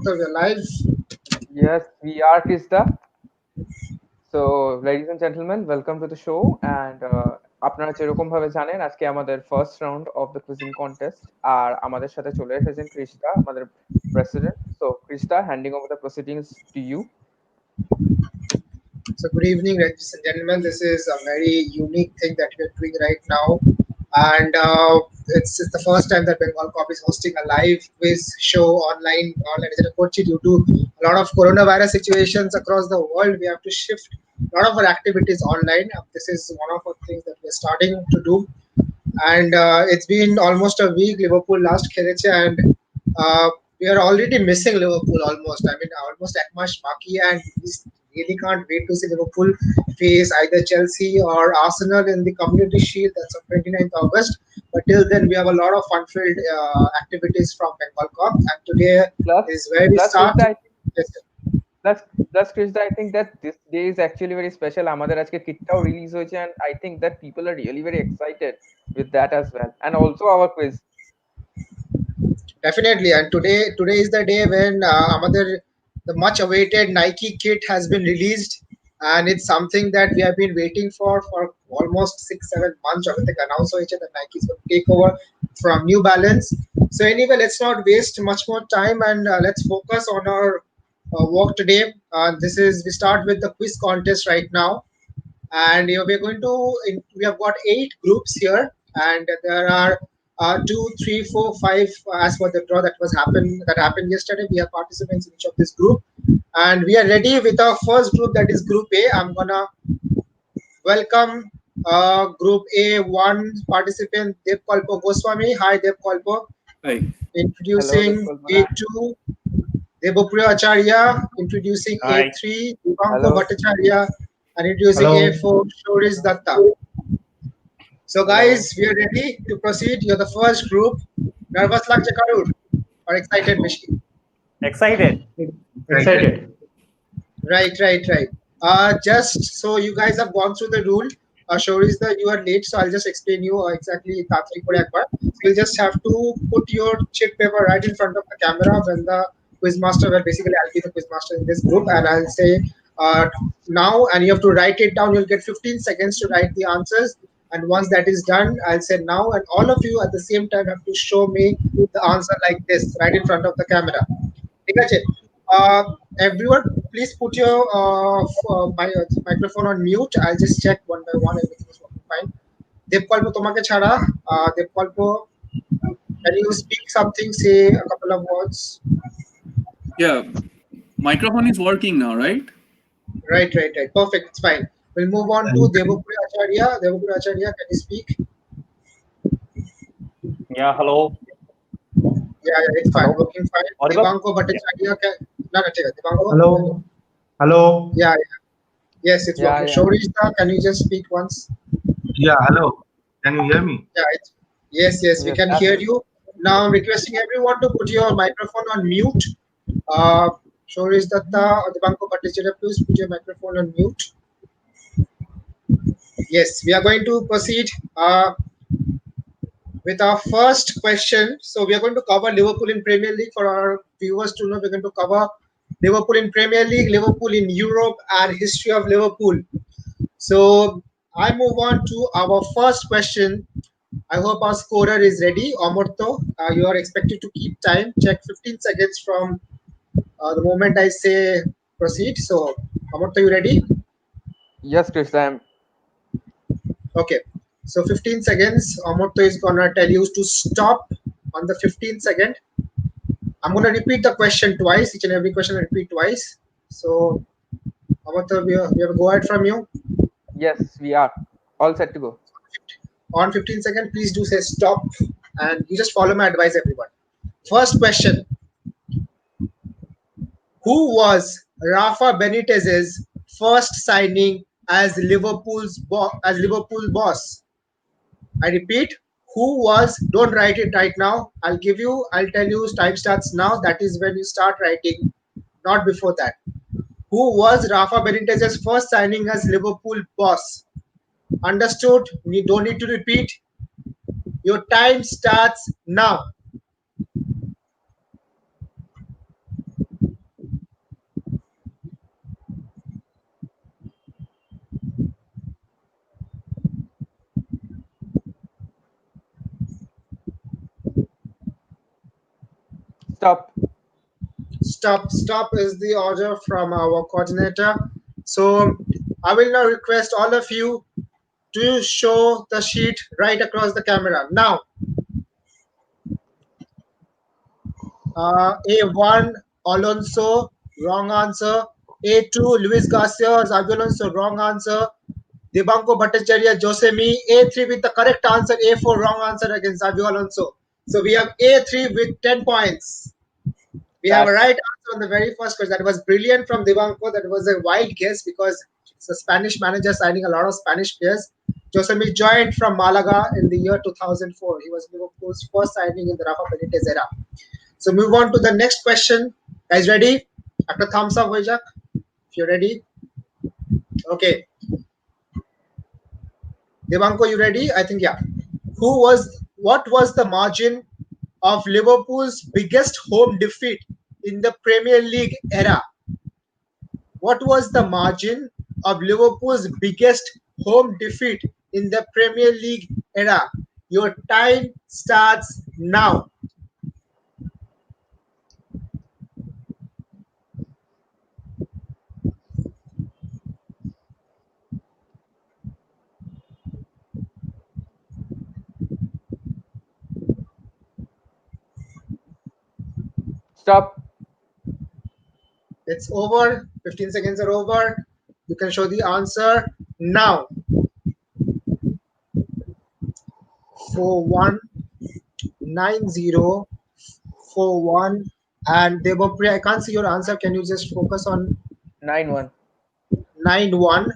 Amurtha, we're live. Yes, we are Krista. So, ladies and gentlemen, welcome to the show. And আপনারা যেরকম ভাবে জানেন আজকে আমাদের first round of the quizzing contest আর আমাদের সাথে চলে এসেছেন কৃষ্টা আমাদের president so Krishta handing over the proceedings to you So, good evening, ladies and gentlemen. This is a very unique thing that we're doing right now. And it's the first time that Bengal KOP is hosting a live quiz show online as a Kochi due to a lot of coronavirus situations across the world. We have to shift a lot of our activities online. This is one of the things that we're starting to do. And it's been almost a week. Liverpool last খেলেছে, and we are already missing Liverpool almost. I mean, almost that much Maki, and we really can't wait to see Liverpool face either Chelsea or Arsenal in the Community Shield. That's on 29th August. But till then, we have a lot of fun-filled activities from Bengal Cup, and today প্লাস is where we প্লাস start. Krishta Yes, প্লাস প্লাস Krishta I think that this day is actually very special আমাদের আজকে কিটটাও release হয়েছে and I think that people are really very excited with that as well and also our quiz definitely. And today is the day when the much awaited Nike kit has been released, and it's something that we have been waiting for almost 6-7 months. I think announced that Nike is going to take over from New Balance. So anyway, let's not waste much more time, and let's focus on our work today. We start with the quiz contest right now, and we're going to we have got 8 groups here, and there are 2, 3, 4, 5 as per the draw that happened yesterday. We have participants in each of this group, and we are ready with our first group, that is Group A. I'm gonna welcome Group A one participant, Dev Kalpo Goswami. Hi, Dev Kalpo. Hi. Hello Introducing দেবকল্পনা A2, Devopriya Acharya. Introducing Hi. A3, Divanko Hello. Bhattacharya. And introducing Hello. A4, Shorish Datta. So, guys, we are ready to proceed. You're the first group. Nervous lagche Karur or excited, Mishi? Excited. Excited. Right. Just so you guys have gone through the rule. Shorish, that you are late, so I'll just explain you exactly. So you'll just have to put your chip paper right in front of the camera when the quizmaster. Well, basically, I'll be the quizmaster in this group, and I'll say now, and you have to write it down. You'll get 15 seconds to write the answers. And once that is done, I'll say now, and all of you at the same time have to show me the answer like this, right in front of the camera. Okay? Everyone, please put your microphone on mute. I'll just check one by one. Everything is working fine. Devkalpo, তোমাকে ছাড়া, Devkalpo, can you speak something? Say a couple of words. Yeah, microphone is working now, right? Right. Perfect. It's fine. We'll move on to Devopriya Acharya. Devopriya Acharya, can you speak? Yeah, hello. Yeah, it's fine. Hello. Working fine. Audible? Divanko Bhattacharya, no, Divanko. Hello. Yeah. Yes, it's Yeah, working. yeah. Shorishta, can you just speak once? Yeah, hello. Can you hear me? Yeah. Yes, we Yes, can hear you. Now I'm requesting everyone to put your microphone on mute. Shorish Datta or Divanko Bhattacharya, please put your microphone on mute. Yes, we are going to proceed with our first question. So we are going to cover Liverpool in Premier League. For our viewers to know, we're going to cover Liverpool in Premier League, Liverpool in Europe, and history of Liverpool. So I move on to our first question. I hope our scorer is ready. Amurto, you are expected to keep time. Check 15 seconds from the moment I say proceed. So Amurto, you ready? yes Krishna I'm Okay. So 15 seconds. Amurto is gonna tell you to stop on the 15th second. I'm gonna repeat the question twice. Each and every question I repeat twice. So Amurto, we have a go ahead from you. yes we are all set to go On 15 seconds, please do say stop, and you just follow my advice, everyone. First question: who was Rafa Benitez's first signing as Liverpool boss? I repeat, who was? Don't write it right now. I'll tell you time starts now. That is when you start writing, not before that. Who was Rafa Benitez's first signing as Liverpool boss? Understood? You don't need to repeat. Your time starts now. Stop. Stop is the order from our coordinator. So I will now request all of you to show the sheet right across the camera. Now, A1, Alonso, wrong answer. A2, Luis Garcia, Xavi Alonso, wrong answer. Debanko Bhattacharya, Josemi. A3 with the correct answer. A4, wrong answer against Xavi Alonso. So we have A3 with 10 points. We have a right That's answer on the very first question. That was brilliant from Debanko. That was a wild guess because it's a Spanish manager signing a lot of Spanish players. Josemi joined from Malaga in the year 2004. He was Liverpool's first signing in the Rafa Benitez era. So move on to the next question. Guys, ready? After thumbs up, Vijak, if you're ready. Okay. Devanko, you ready? I think yeah. What was the margin of Liverpool's biggest home defeat in the Premier League era? What was the margin of Liverpool's biggest home defeat in the Premier League era? Your time starts now. stop. It's over. 15 seconds are over. You can show the answer now. 419041. And Devapri, I can't see your answer. Can you just focus on 9-1. 91?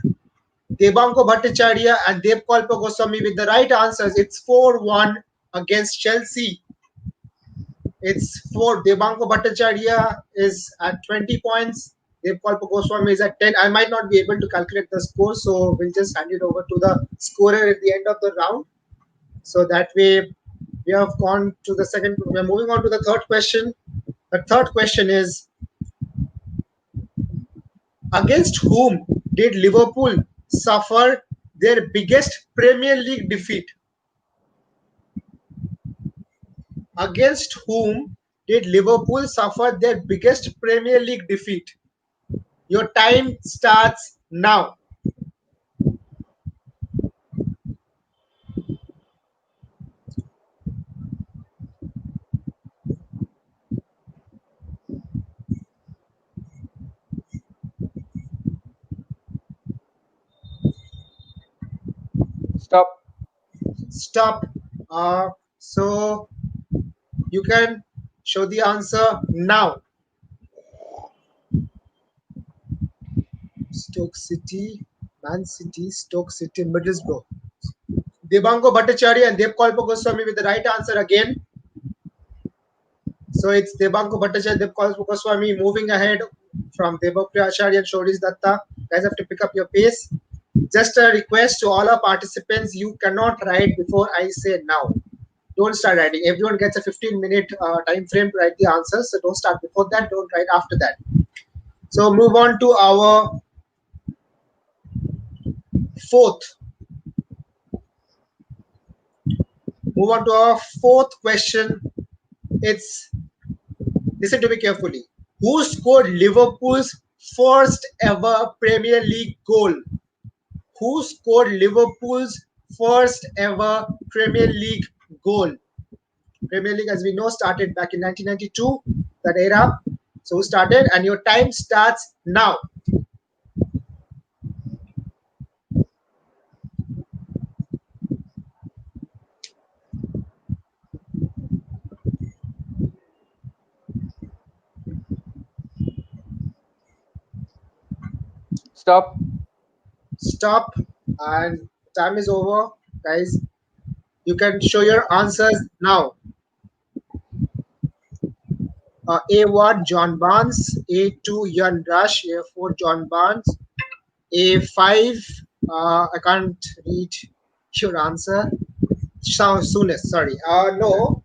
Debanko Bhattacharya and Devkalpa Goswami with the right answers. It's 4-1 against Chelsea. It's for Debanko Bhattacharya is at 20 points. Devkalpa Goswami is at 10. I might not be able to calculate the score, so we'll just hand it over to the scorer at the end of the round. So that way, we have gone to the second. We are moving on to the third question. The third question is: against whom did Liverpool suffer their biggest Premier League defeat? Against whom did Liverpool suffer their biggest Premier League defeat? Your time starts now. Stop. Stop. So you can show the answer now. Stoke City, Man City, Stoke City, Middlesbrough. Debanko Bhattacharya and Devkalpa Goswami with the right answer again. So it's Debanko Bhattacharya, Devkalpa Goswami moving ahead from Devapri Acharya and Shorish Datta. Guys have to pick up your pace. Just a request to all our participants, you cannot write before I say now. Don't start writing. Everyone gets a 15-minute time frame to write the answers. So don't start before that. Don't write after that. So move on to our fourth. Move on to our fourth question. It's listen to me carefully. Who scored Liverpool's first ever Premier League goal? Who scored Liverpool's first ever Premier League goal? Premier League, as we know, started back in 1992, that era. So who started? And your time starts now. Stop. Stop. And time is over, guys. You can show your answers now. A1, John Barnes. A2, Jan Rush. A4, John Barnes. A5, I can't read your answer. Soonest, sorry. No,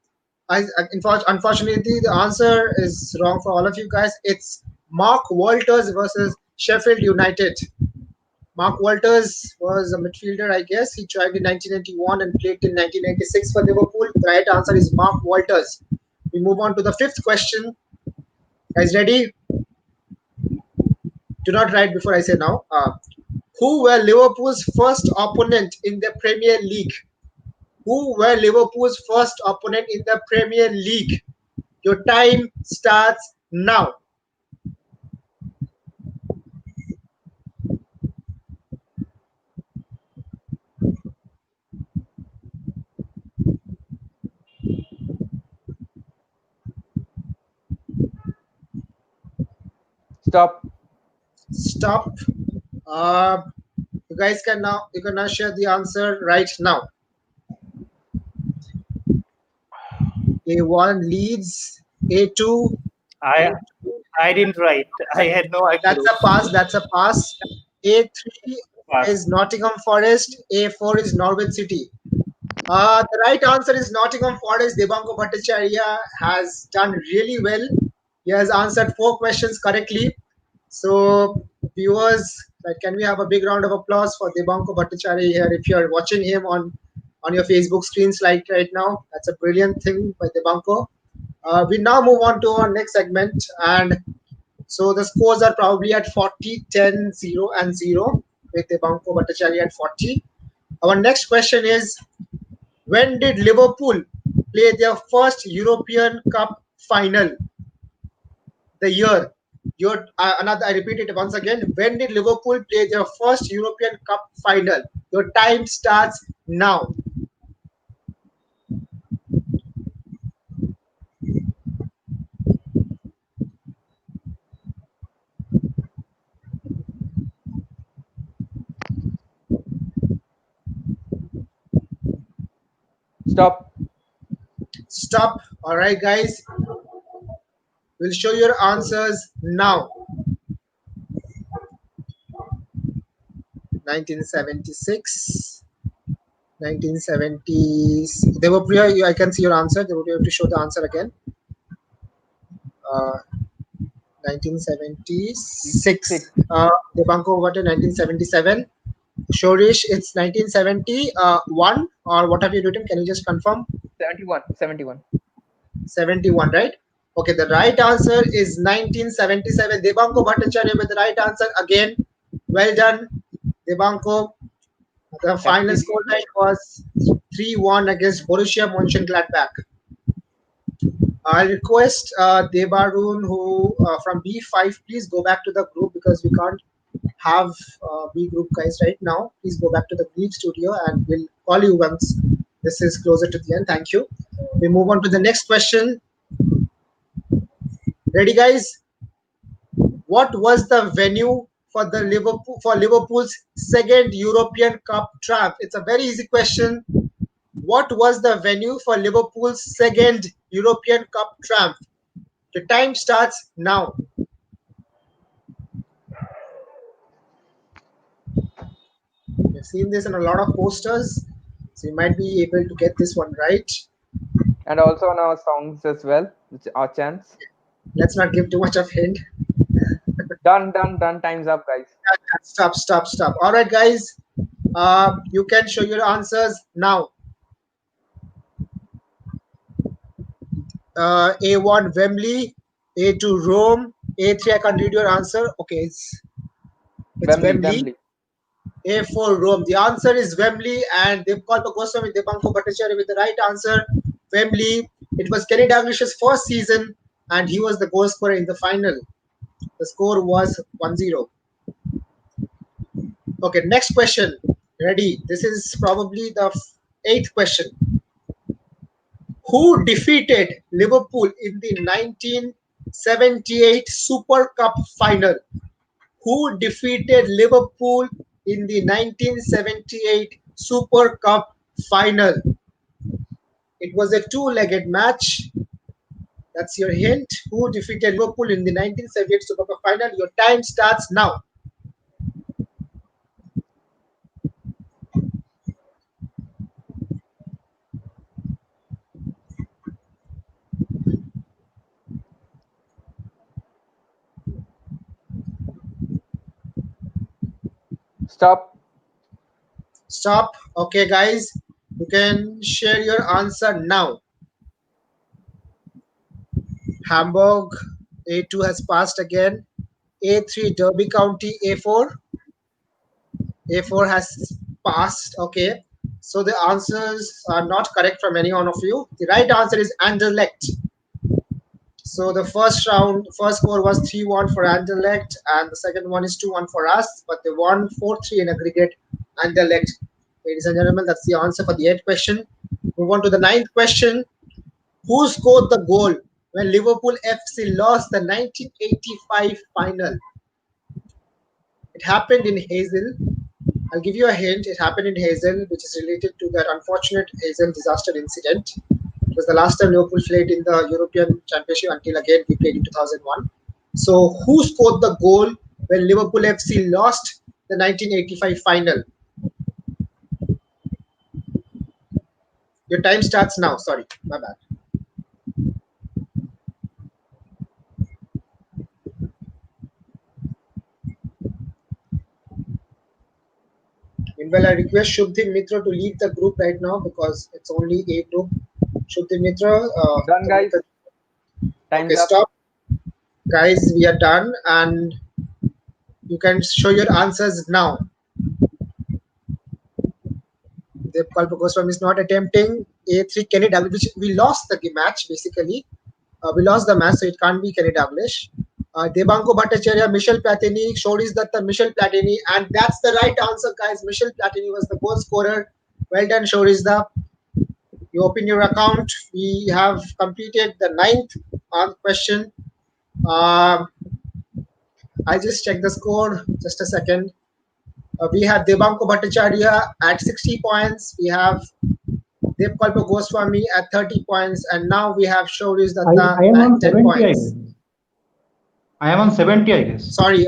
unfortunately, the answer is wrong for all of you guys. It's Mark Walters versus Sheffield United. Mark Walters was a midfielder, I guess. He joined in 1991 and played in 1996 for Liverpool. The right answer is Mark Walters. We move on to the fifth question. Guys, ready? Do not write before I say now. Who were Liverpool's first opponent in the Premier League? Who were Liverpool's first opponent in the Premier League? Your time starts now. Stop. Stop. Uh, you can now share the answer right now. A1 leads. A2. I I didn't write. I had no That's clue. a pass. That's a pass. A3 Pass. is Nottingham Forest. A4 is Norwich City. The right answer is Nottingham Forest. Debanko Bhattacharya has done really well. He has answered four questions correctly. So, viewers, can we have a big round of applause for Debanko Bhattacharya here? If you're watching him on your Facebook screens like right now, that's a brilliant thing by Debanko. We now move on to our next segment, and so the scores are probably at 40, 10, 0, and 0 with Debanko Bhattacharya at 40. Our next question is, when did Liverpool play their first European Cup final? The year. Another. I repeat it once again. When did Liverpool play their first European Cup final? Your time starts now. Stop. Stop. All right, guys. We'll show your answers now. 1976. 1970s. Devapriya, I can see your answer. Devapriya, you have to show the answer again. Uh, 1976. Six. Debanko got in 1977. Shorish, it's 1971 or what have you written? Can you just confirm? 71. 71. 71, right? Okay, the right answer is 1977. Debanko Bhattacharya with the right answer again. Well done, Debanko. The That's final the score lead. line was 3-1 against Borussia Mönchengladbach. I'll request Debarun, who from B5, please go back to the group because we can't have B group guys right now. Please go back to the Greek studio and we'll call you once this is closer to the end. Thank you. We move on to the next question. Ready, guys? What was the venue for Liverpool's second European Cup triumph? It's a very easy question. What was the venue for Liverpool's second European Cup triumph? The time starts now. We've seen this in a lot of posters, so you might be able to get this one right. And also on our songs as well. It's our chance. Let's not give too much of hint. Done, done, done. Time's up, guys. Stop, stop, stop. All right, guys. You can show your answers now. A1 Wembley, A2 Rome, A3 I can't read your answer. Okay, it's Wembley, Wembley. Wembley. A4 Rome. The answer is Wembley, and Devkalpa Goswami Debanko Bhattacharya with the right answer. Wembley. It was Kenny Dalglish's first season, and he was the goal scorer in the final. The score was 1-0. Okay, next question. Ready? This is probably the eighth question. Who defeated Liverpool in the 1978 Super Cup final? Who defeated Liverpool in the 1978 Super Cup final? It was a two-legged match. That's your hint. Who defeated Liverpool in the 1978 Super Cup final? Your time starts now. Stop. Stop. Okay, guys. You can share your answer now. Hamburg, A2 has passed again. A3, Derby County, A4. A4 has passed. Okay. So the answers are not correct from any one of you. The right answer is Anderlecht. So the first score was 3-1 for Anderlecht, and the second one is 2-1 for us, but they won 4-3 in aggregate. Anderlecht. Ladies and gentlemen, that's the answer for the eighth question. Move on to the ninth question. Who scored the goal when Liverpool FC lost the 1985 final? It happened in Hazel. I'll give you a hint. It happened in Hazel, which is related to that unfortunate Hazel disaster incident. It was the last time Liverpool played in the European Championship until again we played in 2001. So, who scored the goal when Liverpool FC lost the 1985 final? Your time starts now. Sorry, my bad. Meanwhile, I request Shubhdeep Mitra to leave the group right now because it's only a group. Shubhdeep Mitra, Done, guys. okay, Time's up. stop. Guys, we are done and you can show your answers now. The Kalpakoswam is not attempting A3 Kenny Dalglish, which we lost the match basically. We lost the match, so it can't be Kenny Dalglish. Debanko Bhattacharya, Michel Platini, Shoris Datta, Michel Platini, and that's the right answer, guys. Michel Platini was the goal scorer. Well done, Shoris Datta. You open your account. We have completed the ninth question. I'll just check the score. Just a second. We have Debanko Bhattacharya at 60 points. We have Devkalpa Goswami at 30 points. And now we have Shoris Datta I am on at 10 70, I points. guess. I am on 70, I guess. Sorry.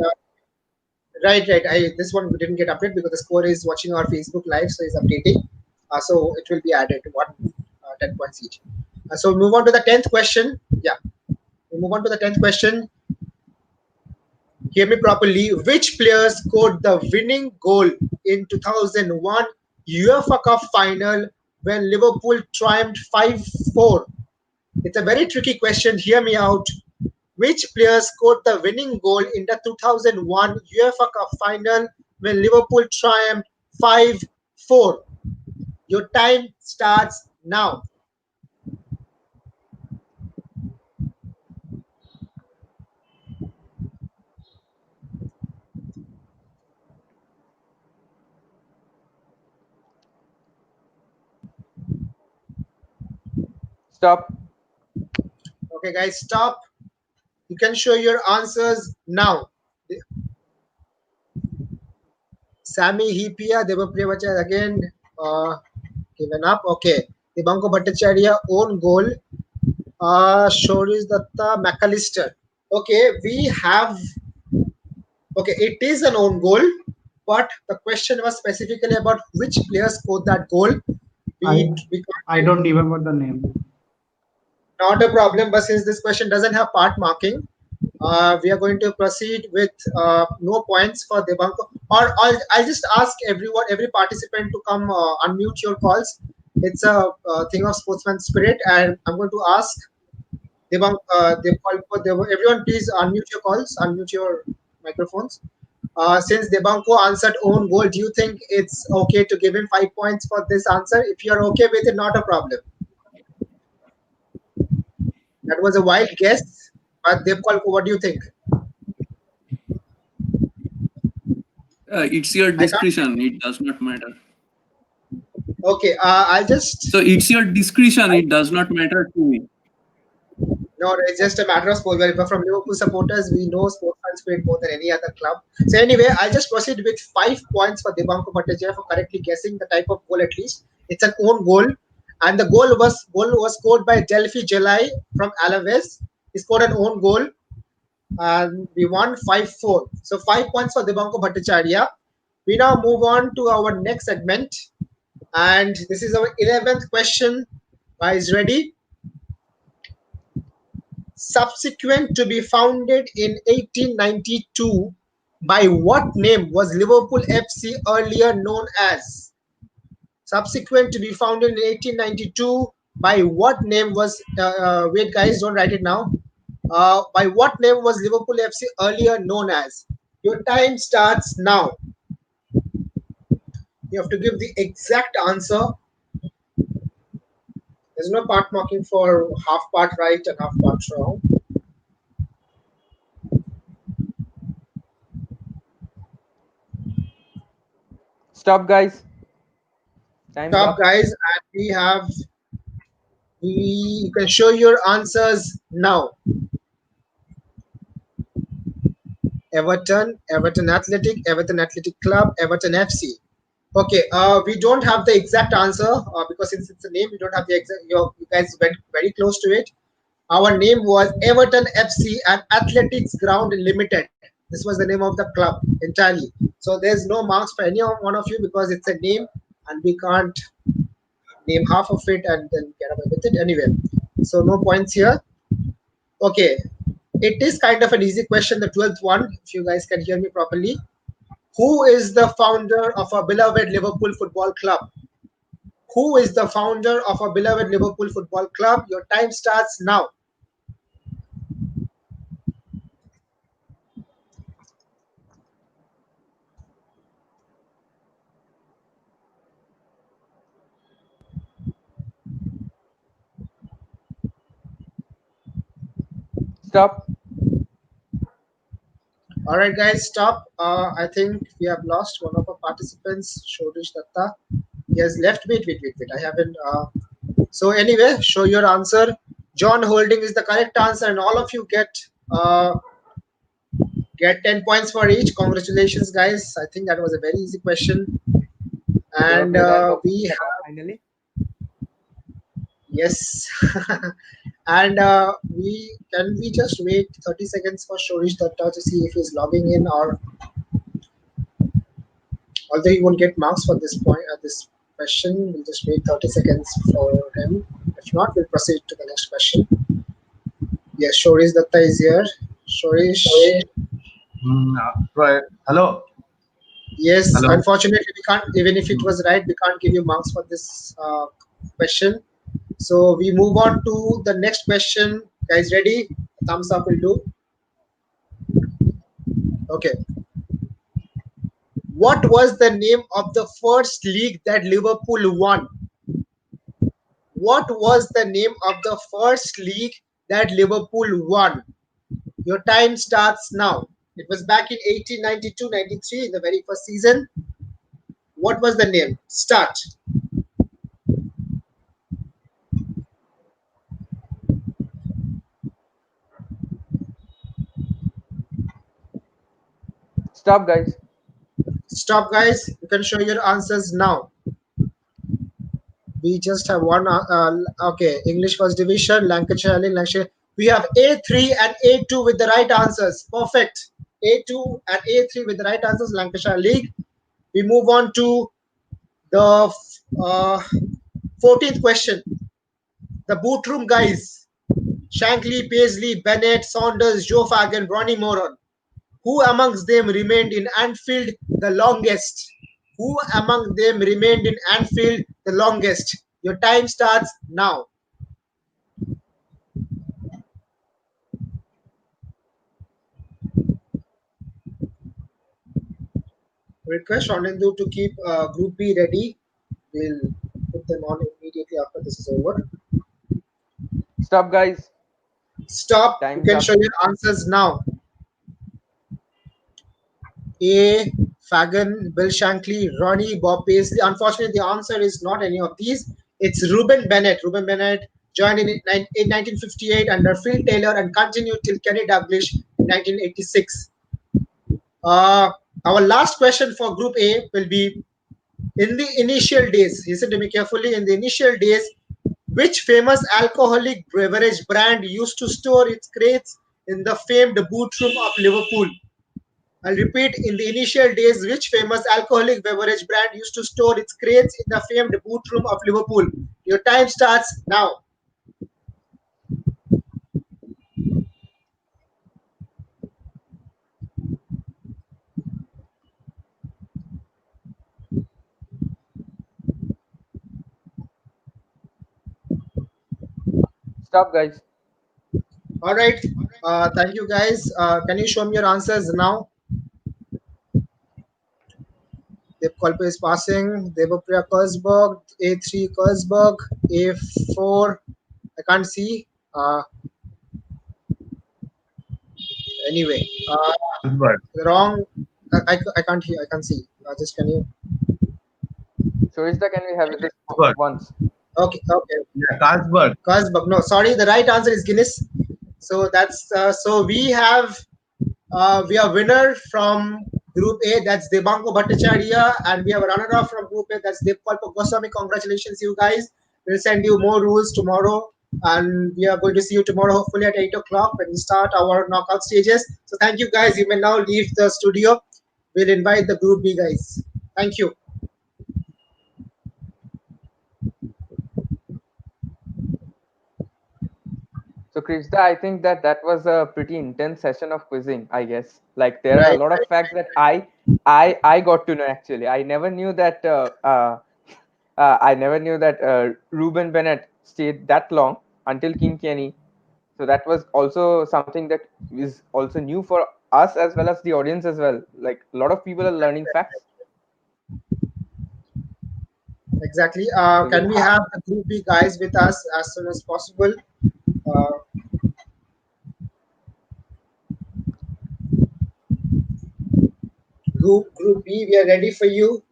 Right. This one we didn't get updated because the score is watching our Facebook live, so it's updating. So it will be added 10 points each. So move on to the 10th question. Yeah. We move on to the 10th question. Hear me properly. Which player scored the winning goal in 2001 UEFA Cup final when Liverpool triumphed 5-4? It's a very tricky question. Hear me out. Which player scored the winning goal in the 2001 UEFA Cup final when Liverpool triumphed 5-4? Your time starts now. Stop. Okay, guys, stop. You can show your answers now. Sami Hipia, Devapriya again given up. Okay. Dibanko Bhattacharya, own goal. Shoris Datta, McAllister. Okay, we have. Okay, it is an own goal, but the question was specifically about which player scored that goal. I don't remember the name. Not a problem, but since this question doesn't have part marking, we are going to proceed with no points for Debanko. Or I'll just ask every participant to come unmute your calls. It's a thing of sportsman spirit, and I'm going to ask everyone, please unmute your calls, unmute your microphones. Since Debanko answered own goal, do you think it's okay to give him 5 points for this answer? If you are okay with it, not a problem. That was a wild guess, but Devkalko, what do you think? It's your discretion. It does not matter. Okay, I'll just. So it's your discretion. It does not matter to me. No, it's just a matter of sport. But from Liverpool supporters, we know sports fans played more than any other club. So anyway, I'll just proceed with 5 points for Debanko Bhattacharya for correctly guessing the type of goal at least. It's an own goal, and the goal was scored by Delphi Jelai from Alaves. He scored an own goal, and we won 5-4. So 5 points for Debanko Bhattacharya. We now move on to our next segment, and this is our 11th question. Guys, ready? Subsequent to be founded in 1892, by what name was Liverpool FC earlier known as? Subsequent to be founded in 1892, by what name was? Wait, guys, don't write it now. By what name was Liverpool FC earlier known as? Your time starts now. You have to give the exact answer. There's no part marking for half part right and half part wrong. Stop, guys. Time's Stop, up. guys, and we you can show your answers now. Everton Athletic, Everton Athletic Club, Everton FC. Okay, we don't have the exact answer because since it's a name, we don't have the exact. You guys went very close to it. Our name was Everton FC and Athletics Ground Limited. This was the name of the club entirely. So there's no marks for any one of you because it's a name and we can't name half of it and then get away with it anyway. So no points here. Okay, it is kind of an easy question, the 12th one, if you guys can hear me properly. Who is the founder of our beloved Liverpool Football Club? Who is the founder of our beloved Liverpool Football Club? Your time starts now. Stop. All right, guys, stop. I think we have lost one of our participants, Shodish Datta. He has left. Wait. I haven't. So anyway, show your answer. John Holding is the correct answer, and all of you get 10 points for each. Congratulations, guys. I think that was a very easy question. Your And mobile box is we set up have, finally. yes. And we just wait 30 seconds for Shorish Datta to see if he's logging in, or although he won't get marks for this point at this question, we'll just wait 30 seconds for him. If not, we'll proceed to the next question. Yes, Shorish Datta is here. Shorish. Right. Hello. Yes, Hello. unfortunately, we can't, even if it Mm. was right, we can't give you marks for this question. So we move on to the next question. Guys, ready? Thumbs up will do. Okay. What was the name of the first league that Liverpool won? What was the name of the first league that Liverpool won? Your time starts now. It was back in 1892-93, in the very first season. What was the name? Start. Stop, guys. Stop, guys. You can show your answers now. We just have one. Okay, English First Division, Lancashire League, Lancashire. We have A3 and A2 with the right answers. Perfect. A2 and A3 with the right answers, Lancashire League. We move on to the 14th question. The boot room guys. Shankly, Paisley, Bennett, Saunders, Joe Fagan, Ronnie Moran. Who amongst them remained in Anfield the longest? Who among them remained in Anfield the longest? Your time starts now. Request Shanendu to keep Group B ready. We'll put them on immediately after this is over. Stop, guys. Stop. You Time's can up. show your answers now. A. Fagan, Bill Shankly, Ronnie, Bob Paisley. Unfortunately, the answer is not any of these. It's Ruben Bennett. Ruben Bennett joined in 1958 under Phil Taylor and continued till Kenny Dalglish in 1986. Uh, our last question for Group A will be, in the initial days, listen to me carefully, in the initial days, which famous alcoholic beverage brand used to store its crates in the famed boot room of Liverpool? I'll repeat, in the initial days, which famous alcoholic beverage brand used to store its crates in the famed boot room of Liverpool? Your time starts now. Stop, guys. All right. Thank you, guys. Can you show me your answers now? Dev is passing. Devapriya Kurzberg, A3 Kurzberg, A4. I can't see. Anyway, Carlsberg. wrong. I can't hear. I can't see. Just can you? Shorishda, can we have this Carlsberg. once? Okay, okay. Yeah, Carlsberg. Kurzberg. No, sorry. The right answer is Guinness. So that's so we are winner from Group A. That's Debanko Bhattacharya, and we have a runner-up from Group A. That's Devkalpa Goswami. Congratulations, you guys. We'll send you more rules tomorrow, and we are going to see you tomorrow, hopefully at 8 o'clock when we start our knockout stages. So thank you, guys. You may now leave the studio. We'll invite the Group B guys. Thank you. So, Krishna, I think that that was a pretty intense session of quizzing, I guess. Like there are a Right, lot of right. facts that I got to know actually. I never knew that Ruben Bennett stayed that long until King Kenny. So that was also something that is also new for us as well as the audience as well. Like a lot of people are learning facts. Exactly. So we'll Can we have have the Group B guys with us as soon as possible? Uh, Group B, we are ready for you.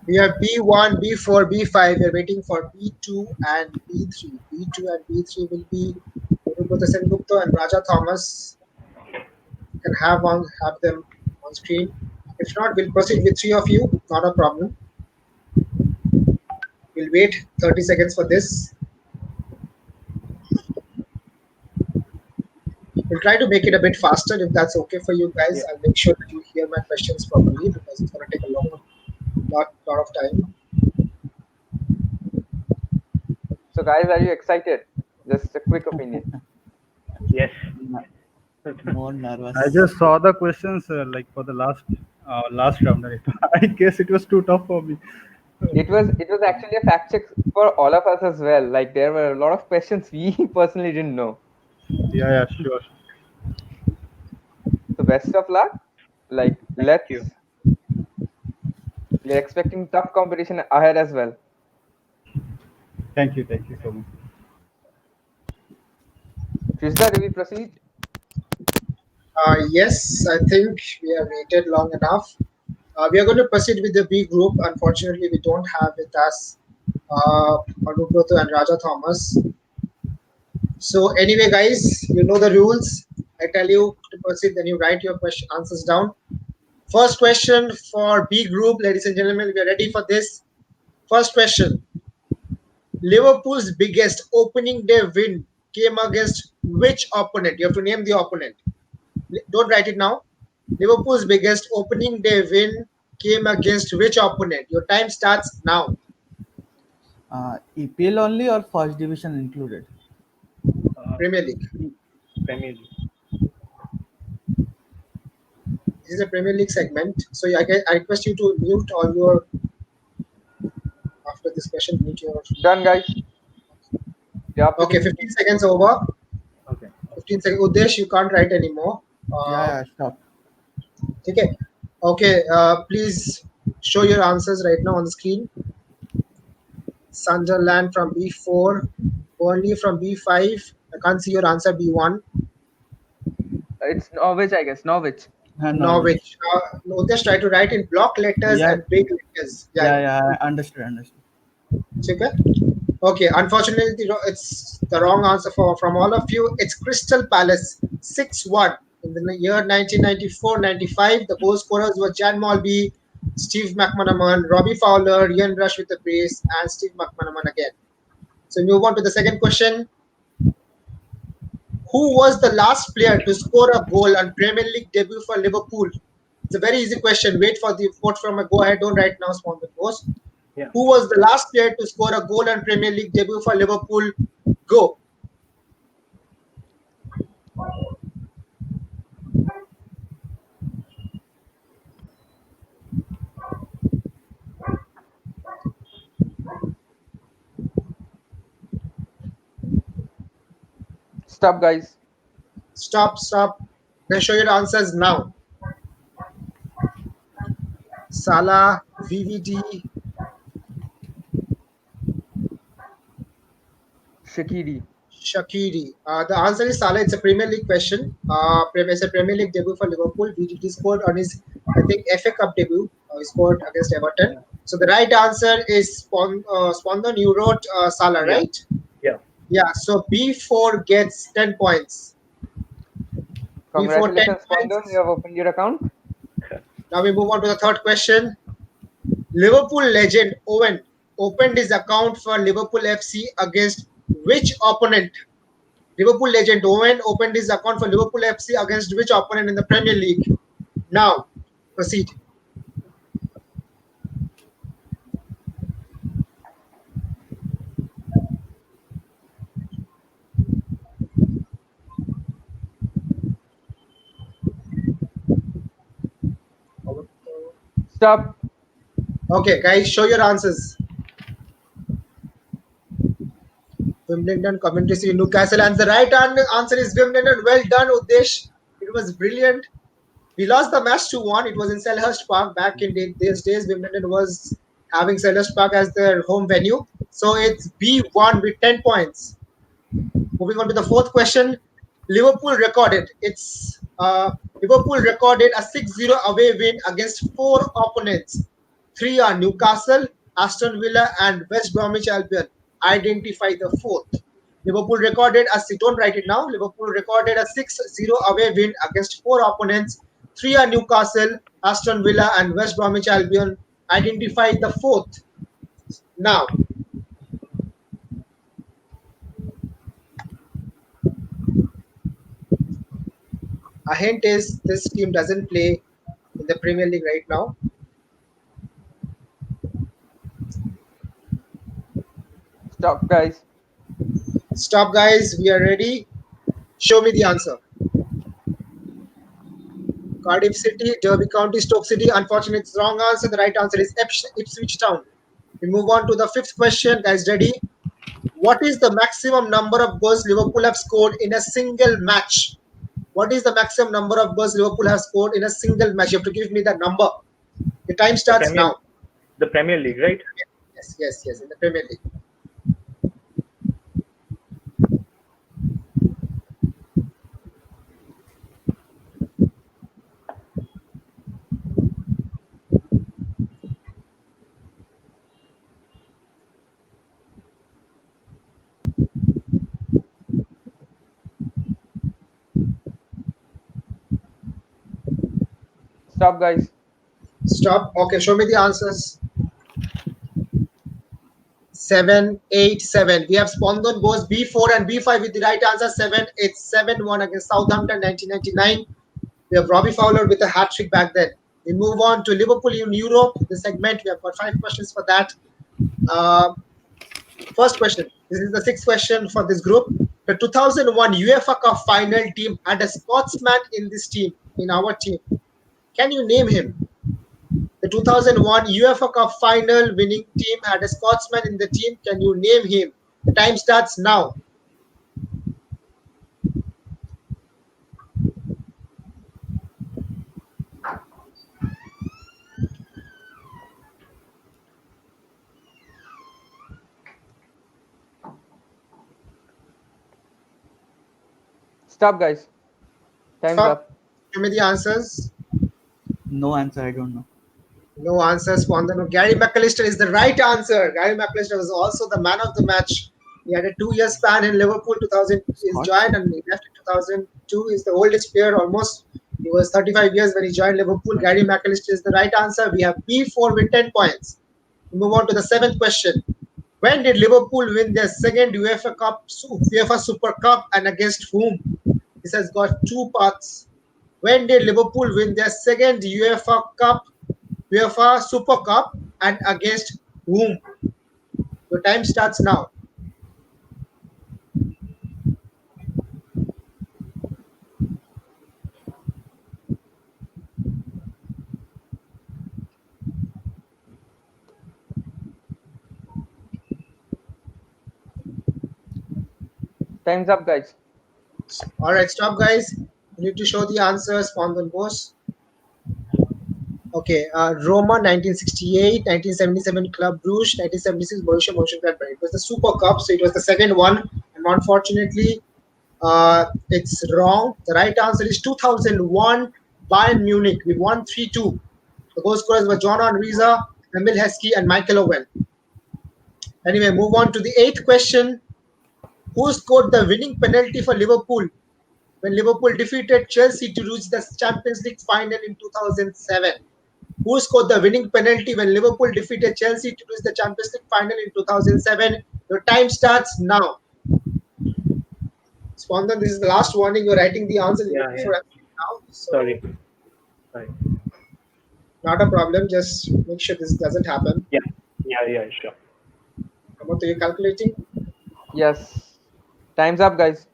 We have B1, B4, B5. We are waiting for B2 and B3. B2 and B3 will be Guru Gupta and Raja Thomas. You can have them on screen. If not, we'll proceed with three of you. Not a problem. We'll wait 30 seconds for this. We'll try to make it a bit faster if that's okay for you guys. I'll make sure that you hear my questions properly because it's going to take a lot of time. so guys, are you excited? Just a quick opinion. Yes. More I nervous. just saw the questions like for the last round. I guess it was too tough for me. It was actually a fact check for all of us as well. Like there were a lot of questions we personally didn't know. Yeah, yeah, sure. So best of luck. Like Thank you. we're expecting tough competition ahead as well. Thank you so much. Krishna, do we proceed? Yes, I think we have waited long enough. We are going to proceed with the B group. Unfortunately, we don't have with us Anubroto and Raja Thomas. So anyway, guys, you know the rules. I tell you to proceed, then you write your question answers down. First question for B group, ladies and gentlemen. We are ready for this. First question: Liverpool's biggest opening day win came against which opponent? You have to name the opponent. Don't write it now. Liverpool's biggest opening day win came against which opponent? Your time starts now. EPL only or first division included? Uh, Premier League. Premier League. This is a Premier League segment. So I request you to mute all your after this question. Mute your. Done, guys. You're up to Okay, the 15 seconds over. Okay. 15 seconds. Udesh, you can't write anymore. Yeah, stop. Okay. Okay. Please show your answers right now on the screen. Sunderland from B4, Burnley from B5. I can't see your answer B1. It's Norwich, I guess. Norwich. Norwich. Norwich. No, just try to write in block letters Yeah, and big letters. Yeah, yeah, yeah. yeah. Understood. Okay. Okay. Unfortunately, it's the wrong answer from all of you. It's Crystal Palace 6-1 in the year 1994-95. The goal scorers were Jan Molby, Steve McManaman, Robbie Fowler, Ian Rush with the brace, and Steve McManaman again. So move on to the second question. Who was the last player to score a goal on Premier League debut for Liverpool? It's a very easy question. Wait for the vote from a go ahead. Don't write now, spawn the post. Yeah. Who was the last player to score a goal and Premier League debut for Liverpool? Go. Stop, guys. Stop, stop. Can show your answers now. Salah, VVD, Shaqiri. Shaqiri. The answer is Salah. It's a Premier League question. It's a Premier League debut for Liverpool. VVD scored on his, I think, FA Cup debut. He scored against Everton. Yeah. So the right answer is Spondon. You wrote Salah, Yeah. right? Yeah. Yeah. So B4 gets 10 points. B4 10 Congratulations, Spandan. You points. have opened your account. Now we move on to the third question. Liverpool legend Owen opened his account for Liverpool FC against which opponent? Liverpool legend Owen opened his account for Liverpool FC against which opponent in the Premier League? Now, proceed. Stop. Okay, guys, show your answers. Wimbledon, Coventry City, Newcastle, and the right answer is Wimbledon. Well done, Udesh. It was brilliant. We lost the match 2-1. It was in Selhurst Park. Back in those days, Wimbledon was having Selhurst Park as their home venue. So it's B1 with 10 points. Moving on to the fourth question, Liverpool recorded a 6-0 away win against four opponents. Three are Newcastle, Aston Villa, and West Bromwich Albion. Identify the fourth. Liverpool recorded a don't write it now. Liverpool recorded a 6-0 away win against four opponents. Three are Newcastle, Aston Villa, and West Bromwich Albion. Identify the fourth. Now, a hint is this team doesn't play in the Premier League right now. Stop, guys. Stop, guys. We are ready. Show me the answer. Cardiff City, Derby County, Stoke City. Unfortunately, it's the wrong answer. The right answer is Ipswich Town. We move on to the fifth question. Guys, ready? What is the maximum number of goals Liverpool have scored in a single match? What is the maximum number of goals Liverpool have scored in a single match? You have to give me the number. The time The starts Premier, now. the Premier League, right? Yes, yes, yes. In the Premier League. Stop, guys. Stop. Okay, show me the answers. 7-8-7. We have Spondon goes B4 and B5 with the right answer. 7. It's 7-1 against Southampton 1999. We have Robbie Fowler with a hat trick back then. We move on to Liverpool in Europe. The segment, we have got 5 questions for that. Uh, First question. This is the sixth question for this group. The 2001 UEFA Cup final team had a Scotsman in this team, in our team. Can you name him? The 2001 UEFA Cup final winning team had a Scotsman in the team. Can you name him? The time starts now. Stop, guys. Time's Stop. up. Give me the answers. No answer. I don't know. No answers. No. Gary McAllister is the right answer. Gary McAllister was also the man of the match. He had a 2-year span in Liverpool. 2000 is joined and he left in 2002. Is the oldest player almost. He was 35 years when he joined Liverpool. Gary McAllister is the right answer. We have B4 with 10 points. We move on to the seventh question. When did Liverpool win their second UEFA Super Cup and against whom? This has got two parts. When did Liverpool win their second UEFA Super Cup and against Whom? Your time starts now. Time's up, guys. All right, stop, guys. You need to show the answers on the boss. Okay, Roma 1968, 1977 Club Brugge, 1976 Borussia Mönchengladbach. It was the Super Cup, so it was the second one. And unfortunately, it's wrong. The right answer is 2001 Bayern Munich. We won 3-2. The goal scorers were John Riza, Emil Heskey, and Michael Owen. Anyway, move on to the eighth question. Who scored the winning penalty for Liverpool when Liverpool defeated Chelsea to reach the Champions League final in 2007? Who scored the winning penalty when Liverpool defeated Chelsea to reach the Champions League final in 2007? Your time starts now. Spondan, this is the last warning. You're writing the answer Yeah, yeah. before now. So, Sorry. Sorry. not a problem. Just make sure this doesn't happen. Yeah. Yeah, yeah, sure. Come on, are you calculating? Yes. Time's up, guys.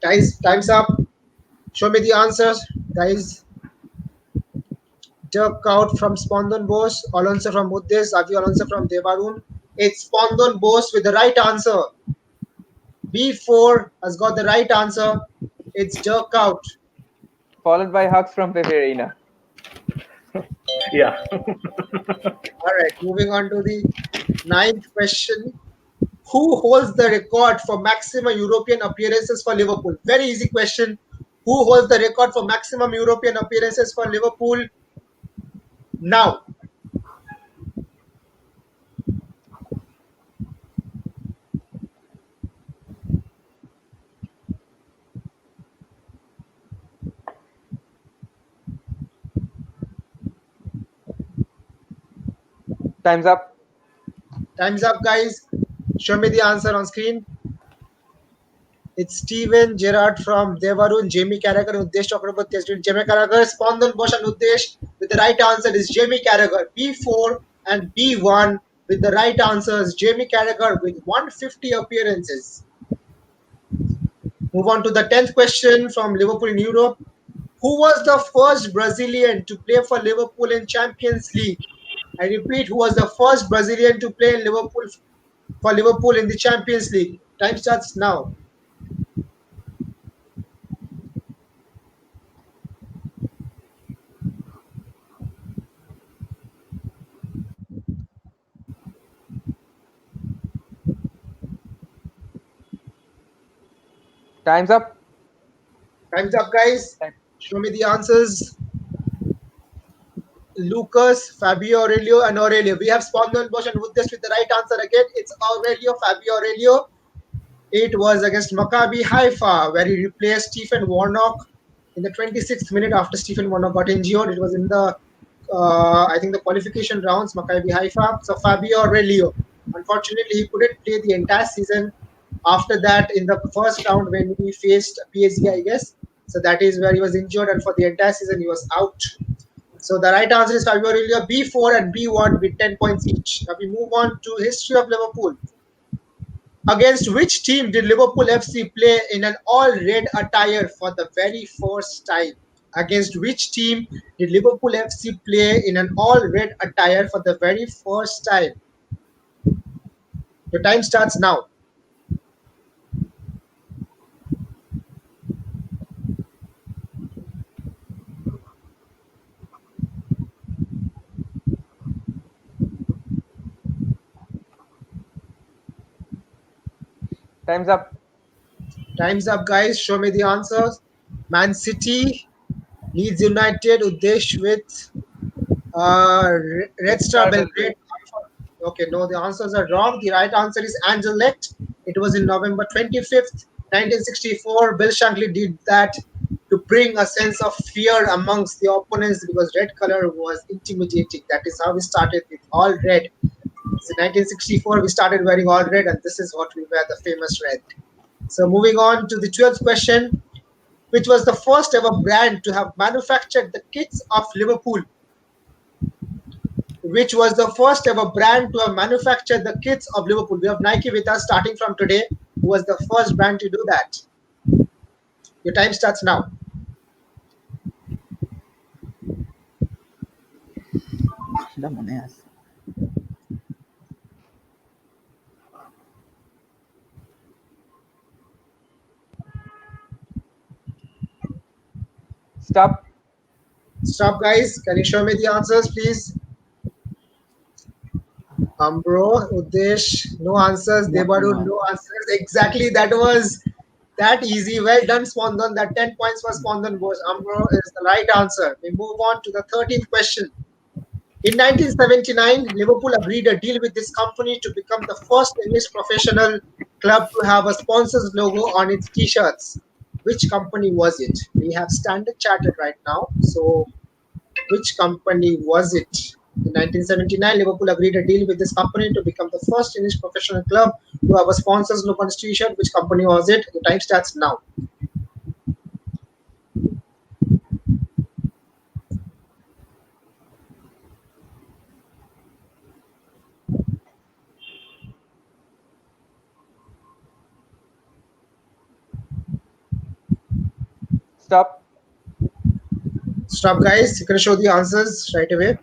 Guys, time's up. Show me the answers. Guys, Dirk out from Spondon Bose, Alonso from Muddes, Avi Alonso from Devarun. It's Spondon Bose with the right answer. B4 has got the right answer. It's Dirk out. Followed by hugs from Pepe Reina. Yeah. All right, moving on to the ninth question. Who holds the record for maximum European appearances for Liverpool? Very easy question. Who holds the record for maximum European appearances for Liverpool now? Time's up. Time's up, guys. Show me the answer on screen. It's Steven Gerrard from Devarun, Jamie Carragher, Uddesh Chakraborty, Jamie Carragher, Spondan Bosch and Uddesh. With the right answer is Jamie Carragher. B4 and B1 with the right answers. Jamie Carragher with 150 appearances. Move on to the 10th question from Liverpool in Europe. Who was the first Brazilian to play for Liverpool in Champions League? I repeat, who was the first Brazilian to play in Liverpool for Liverpool in the Champions League? Time starts now. Time's up. Time's up, guys. Show me the answers. Lucas, Fabio Aurelio, and Aurelio. We have Spondan Bosch and Woodest with the right answer again. It's Aurelio, Fabio Aurelio. It was against Maccabi Haifa, where he replaced Stephen Warnock in the 26th minute after Stephen Warnock got injured. It was in the, I think, the qualification rounds, Maccabi Haifa. So Fabio Aurelio. Unfortunately, he couldn't play the entire season. After that, in the first round when we faced PSG, I guess. So that is where he was injured, and for the entire season, he was out. So the right answer is Fabio Aurelio, B4 and B1 with 10 points each. Now we move on to history of Liverpool. Against which team did Liverpool FC play in an all-red attire for the very first time? Against which team did Liverpool FC play in an all-red attire for the very first time? Your time starts now. Time's up. Time's up, guys. Show me the answers. Man City, Leeds United, Udesh with Red Star Belgrade. Okay, no, the answers are wrong. The right answer is Anderlecht. It was in November 25th, 1964. Bill Shankly did that to bring a sense of fear amongst the opponents because red color was intimidating. That is how we started with all red. So 1964, we started wearing all red, and this is what we wear, the famous red. So moving on to the 12th question, which was the first ever brand to have manufactured the kits of Liverpool. which was the first ever brand to have manufactured the kits of Liverpool. We have Nike with us starting from today, who was the first brand to do that. Your time starts now. The money has. Stop. Stop, guys. Can you show me the answers, please? Ambro, Udesh, no answers. Debadu, No no answer. answers. Exactly, that was that easy. Well done, Spondan. That 10 points for Spondan was Ambro is the right answer. We move on to the 13th question. In 1979, Liverpool agreed a deal with this company to become the first English professional club to have a sponsor's logo on its t-shirts. Which company was it? We have Standard Chartered right now. So, which company was it? In 1979, Liverpool agreed a deal with this company to become the first English professional club to have a sponsor's logo on its t-shirt. Which company was it? The time starts now. Stop. Stop, guys. You can show the answers right away.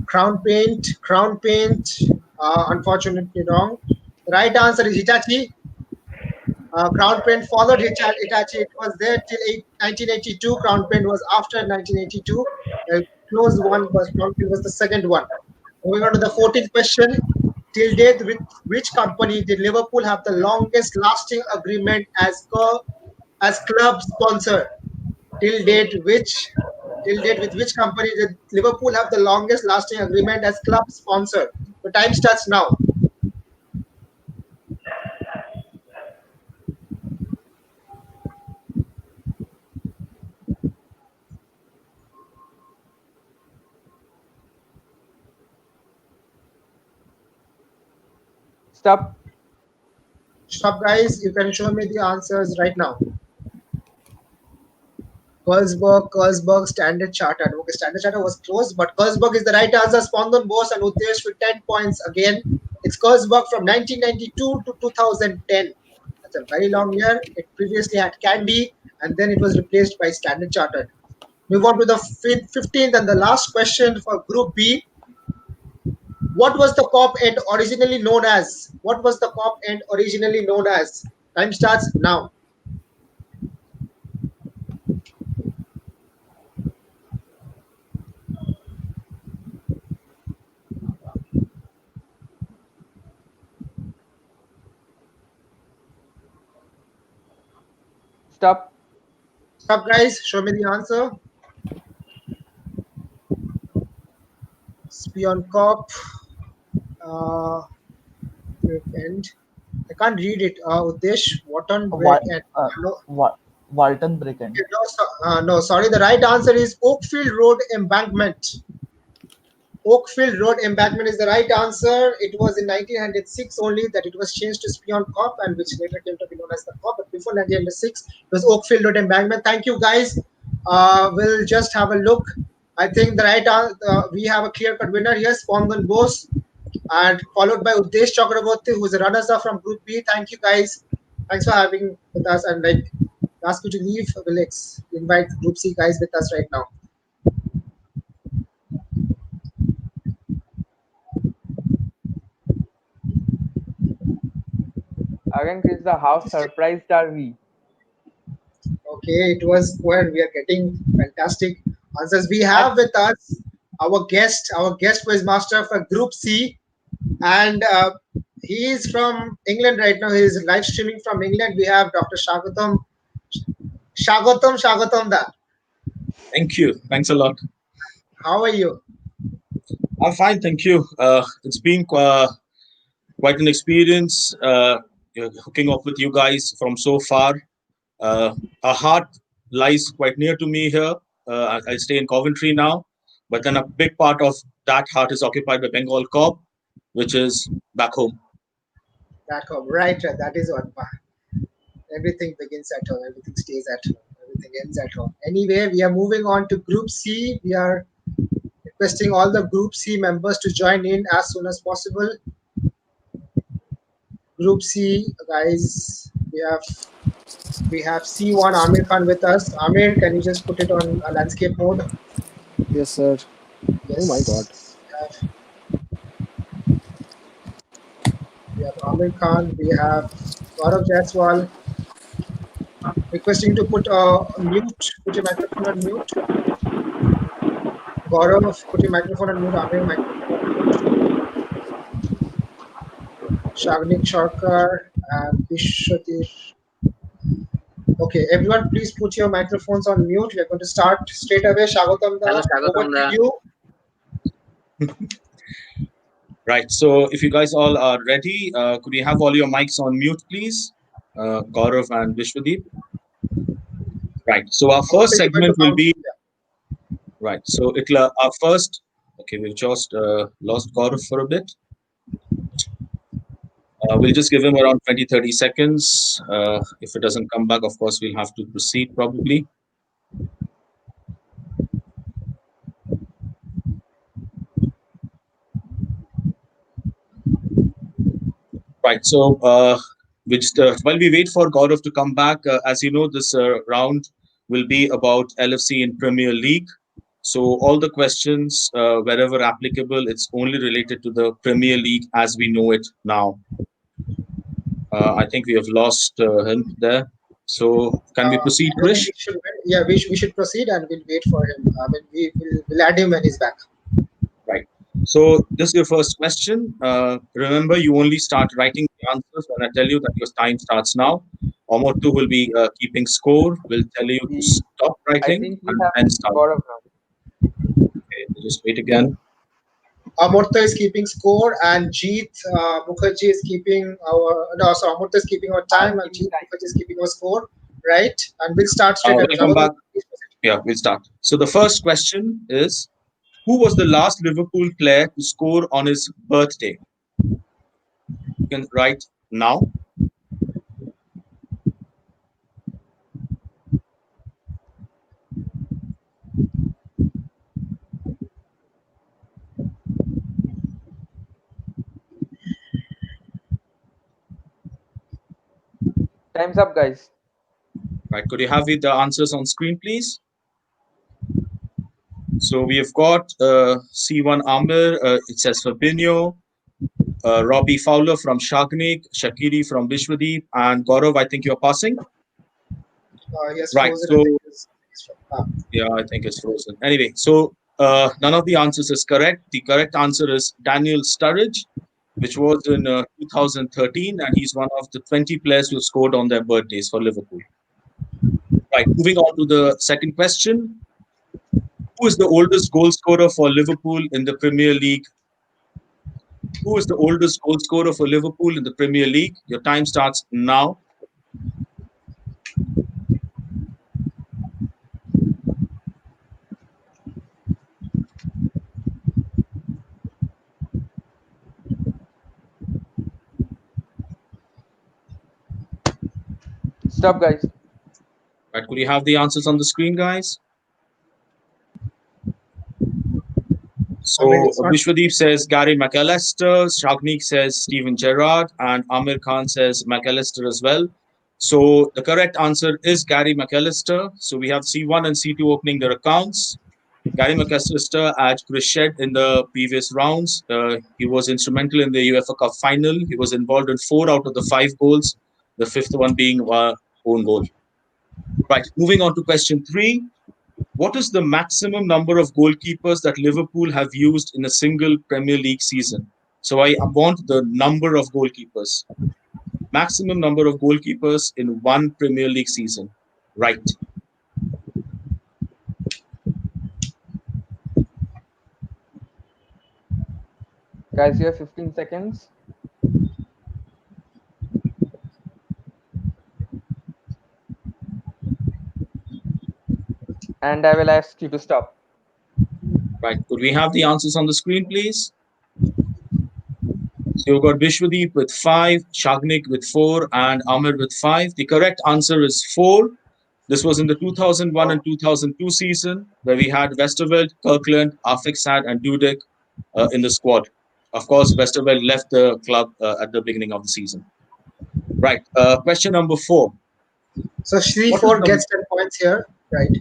Crown Paint, Crown Paint. Unfortunately, wrong. The right answer is Hitachi. Crown Paint followed Hitachi. It was there till 1982. Crown Paint was after 1982. The close one was Crown Paint was the second one. Moving on to the 14th question. Till date, with which company did Liverpool have the longest lasting agreement as club sponsor? Till date, with which company did Liverpool have the longest lasting agreement as club sponsor? The time starts now. Stop. Stop, guys. You can show me the answers right now. Carlsberg, Standard Chartered. Okay, Standard Chartered was close, but Carlsberg is the right answer. Spondan Bose and Udesh with 10 points again. It's Carlsberg from 1992 to 2010. That's a very long year. It previously had Candy, and then it was replaced by Standard Chartered. Move on to the 15th and the last question for Group B. What was the COP end originally known as? What was the COP end originally known as? Time starts now. Stop. Stop, guys. Show me the answer. Spion COP. Uh, and I can't read it. Udesh, Wotton, Break, What? and no, What? Walton Bricken. no, sorry. The right answer is Oakfield Road Embankment. Oakfield Road Embankment is the right answer. It was in 1906 only that it was changed to Spion COP and which later came to be known as the COP. But before 1906, it was Oakfield Road Embankment. Thank you, guys. We'll just have a look. I think the right we have a clear-cut winner here, Spondan Bose, and followed by Udesh Chakraborty, who's a runner-up from Group B. Thank you, guys. Thanks for having with us. And like, ask you to leave. We'll invite Group C guys with us right now. Again, Krishna, how surprised are we? Okay, it was when we are getting fantastic answers. We have with us our guest quiz master for Group C, and he is from England right now. He is live streaming from England. We have Dr. Shagotam Da. Thank you. Thanks a lot. How are you? I'm fine, thank you. It's been quite an experience hooking up with you guys from so far. Our heart lies quite near to me here. I stay in Coventry now, but then a big part of that heart is occupied by Bengal KOP, which is back home. Back home, right? That is what. Everything begins at home. Everything stays at home. Everything ends at home. Anyway, we are moving on to Group C. We are Requesting all the Group C members to join in as soon as possible. Group C, guys, we have C1 Amir Khan with us. Amir, can you just put it on a landscape mode? Yes, sir. Oh my God. Yes. We have Amir Khan. We have Gaurav Jaiswal. Requesting to put mute. Put your microphone on mute. Gaurav, put your microphone on mute. Amir, microphone on mute. Shagnik Sharkar and Vishwadeep. Okay, everyone, please put your microphones on mute. We are going to start straight away. Shagatam da, over to you. Right. So if you guys all are ready, could you have all your mics on mute, please? Gaurav and Vishwadeep. Right. So our first Okay, you're going to segment will count. be Yeah. right. So it'll our first. Okay, we've just lost Gaurav for a bit. We'll just give him around 20-30 seconds. If it doesn't come back, of course, we'll have to proceed probably. Right. So while we wait for Gaurav to come back, as you know, this round will be about LFC in Premier League. So all the questions, wherever applicable, it's only related to the Premier League as we know it now. I think we have lost him there. So can we proceed, Krish? We should proceed and we'll wait for him. I mean, we'll add him when he's back. Right. So this is your first question. Remember, you only start writing the answers when I tell you that your time starts now. Omotu will be keeping score. Will tell you to stop I writing think we and have then start. Gaurav now. Okay, just wait again. Amurtha is keeping score and Jeet Mukherjee is keeping our no, so Amurtha is keeping our time and Jeet Mukherjee is keeping our score, right? And we'll start straight away. Welcome back. Yeah, we'll start. So the first question is, who was the last Liverpool player to score on his birthday? You can write now. Time's up, guys. Right. Could you have the answers on screen, please? So we have got C1 Amir. It says Fabinho. Robbie Fowler from Shagnik, Shakiri from Vishwadeep, and Gaurav, I think you're passing. Yes, Right. frozen. So yeah, I think it's frozen. Anyway, so none of the answers is correct. The correct answer is Daniel Sturridge, which was in 2013, and he's one of the 20 players who scored on their birthdays for Liverpool. Right. Moving on to the second question. Who is the oldest goal scorer for Liverpool in the Premier League? Who is the oldest goal scorer for Liverpool in the Premier League? Your time starts now. Stop, guys. Right, could you have the answers on the screen, guys? So Vishwadeep says Gary McAllister, Shagnik says Steven Gerrard, and Amir Khan says McAllister as well. So the correct answer is Gary McAllister. So we have C1 and C2 opening their accounts. Gary McAllister at Grished in the previous rounds. He was instrumental in the UEFA Cup final. He was involved in 4 out of the 5 goals, the fifth one being own goal. Right, moving on to question 3. What is the maximum number of goalkeepers that Liverpool have used in a single Premier League season? So I want the number of goalkeepers. Maximum number of goalkeepers in one Premier League season. Right. Guys, you have 15 seconds. And I will ask you to stop. Right. Could we have the answers on the screen, please? So you've got Vishwadeep with 5, Shagnik with 4, and Amir with 5. The correct answer is 4. This was in the 2001 and 2002 season, where we had Westerveld, Kirkland, Afeksad, and Dudek in the squad. Of course, Westerveld left the club at the beginning of the season. Right. Question number 4. So Shri What is 4 the gets 10 points here, right?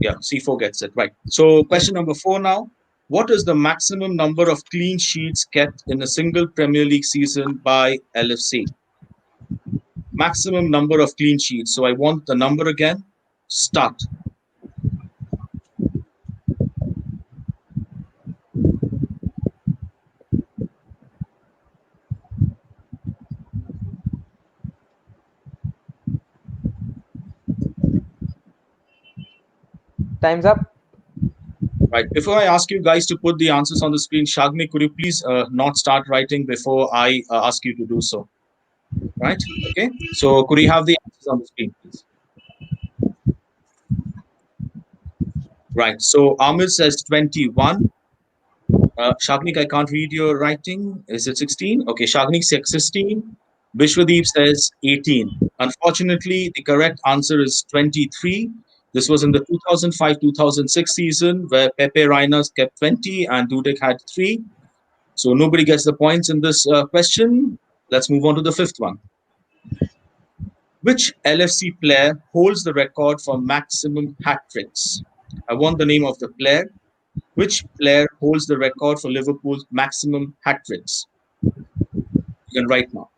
Yeah, C4 gets it right. So question number 4 now. What is the maximum number of clean sheets kept in a single Premier League season by LFC? Maximum number of clean sheets. So I want the number again. Start. Time's up. Right. Before I ask you guys to put the answers on the screen, Shagni, could you please not start writing before I ask you to do so? Right. Okay. So could you have the answers on the screen, please? Right. So Amir says 21. Shagnik, I can't read your writing. Is it 16? Okay, Shagnik says 16. Vishwadeep says 18. Unfortunately, the correct answer is 23. This was in the 2005-2006 season where Pepe Reina kept 20 and Dudek had 3. So nobody gets the points in this question. Let's move on to the fifth one. Which LFC player holds the record for maximum hat tricks? I want the name of the player. Which player holds the record for Liverpool's maximum hat tricks? You can write now.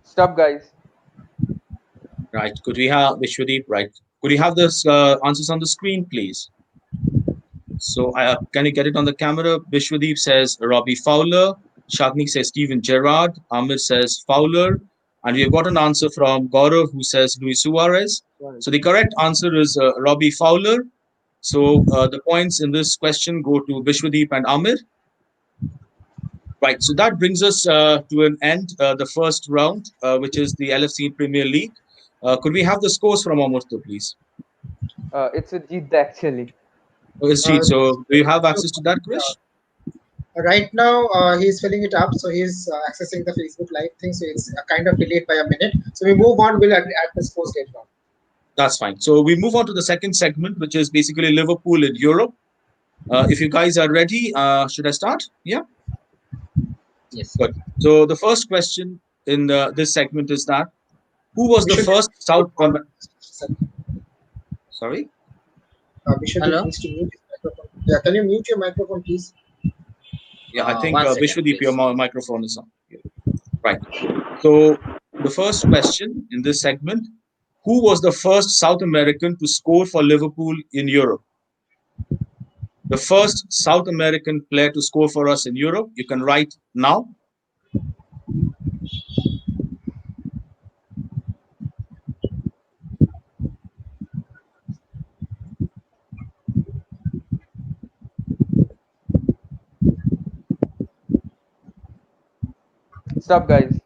Stop, guys. Right. Could we have Vishwadeep? Right. Could you have the answers on the screen, please? So can you get it on the camera? Vishwadeep says Robbie Fowler. Shagnik says Steven Gerrard. Amir says Fowler. And we have got an answer from Gaurav who says Luis Suarez. So the correct answer is Robbie Fowler. So the points in this question go to Vishwadeep and Amir. Right. So that brings us to an end, the first round, which is the LFC Premier League. Could we have the scores from Amurto, please? It's a Jeet actually. Oh, it's Jeet. So do you have access to that, Krish? Right now, he's filling it up, so he's accessing the Facebook Live thing, so it's kind of delayed by a minute. So we move on. We'll add the scores later on. That's fine. So we move on to the second segment, which is basically Liverpool in Europe. If you guys are ready, should I start? Yeah. Yes. Good. So the first question in this segment is that who was We the should first mute South? all. Sorry. We should Hello. needs to mute his microphone. Yeah, can you mute your microphone, please? Yeah, I think One second, Vishwadeep, your please. microphone is on. Right. So the first question in this segment: who was the first South American to score for Liverpool in Europe? The first South American player to score for us in Europe. You can write now. Stop, guys.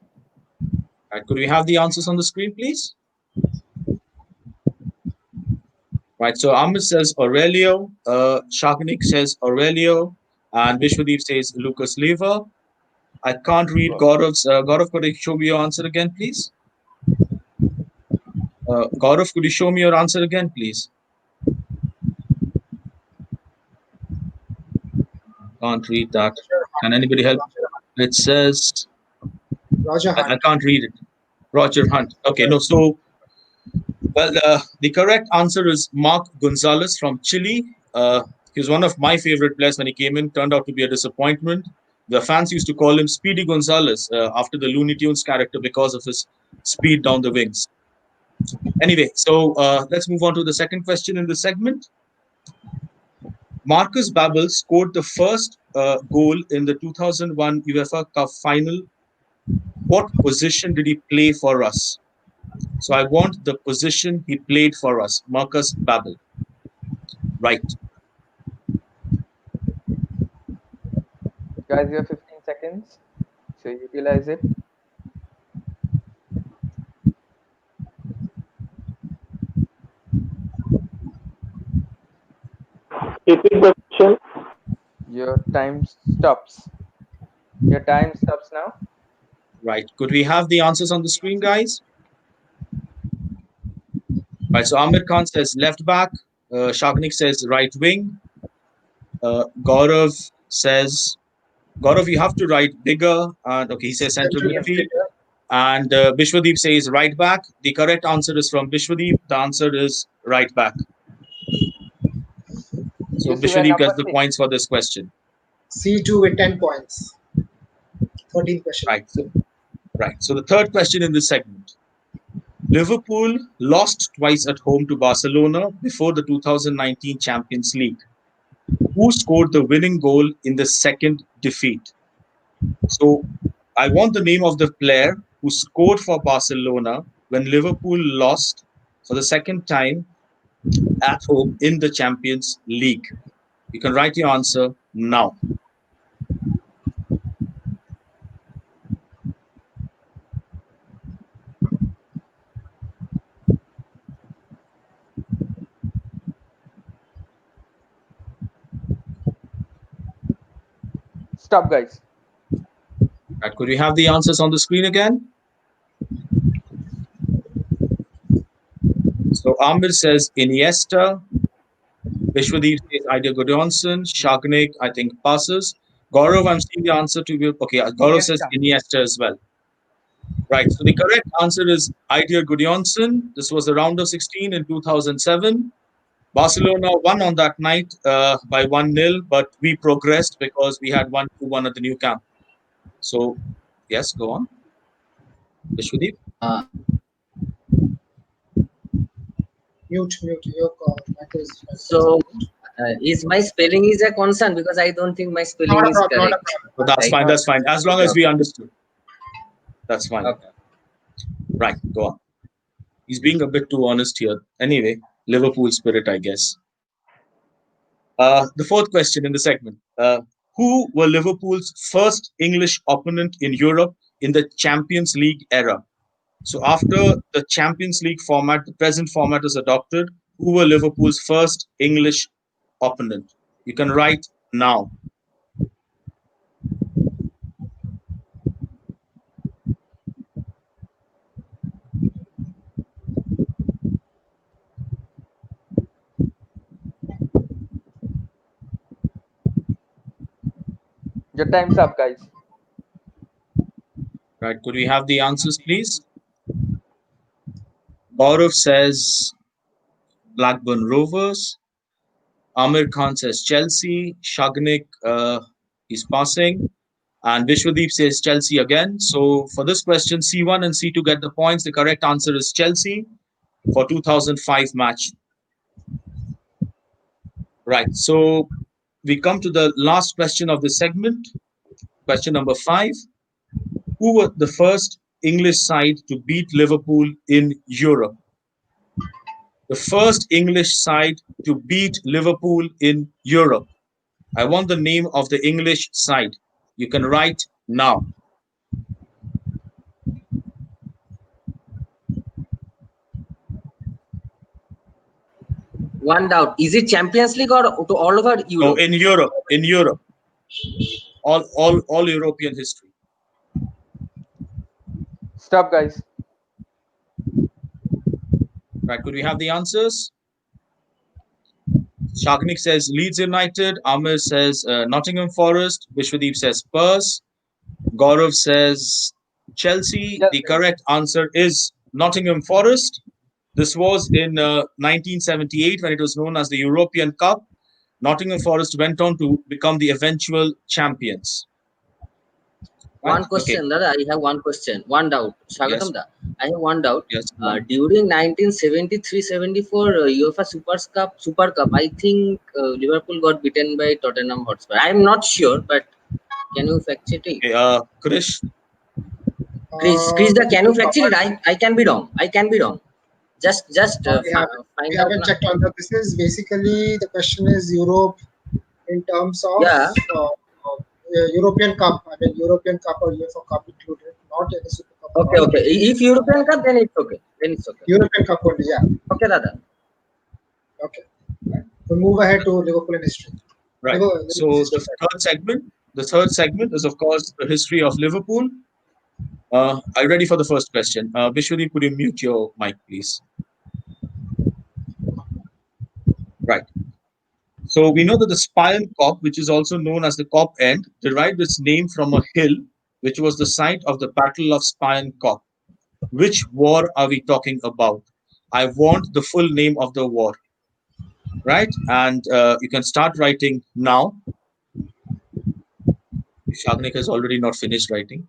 Right. Could we have the answers on the screen, please? Right. So Amit says Aurelio, Shagnik says Aurelio, and Vishwadeep says Lucas Leiva. I can't read Gaurav's. Gaurav, could you show me your answer again, please? Gaurav, could you show me your answer again, please? Can't read that. Can anybody help? It says Roger I Hunt. can't read it. Roger Hunt. Okay, no. So, well, the correct answer is Mark Gonzalez from Chile. He was one of my favorite players when he came in. Turned out to be a disappointment. The fans used to call him Speedy Gonzalez after the Looney Tunes character because of his speed down the wings. Anyway, so let's move on to the second question in the segment. Marcus Babbel scored the first goal in the 2001 UEFA Cup final. What position did he play for us? So I want the position he played for us, Marcus Babbel. Right. Guys, you have 15 seconds. So utilize it. Repeat the question. Your time stops. Your time stops now. Right. Could we have the answers on the screen, guys? Right. So Amir Khan says left back. Shagnik says right wing. Gaurav says, Gaurav, you have to write bigger. And okay, he says central Central midfield. midfielder. And Bishwadeep says right back. The correct answer is from Bishwadeep. The answer is right back. So You see where Bishwadeep number gets the 6. points for this question. C2 with 10 points. 13 question. Right. So the third question in this segment. Liverpool lost twice at home to Barcelona before the 2019 Champions League. Who scored the winning goal in the second defeat? So I want the name of the player who scored for Barcelona when Liverpool lost for the second time at home in the Champions League. You can write your answer now. Stop, guys. Right, could we have the answers on the screen again? So Amir says Iniesta. Vishwadeep says Idea Goodonson. Shagnik, I think, passes. Gaurav, I'm seeing the answer to you. Okay, Gaurav says Iniesta as well. Right. So the correct answer is Idea Goodonson. This was the round of 16 in 2007. Barcelona won on that night by 1-0, but we progressed because we had 1-2-1 at the new camp. So, yes, go on. Vishwadeep? Mute. Your call. Mic is So, mute. is my spelling is a concern because I don't think my spelling Not a is problem. Not a correct. problem. So that's Right? fine. That's fine. As long Okay, as we okay. understood. That's fine. Okay. Right. Go on. He's being a bit too honest here. Anyway, Liverpool spirit, I guess. The fourth question in the segment. Who were Liverpool's first English opponent in Europe in the Champions League era? So after the Champions League format, the present format is adopted, who were Liverpool's first English opponent? You can write now. Your time's up, guys. Right. Could we have the answers, please? Gaurav says Blackburn Rovers. Amir Khan says Chelsea. Shagnik is passing. And Vishwadeep says Chelsea again. So for this question, C1 and C2 get the points. The correct answer is Chelsea for 2005 match. Right. So we come to the last question of the segment. Question number 5. Who were the first English side to beat Liverpool in Europe? The first English side to beat Liverpool in Europe. I want the name of the English side. You can write now. One doubt. Is it Champions League or to all over No, Europe? in Europe. In Europe. All European history. Stop, guys. Right. Could we have the answers? Shagnik says Leeds United. Amir says Nottingham Forest. Vishwadeep says Spurs. Gaurav says Chelsea. The correct answer is Nottingham Forest. This was in 1978 when it was known as the European Cup. Nottingham Forest went on to become the eventual champions. Right? One question, Dada. I have one question. One doubt. Shagatam da. I have one doubt. Yes. During 1973-74 UEFA Super Cup, I think Liverpool got beaten by Tottenham Hotspur. I am not sure, but can you fact check it? Okay, Krish. Chris, can you fact check it? I can be wrong. I can be wrong. Just We find out. haven't checked on that. This is basically the question is Europe in terms of Yeah. European Cup. I mean European Cup or UEFA Cup included, not any Super Cup. Okay, okay. If European Cup, then it's okay. European Cup only, yeah. Okay, Dada. Okay. We'll move ahead to Liverpool and history. Right. Liverpool's So history. the third segment is of course the history of Liverpool. Are you ready for the first question? Bishwadi, could you mute your mic, please? Right. So we know that the Spion Kop, which is also known as the Kop End, derived its name from a hill which was the site of the Battle of Spion Kop. Which war are we talking about? I want the full name of the war, right? And you can start writing now. Shagnik has already not finished writing.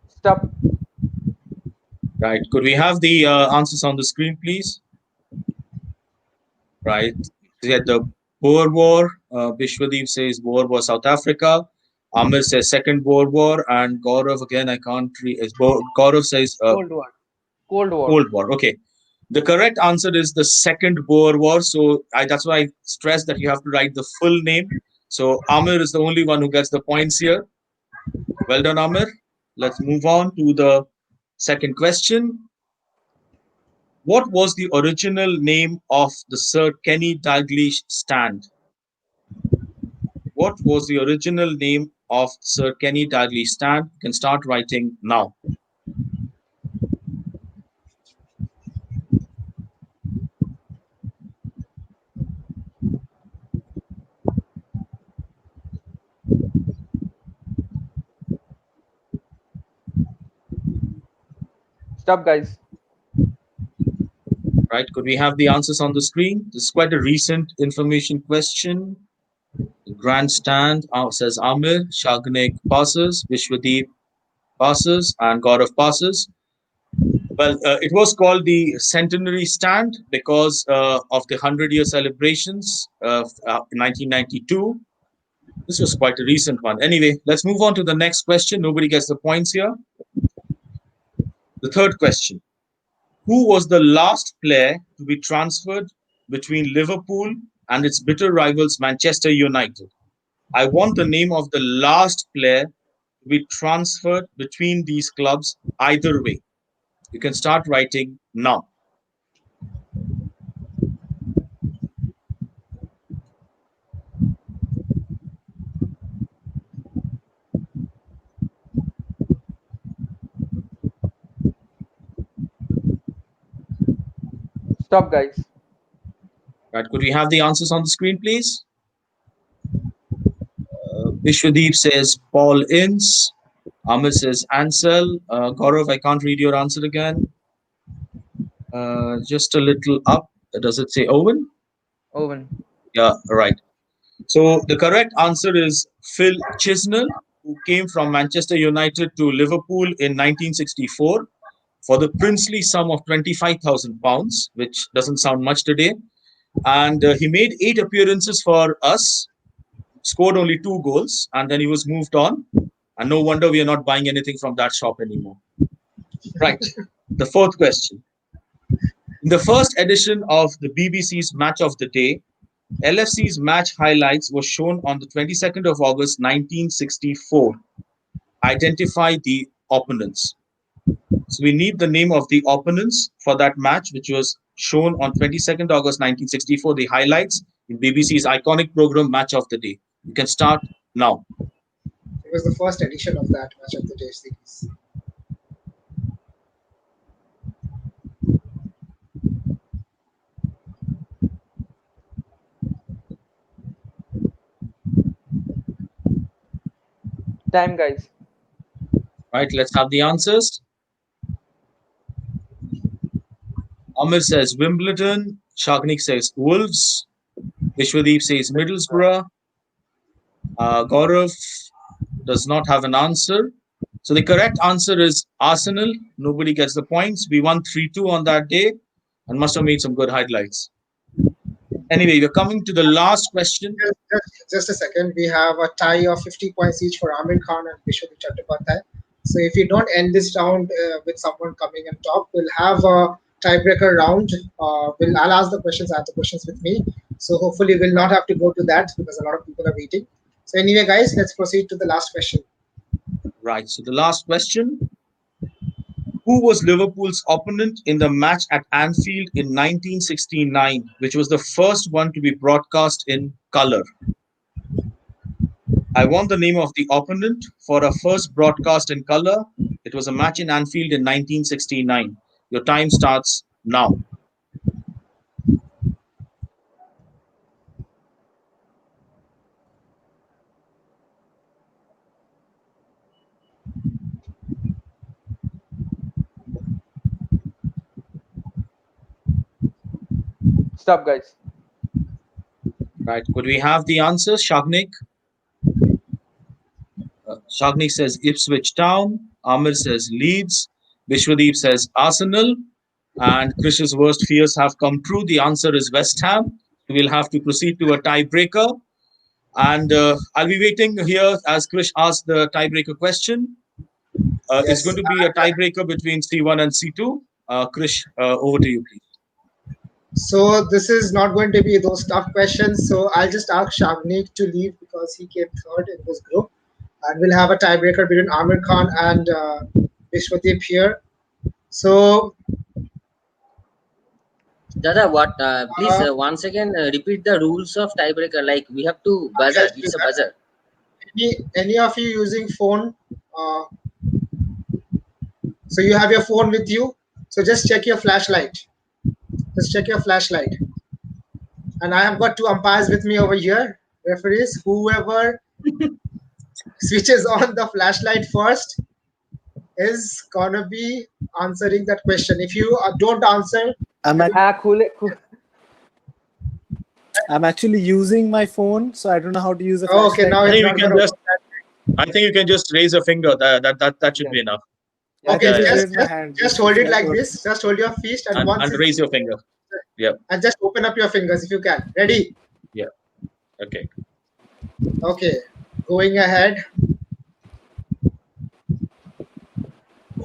Stop. Right. Could we have the answers on the screen, please? Right. We had the Boer War. Bishwadeep says Boer War, South Africa. Amir says Second Boer War, and Gaurav again. I can't read. Gaurav says Cold War. Cold War. Cold War. Okay. The correct answer is the Second Boer War. So that's why I stress that you have to write the full name. So Amir is the only one who gets the points here. Well done, Amir. Let's move on to the second question. What was the original name of the Sir Kenny Dalglish stand? What was the original name of Sir Kenny Dalglish stand? You can start writing now. Stop, guys. Right? Could we have the answers on the screen? This is quite a recent information question. The grandstand says Amir, Shagnik passes, Vishwadeep passes, and Gaurav passes. Well, it was called the Centenary Stand because of the 100-year celebrations of 1992. This was quite a recent one. Anyway, let's move on to the next question. Nobody gets the points here. The third question. Who was the last player to be transferred between Liverpool and its bitter rivals Manchester United? I want the name of the last player to be transferred between these clubs either way. You can start writing now. Stop, guys. Right? Could we have the answers on the screen, please? Vishwadeep says Paul Ince. Amir says Ansel. Gaurav, I can't read your answer again. Just a little up. Does it say Owen? Owen. Yeah, right. So the correct answer is Phil Chisnell, who came from Manchester United to Liverpool in 1964 for the princely sum of £25,000, which doesn't sound much today. And he made 8 appearances for us, scored only 2 goals, and then he was moved on. And no wonder we are not buying anything from that shop anymore. Right. The fourth question. In the first edition of the BBC's Match of the Day, LFC's match highlights were shown on the 22nd of August 1964. Identify the opponents. So we need the name of the opponents for that match, which was shown on 22nd August 1964, the highlights in BBC's iconic program Match of the Day. You can start now. It was the first edition of that Match of the Day series. Time, guys. Right, let's have the answers. Amir says Wimbledon. Shagnik says Wolves. Vishwadeep says Middlesbrough. Gaurav does not have an answer. So the correct answer is Arsenal. Nobody gets the points. We won 3-2 on that day and must have made some good highlights. Anyway, we're coming to the last question. Just a second. We have a tie of 50 points each for Amir Khan and Vishwanath Chattopadhyay. So if you don't end this round with someone coming on top, we'll have a tiebreaker round. I'll ask the questions, answer questions with me. So hopefully we'll not have to go to that because a lot of people are waiting. So anyway, guys, let's proceed to the last question. Right. So the last question: who was Liverpool's opponent in the match at Anfield in 1969, which was the first one to be broadcast in color? I want the name of the opponent for a first broadcast in color. It was a match in Anfield in 1969. Your time starts now. Stop, guys. Right. Could we have the answers, Shagnik? Shagnik says Ipswich Town. Amir says Leeds. Vishwadeep says Arsenal. And Krish's worst fears have come true. The answer is West Ham. We'll have to proceed to a tiebreaker. And I'll be waiting here as Krish asks the tiebreaker question. It's Yes. going to be a tiebreaker between C1 and C2. Krish, over to you, please. So this is not going to be those tough questions. So I'll just ask Shavnik to leave because he came third in this group, and we'll have a tiebreaker between Amir Khan and Vishwadeep here. So Dada, what? Please uh, once again repeat the rules of tiebreaker. Like we have to I'll buzzer. do It's a that. buzzer. Any of you using phone? Uh, so you have your phone with you. So just check your flashlight. Just check your flashlight. And I have got two umpires with me over here. Referees, whoever switches on the flashlight first is gonna be answering that question. If you don't answer, I'm actually using my phone, so I don't know how to use a okay, flashlight. now I it's think we not can gonna just. work. I think you can just raise a finger. That should be enough. I Okay, can just Yeah. raise my hand. just if hold it that like works. this. Just hold your fist, and once And it's raise your finger. Yeah. and just open up your fingers if you can. Ready? Yeah. Okay. Okay, going ahead.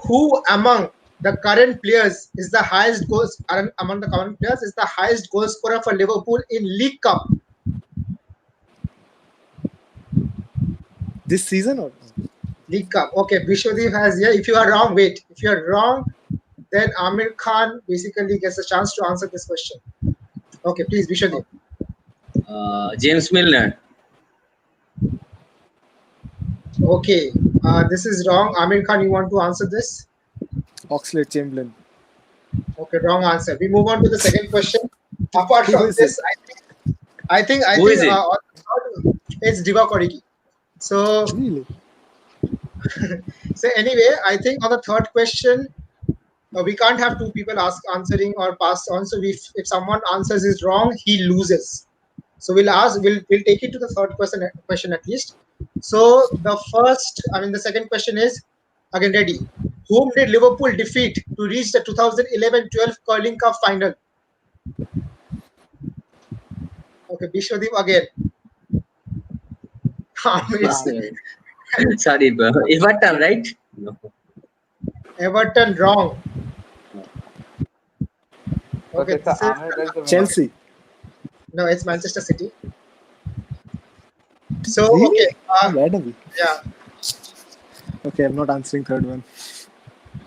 Who among the current players is the highest goals among the current players is the highest goal scorer for Liverpool in League Cup? This season or League Cup. Okay, Vishwadeep has here. If you are wrong, wait. If you are wrong, then Amir Khan basically gets a chance to answer this question. Okay, please, Vishwadeep. James Milner. Okay, this is wrong. Amir Khan, you want to answer this? Oxlade Chamberlain? Okay, wrong answer. We move on to the second question. Apart Who from is this, it? I think Who is it? it's Divock Origi. So Really? so anyway, I think on the third question, we can't have two people answering or pass on. So if someone answers is wrong, he loses. So we'll take it to the third question at least. So the second question is again ready. Whom did Liverpool defeat to reach the 2011-12 Curling Cup final? Okay, Bishwadeep again. It's Sorry, Everton, right? No. Everton wrong. Okay, Okay, so this is Amir is the winner. Chelsea. no, it's Manchester City. So Really? okay, How bad are we? yeah. Okay, I'm not answering third one.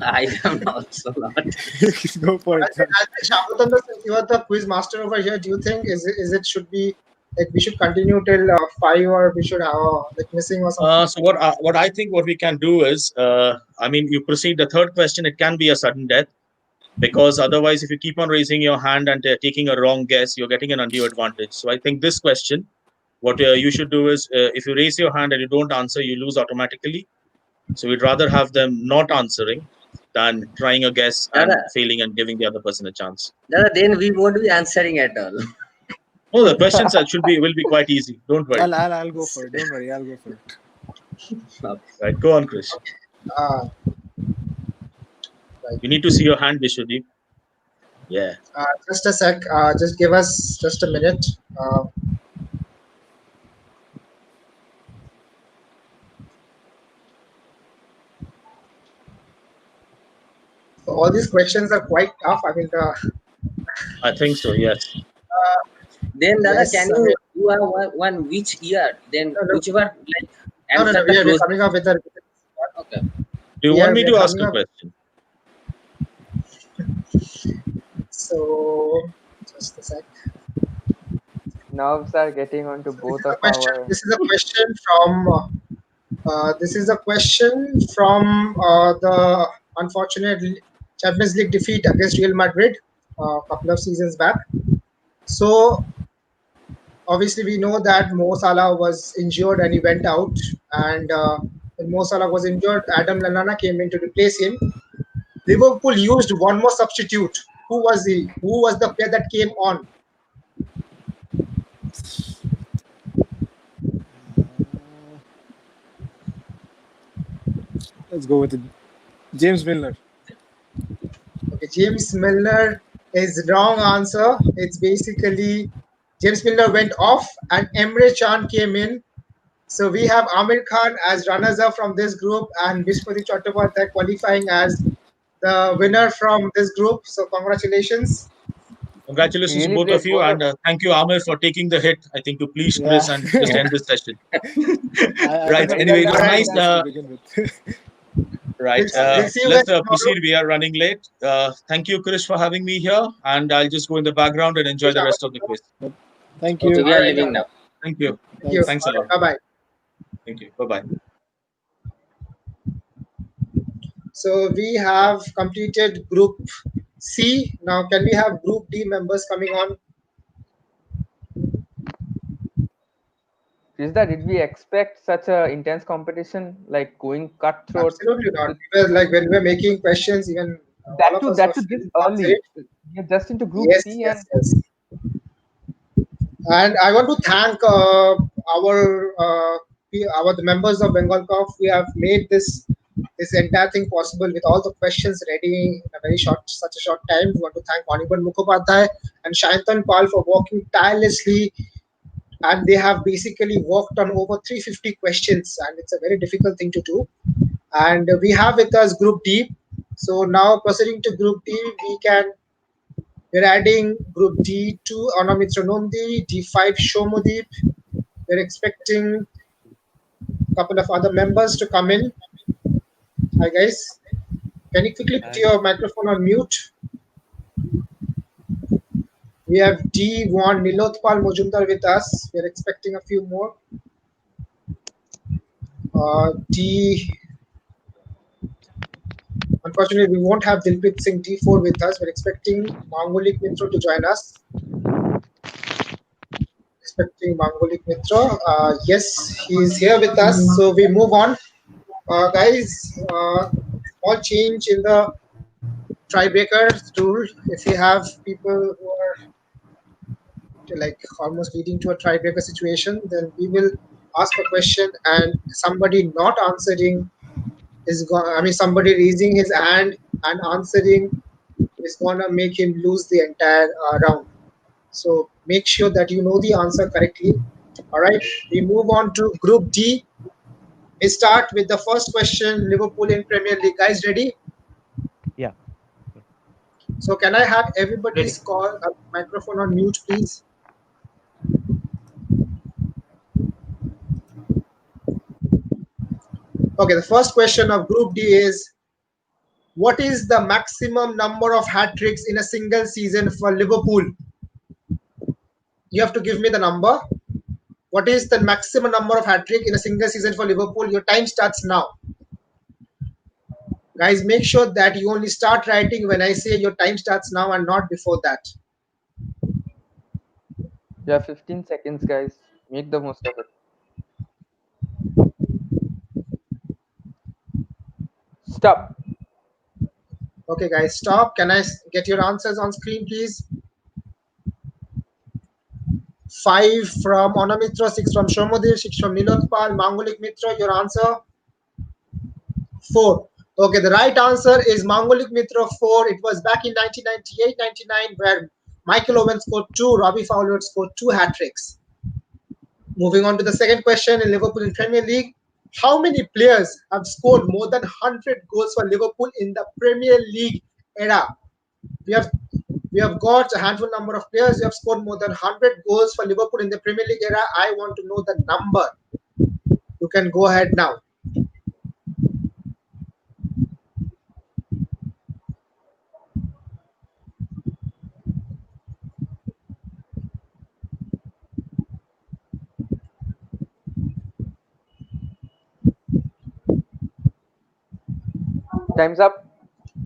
I am also not. Go for I it. think Shabbatanda, since you are the quiz master over here, do you think is it should be like we should continue till 5 or we should have like missing or something? So what I think what we can do is, I mean, you proceed the third question. It can be a sudden death because otherwise, if you keep on raising your hand and taking a wrong guess, you're getting an undue advantage. So I think this question, what you should do is, if you raise your hand and you don't answer, you lose automatically. So we'd rather have them not answering than trying a guess and Dada, failing and giving the other person a chance. Dada, then we won't be answering at all. No, the questions will be quite easy. Don't worry. I'll go for it. Don't worry, I'll go for it. Right, go on, Chris. Uh, You need to see your hand, Vishwadeep. Yeah. just a sec. Just give us just a minute. All these questions are quite tough. I mean, I think so. Yes. Then, Dada, Yes, can I you mean- do do have one which year? Then No, no, whichever like no, no, answer no. the We are close. coming up with a. Okay. Do you want me We are to ask coming a up. question? So just a sec. Nerves are getting onto So this both is a of question. our. This is a question from. This is a question from the unfortunate Champions League defeat against Real Madrid a couple of seasons back. So obviously we know that Mo Salah was injured and he went out. And when Mo Salah was injured, Adam Lallana came in to replace him. Liverpool used one more substitute. Who was he? Who was the player that came on? Let's go with it. James Milner. Okay, James Milner is wrong answer. It's basically James Milner went off and Emre Can came in. So we have Amir Khan as runners-up from this group and Vishpati Chattopadhyay qualifying as the winner from this group. So congratulations. Congratulations to Really both of played you, both of and thank you, Amir, for taking the hit. I think to please Yeah. Chris and just end this session. I Right. think I Very did well Anyway, it done, was All very right. well nice. done. nice to begin with. Right. We'll see you guys Let's tomorrow. proceed. We are running late. Thank you, Chris, for having me here, and I'll just go in the background and enjoy the rest of the quiz. Thank Okay, you. we All are right. leaving now. Thank you. Thank you. Thanks. Thanks a lot. Bye bye. Thank you. Bye bye. So we have completed Group C. Now can we have Group D members coming on? Krishna, did we expect such a intense competition, like going cutthroat? Absolutely not. To, We were like when we were making questions, even all of us were that too this feeling early. considerate. We are just into Group Yes, C, and yes, yes. And I want to thank our the members of Bengal KOP. We have made this entire thing possible with all the questions ready in a very such a short time. We want to thank Anirban Mukhopadhyay and Shayantan Pal for working tirelessly, and they have basically worked on over 350 questions, and it's a very difficult thing to do. And we have with us Group D. So now proceeding to Group D, we're adding Group D2 Anamitra Nondi, D5 Shomudip. We're expecting a couple of other members to come in. Hi guys, can you quickly put your microphone on mute? We have D1 Nilotpal Mojumdar with us. We're expecting a few more. D. Unfortunately, we won't have Dilpreet Singh D4 with us. We're expecting Mangolik Mitra to join us. Expecting Mangolik Mitra. Yes, he's here with us. So we move on. Guys, small change in the tiebreaker rule. If you have people who are like almost leading to a tiebreaker situation, then we will ask a question and somebody not answering is going. I mean, somebody raising his hand and answering is gonna make him lose the entire round. So make sure that you know the answer correctly. All right, we move on to Group D. We start with the first question. Liverpool in Premier League. Guys, ready? Yeah. So can I have everybody's Ready. call microphone on mute, please? Okay, the first question of Group D is what is the maximum number of hat tricks in a single season for Liverpool? You have to give me the number. What is the maximum number of hat trick in a single season for Liverpool? Your time starts now. Guys, make sure that you only start writing when I say your time starts now and not before that. yeah, 15 seconds, guys. Make the most of it. Stop. Okay, guys, stop. Can I get your answers on screen, please? 5 from Anamitra, 6 from Shomodir, 6 from Nilotpal, Mangolik Mitra. Your answer? 4. Okay, the right answer is Mangolik Mitra 4. It was back in 1998-99 where Michael Owen scored 2, Robbie Fowler scored 2 hat tricks. Moving on to the second question in Liverpool in Premier League. How many players have scored more than 100 goals for Liverpool in the Premier League era? We have We have got a handful number of players who have scored more than 100 goals for Liverpool in the Premier League era. I want to know the number. You can go ahead now. Time's up.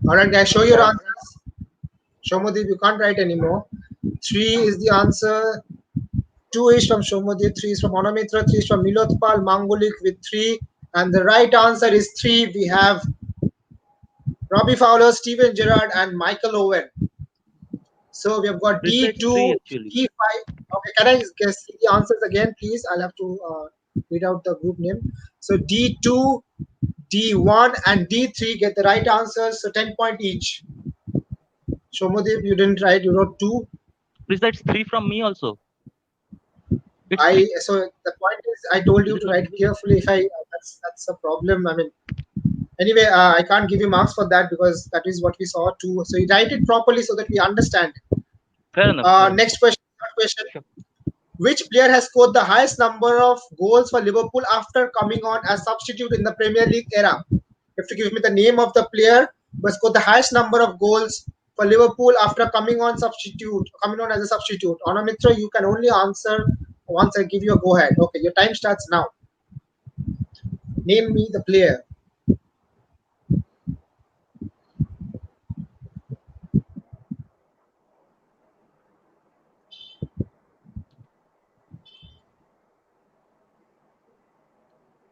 All right, guys, show your answers. Shomodeep, you can't write anymore. 3 is the answer. 2 is from Shomodeep, 3 is from Anamitra, 3 is from Milotpal Mangulik with 3. And the right answer is 3. We have Robbie Fowler, Steven Gerrard, and Michael Owen. So we have got Precise D2, three actually. D5. Okay, can I guess the answers again, please? I'll have to read out the group name. So D2, D1, and D3 get the right answers. So 10 point each. Shomodeep, you didn't write. You wrote 2. Precise three from me also. It's I three. so the point is, I told Is you it to not write visible? carefully. If I that's a problem. I mean, anyway, I can't give you marks for that because that is what we saw too. So you write it properly so that we understand. Fair enough. Fair enough. Next question. Third question. Sure. Which player has scored the highest number of goals for Liverpool after coming on as substitute in the Premier League era? You have to give me the name of the player who has scored the highest number of goals for Liverpool after coming on as a substitute. Anamitra, you can only answer once I give you a go ahead. Okay, your time starts now. Name me the player.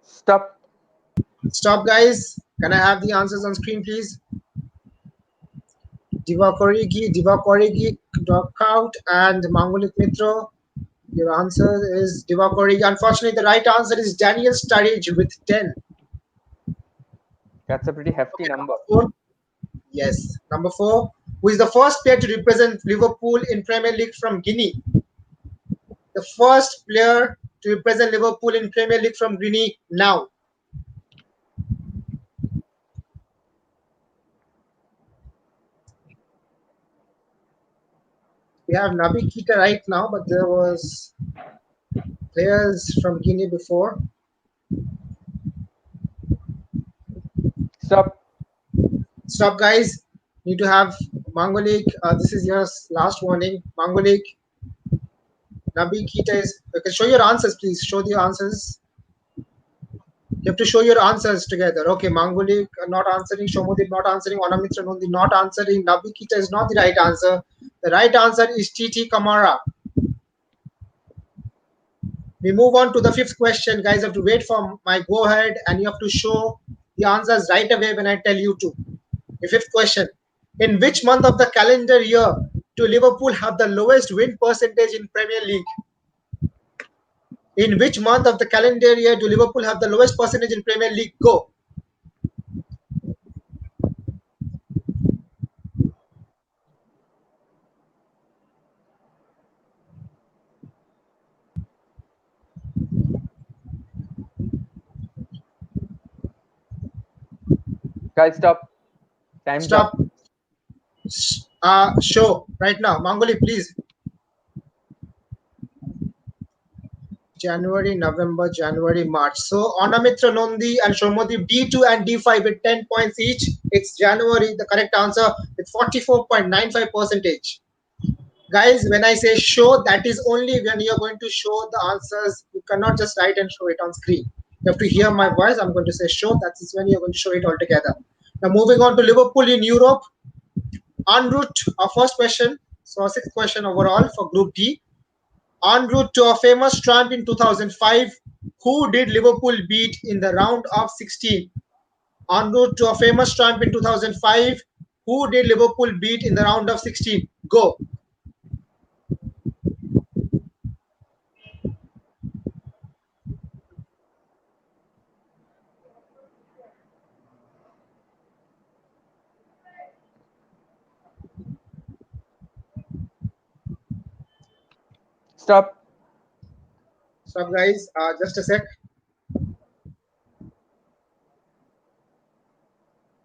Stop. Stop, guys. Can I have the answers on screen, please? Divakorigi, Knockout, and Mangulik Mitro. Your answer is Divakorigi. Unfortunately, the right answer is Daniel Sturridge with 10. That's a pretty hefty Okay, number. number 4. Yes. Number 4. Who is the first player to represent Liverpool in Premier League from Guinea? The first player to represent Liverpool in Premier League from Guinea now. We have Nabi Keita right now, but there was players from Guinea before. Stop. Stop, guys. Need to have Mangolik. This is your last warning. Mangolik, Nabi Keita is. Okay, show your answers, please. Show the answers. You have to show your answers together. Okay, Mangolik not answering, Shomodip not answering, Anamitra Nondi not answering, Nabi Keita is not the right answer. The right answer is TT Kamara. We move on to the fifth question. Guys, have to wait for my go ahead and you have to show the answers right away when I tell you to. The fifth question. In which month of the calendar year do Liverpool have the lowest win percentage in Premier League? In which month of the calendar year do Liverpool have the lowest percentage in Premier League? Go. Guys, stop. Time's Stop. up. Show right now. Mangoli, please. January, March. So Anamitra Nondi and Shomodip D2 and D5 with 10 points each. It's January, the correct answer, with 44.95 percentage. Guys, when I say show, that is only when you're going to show the answers. You cannot just write and show it on screen. You have to hear my voice. I'm going to say show. That is when you're going to show it all together. Now moving on to Liverpool in Europe. En route, our first question. So sixth question overall for Group D. En route to a famous triumph in 2005, who did Liverpool beat in the round of 16? En route to a famous triumph in 2005, who did Liverpool beat in the round of 16? Go. Stop. Stop, guys. Just a sec.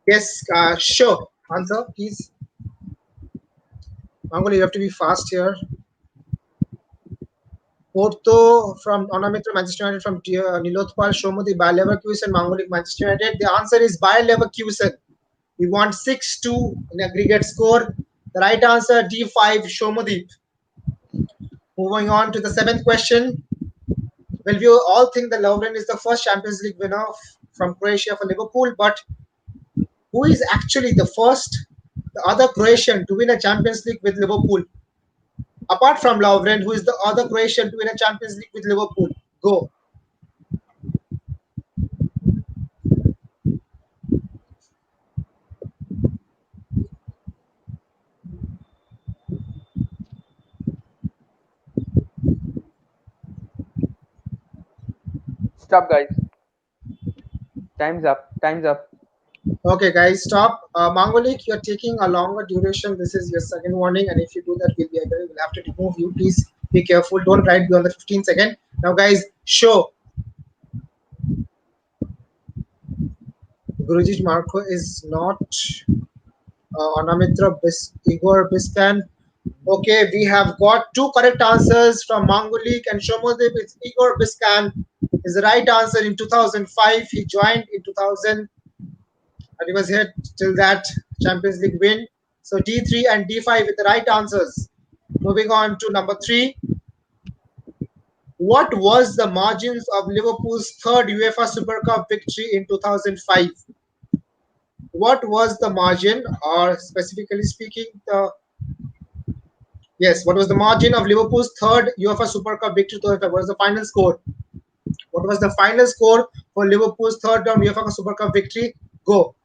Yes, sure. Answer, please. Mangoli, you have to be fast here. Porto from Onamitra, Manchester United from Nilotpal, Shomodi, Bayer Leverkusen, Mangolik, Manchester United. The answer is Bayer Leverkusen. We want 6-2 in aggregate score. The right answer D5, Shomodeep. Moving on to the seventh question. Well, we all think that Lovren is the first Champions League winner from Croatia for Liverpool, but who is actually the other Croatian to win a Champions League with Liverpool? Apart from Lovren, who is the other Croatian to win a Champions League with Liverpool? Go. Stop, guys. Time's up. Time's up. Okay, guys, stop. Mangolik, you're taking a longer duration. This is your second warning, and if you do that, we'll have to remove you. Please be careful. Don't write beyond the 15 second. Now, guys, show. Guruji Marco is not Anamitra Igor Bispan. Okay, we have got two correct answers from Mangolik and Shomodev. It's Igor Biscan is the right answer in 2005. He joined in 2000 and he was here till that Champions League win. So D3 and D5 with the right answers. Moving on to number 3. What was the margins of Liverpool's third UEFA Super Cup victory in 2005? What was the margin, or specifically speaking, what was the margin of Liverpool's third UEFA Super Cup victory? What was the final score? What was the final score for Liverpool's third round UEFA Super Cup victory? Go.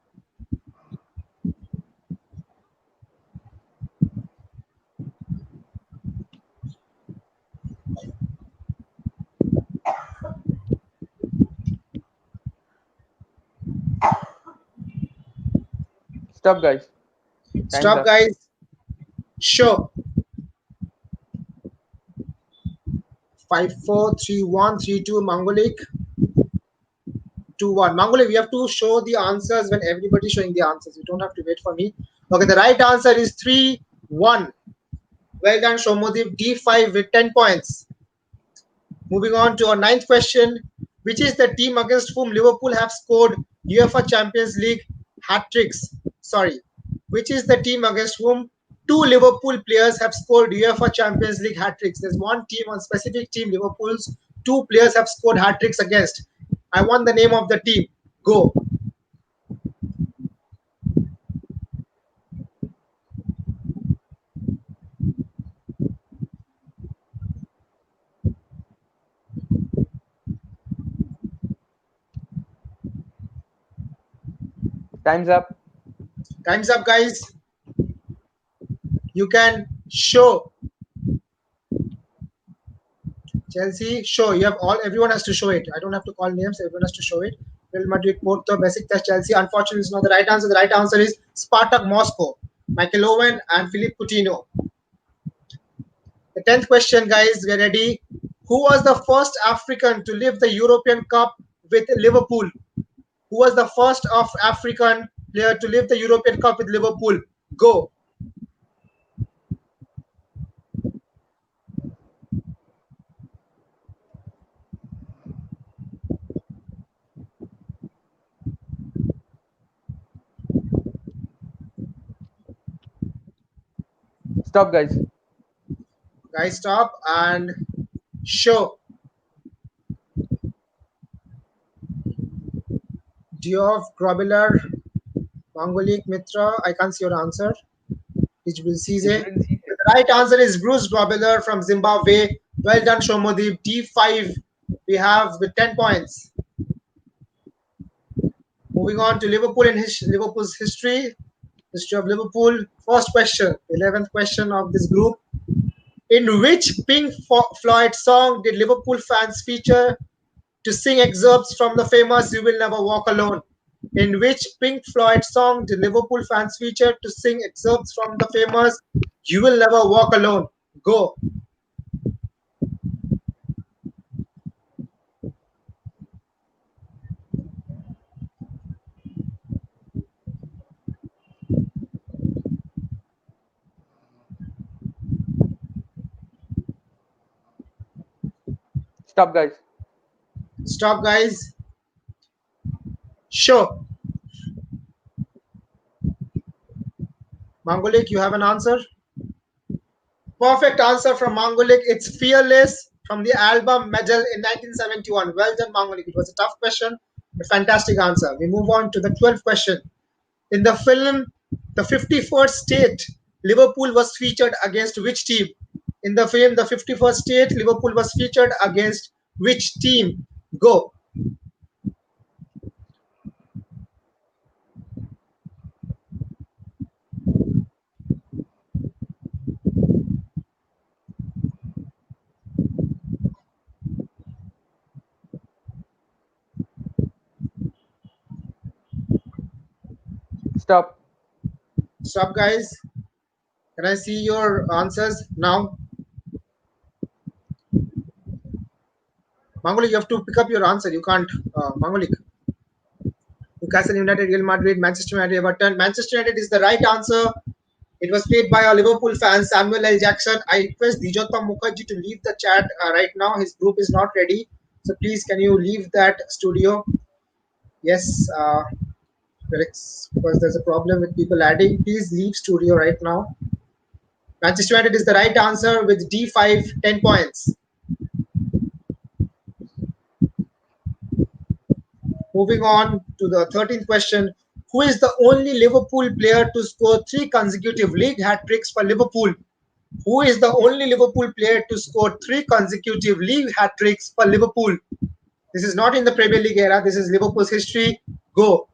Stop, guys. Time's Stop, up. guys. Sure. 5, 4, 3, 1, 3, 2. Mangolik. 2, 1. Mangolik, we have to show the answers when everybody's showing the answers. You don't have to wait for me. Okay, the right answer is 3, 1. Well done, Shomodeep. D5 with 10 points. Moving on to our ninth question. Which is the team against whom Liverpool have scored UEFA Champions League hat-tricks? Sorry. Which is the team against whom two Liverpool players have scored UEFA Champions League hat-tricks? There's one team, one specific team, Liverpool's two players have scored hat-tricks against. I want the name of the team. Go. Time's up. Time's up, guys. You can show. Chelsea, show. You have everyone has to show it. I don't have to call names, everyone has to show it. Real Madrid, Porto, Besiktas, Chelsea. Unfortunately, it's not the right answer. The right answer is Spartak Moscow. Michael Owen and Philippe Coutinho. The 10th question, guys, we're ready. Who was the first African to lift the European Cup with Liverpool? Who was the first of African player to lift the European Cup with Liverpool? Go. Stop, guys. Guys, stop and show. Diop, Grobbelaar, Mangolik, Mitra. I can't see your answer. Jibril Cisse. The right answer is Bruce Grobbelaar from Zimbabwe. Well done, Shomodeep. D5 we have with 10 points. Moving on to Liverpool and Liverpool's history of Liverpool. First question, 11th question of this group. In which Pink Floyd song did Liverpool fans feature to sing excerpts from the famous You Will Never Walk Alone? In which Pink Floyd song did Liverpool fans feature to sing excerpts from the famous You Will Never Walk Alone? Go. Stop, guys. Stop, guys. Sure. Mangolik, you have an answer? Perfect answer from Mangolik. It's Fearless from the album Medal in 1971. Well done, Mangolik. It was a tough question, but fantastic answer. We move on to the 12th question. In the film The 51st State, Liverpool was featured against which team? In the film The 51st State, Liverpool was featured against which team? Go. Stop. Stop, guys. Can I see your answers now? Mangolik, you have to pick up your answer. You can't, Mangolik. Newcastle United, Real Madrid, Manchester United, Everton. Manchester United is the right answer. It was played by a Liverpool fan, Samuel L. Jackson. I request Dijota Mukherjee to leave the chat right now. His group is not ready. So please, can you leave that studio? Yes, because there's a problem with people adding. Please leave studio right now. Manchester United is the right answer with D5, 10 points. Moving on to the 13th question. Who is the only Liverpool player to score 3 consecutive league hat tricks for Liverpool? Who is the only Liverpool player to score 3 consecutive league hat tricks for Liverpool? This is not in the Premier League era. This is Liverpool's history. Go.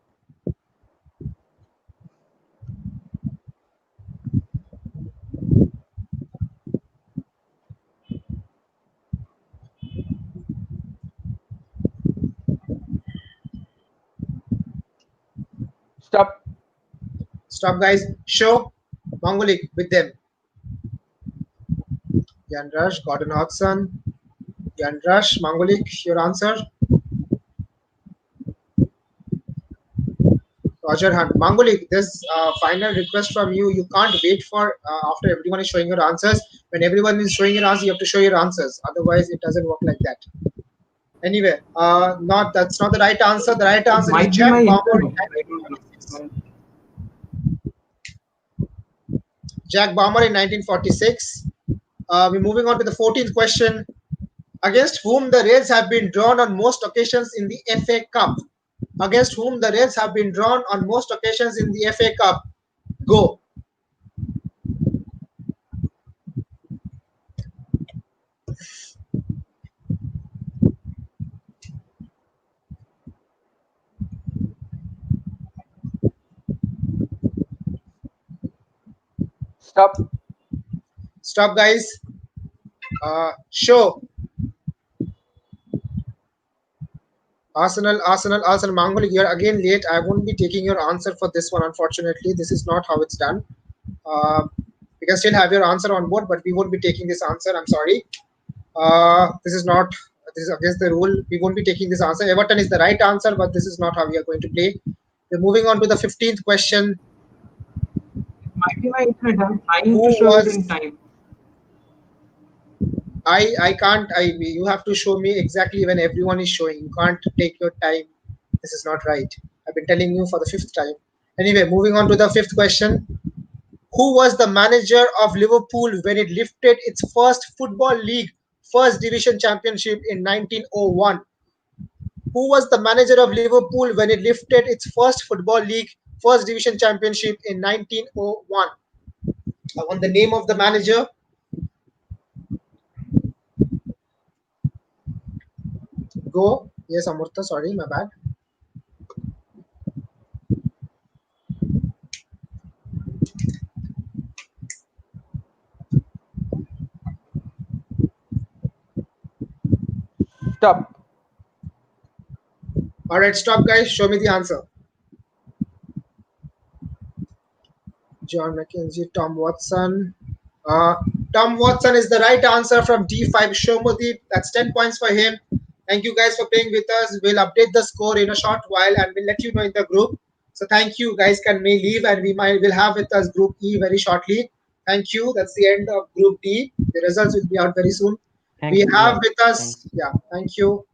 Stop. Stop, guys. Show Mongolik with them. Jan Rush, Gordon Hodgson. Jan Rush, Mongolik, your answer. Roger Hunt. Mangolik, this final request from you. You can't wait for after everyone is showing your answers. When everyone is showing your answers, you have to show your answers. Otherwise, it doesn't work like that. Anyway, not that's not the right answer. The right answer is Might be my Jack Baumer in internet. I don't 1946. know. Jack Baumer in 1946. We're moving on to the 14th question. Against whom the Reds have been drawn on most occasions in the FA Cup? Against whom the Reds have been drawn on most occasions in the FA Cup? Go. Stop. Stop, guys. Show. Arsenal. Mangoli, you're again late. I won't be taking your answer for this one, unfortunately. This is not how it's done. Uh, you can still have your answer on board, but we won't be taking this answer. I'm sorry. This is not. This is against the rule. We won't be taking this answer. Everton is the right answer, but this is not how we are going to play. We're moving on to the 15th question. Might be my internet. I'm trying to Who show it in was time. I can't. You have to show me exactly when everyone is showing. You can't take your time. This is not right. I've been telling you for the 5th time. Anyway, moving on to the 5th question. Who was the manager of Liverpool when it lifted its first football league first division championship in 1901? Who was the manager of Liverpool when it lifted its first football league first division championship in 1901? I want the name of the manager. Go. Yes, Amurtha. Sorry, my bad. Stop. All right, stop, guys. Show me the answer. John McKenzie, Tom Watson. Uh, Tom Watson is the right answer from D5. Shomodeep. That's 10 points for him. Thank you guys for playing with us. We'll update the score in a short while and we'll let you know in the group. So thank you. Guys can may leave and will have with us Group E very shortly. Thank you. That's the end of Group D. The results will be out very soon. We Thank you. have Yeah. with Thank us, yeah, thank you.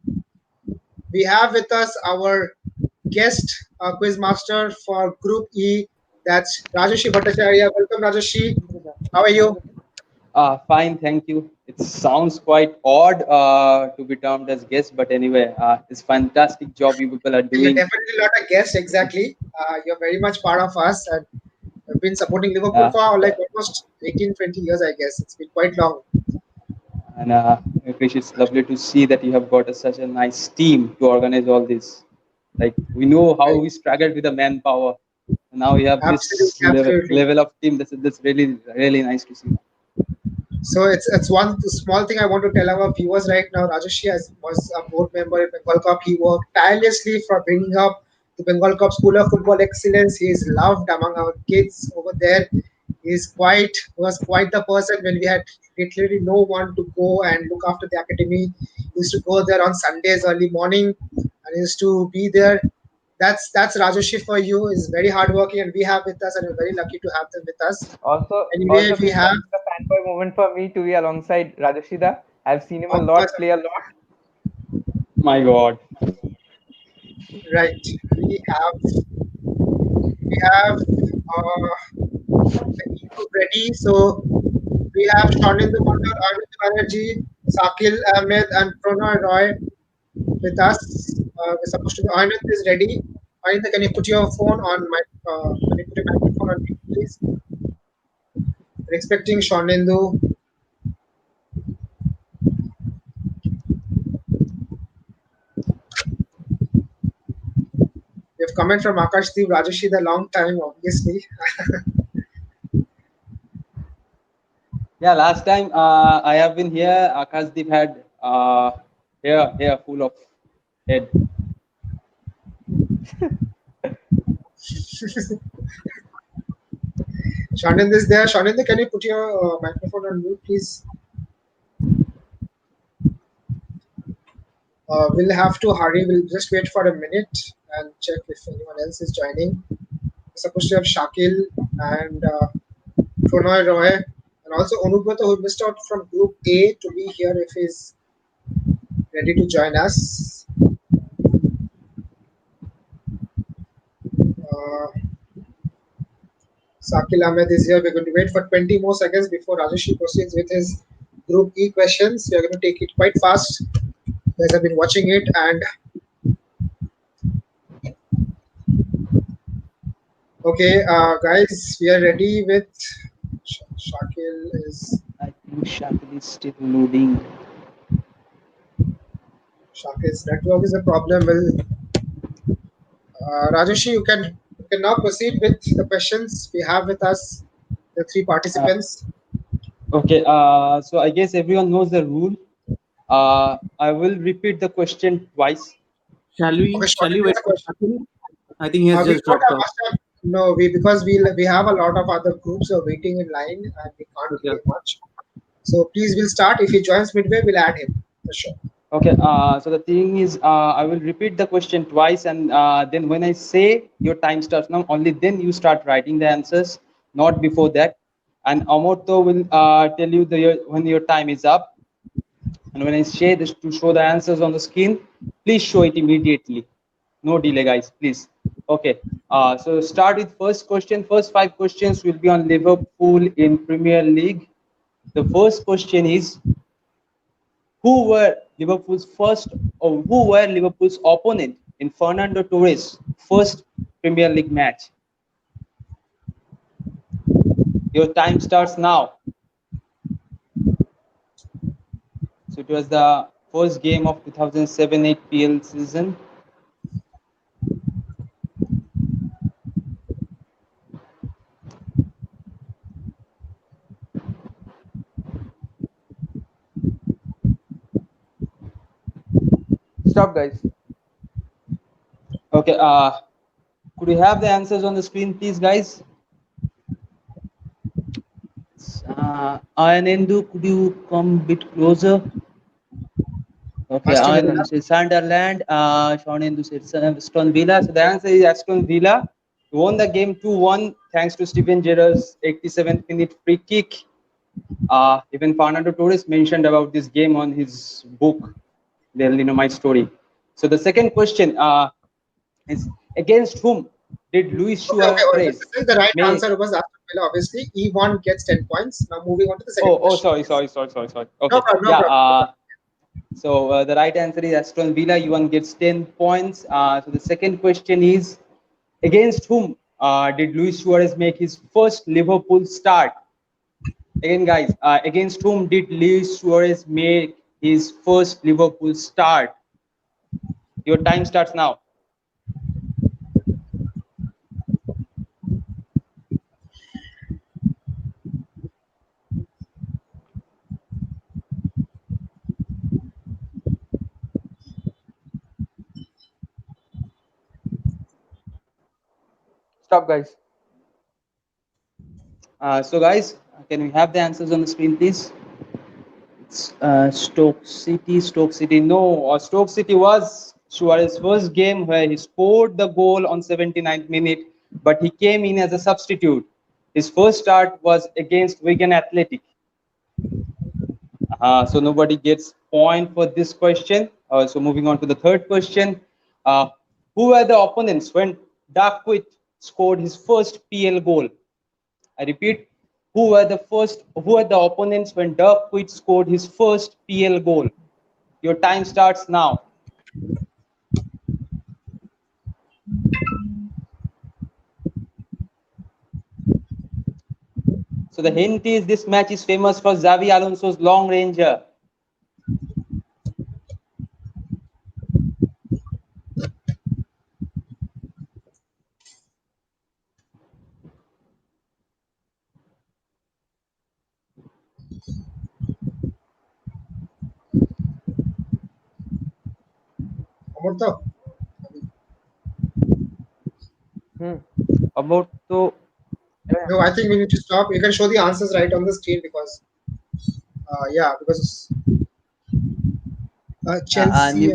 We have with us our guest quiz master for Group E. That's Rajashi Bhattacharya. Welcome, Rajashi. How are you? Fine, thank you. It sounds quite odd to be termed as guest, but anyway, it's fantastic job you people are You're doing. definitely not a guest, exactly. You're very much part of us and have been supporting Liverpool Uh, for like yeah, almost 18, 20 years, I guess. It's been quite long. and Krish, it's lovely to see that you have got such a nice team to organize all this. Like we know how Right. we struggled with the manpower. Now we have this Absolutely, absolutely. level of team. That's really nice to see. So it's one small thing I want to tell our viewers right now. Rajesh has was a board member at Bengal KOP. He worked tirelessly for bringing up the Bengal KOP School of Football Excellence. He is loved among our kids over there. He's quite was quite the person when we had literally no one to go and look after the academy. He used to go there on Sundays early morning and he used to be there. That's Rajesh for you. He's very hardworking and we have with us and we're very lucky to have them with us. Anyway, Also we have it's a fanboy moment for me to be alongside Rajashida. I've seen him a of course. lot, play a lot. My God. Right. We have the E group ready. So we have Shanindu Mandal, Arvind Banerjee, Sakil Ahmed, and Pranay Roy with us. We're supposed to be Anand is ready. Anand, can you put your phone on my can you put your microphone on mute, please? We're expecting Shanindu. We have comment from Akashdeep Rajeshi the long time, obviously. Yeah, last time I have been here, Akashdeep had hair full of head. Shanindu is there. Shanindu, can you put your microphone on mute, please? We'll have to hurry. We'll just wait for a minute and check if anyone else is joining. We're supposed to have Shakil and Pranay Roy and also Anubrata who missed out from Group A to be here if he's ready to join us. Uh, Sakil Ahmed is here. We're going to wait for 20 more seconds before Rajesh proceeds with his Group E questions. We are going to take it quite fast. You guys have been watching it and okay, guys, we are ready with Shakil is I think Shakil is still loading. Shakil's network is a problem. Well, Rajeshi, you can now proceed with the questions we have with us, the three Uh, participants. okay, so I guess everyone knows the rule. I will repeat the question twice. Okay, Shall we Shakil has wait a for question. Shakil? I think he has We just don't dropped have off. much time. No, we because we have a lot of other groups who are waiting in line and we can't Okay. delay much. So please, we'll start. If he joins midway, we'll add him for sure. Okay, so the thing is, I will repeat the question twice, and then when I say your time starts now, only then you start writing the answers, not before that. And Amoto will tell you when your time is up. And when I say this to show the answers on the screen, please show it immediately. No delay, guys, please. Okay. So start with first question. First 5 questions will be on Liverpool in Premier League. The first question is who were Liverpool's first or who were Liverpool's opponent in Fernando Torres' first Premier League match? Your time starts now. So it was the first game of 2007-8 PL season. Stop, guys. Okay. Could we have the answers on the screen, please, guys? Ayanendu, could you come a bit closer? Okay, Aston Ayanendu Villa. says Sunderland. Shawnendu says Aston Villa. So the answer is Aston Villa. We won the game 2-1 thanks to Steven Gerrard's 87th minute free kick. Even Fernando Torres mentioned about this game on his book, My Story. So the second question is, against whom did Luis Okay, okay. Oh, Suarez the right make? answer was Aston Villa. Obviously, E1 gets 10 points. Now moving on to the second Oh, question. sorry. No Okay, problem, no yeah. problem. So the right answer is Aston Villa. One gets 10 points. So the second question is, against whom did Luis Suarez make his first Liverpool start? Again, guys, against whom did Luis Suarez make his first Liverpool start? Your time starts now. Stop, guys. So, guys, can we have the answers on the screen, please? It's Stoke City. Stoke City. No, Stoke City was Suarez's first game where he scored the goal on 79th minute, but he came in as a substitute. His first start was against Wigan Athletic. So nobody gets point for this question. So moving on to the third question. Uh, who were the opponents when Darkwit scored his first PL goal? I repeat, who were the opponents when Darkwit scored his first PL goal? Your time starts now. So the hint is this match is famous for Xavi Alonso's long ranger. Amurto? About to. No, I think we need to stop. You can show the answers right on the screen because, yeah, because Chelsea.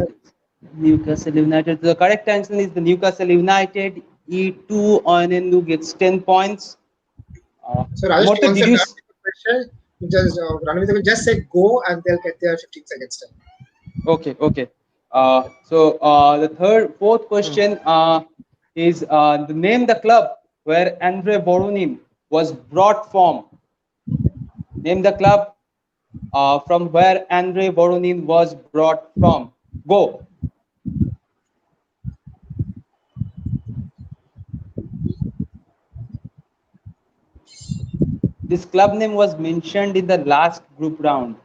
Newcastle United. The correct answer is the Newcastle United. E2 Onendu gets 10 points. So Rajesh, to Amorto, answer did you? that question, just Ranvita will just say go and they'll get their 15 seconds time. Okay. So the fourth question is the name the club where Andre Borunin was brought from. Name the club from where Andre Borunin was brought from. Go. This club name was mentioned in the last group round.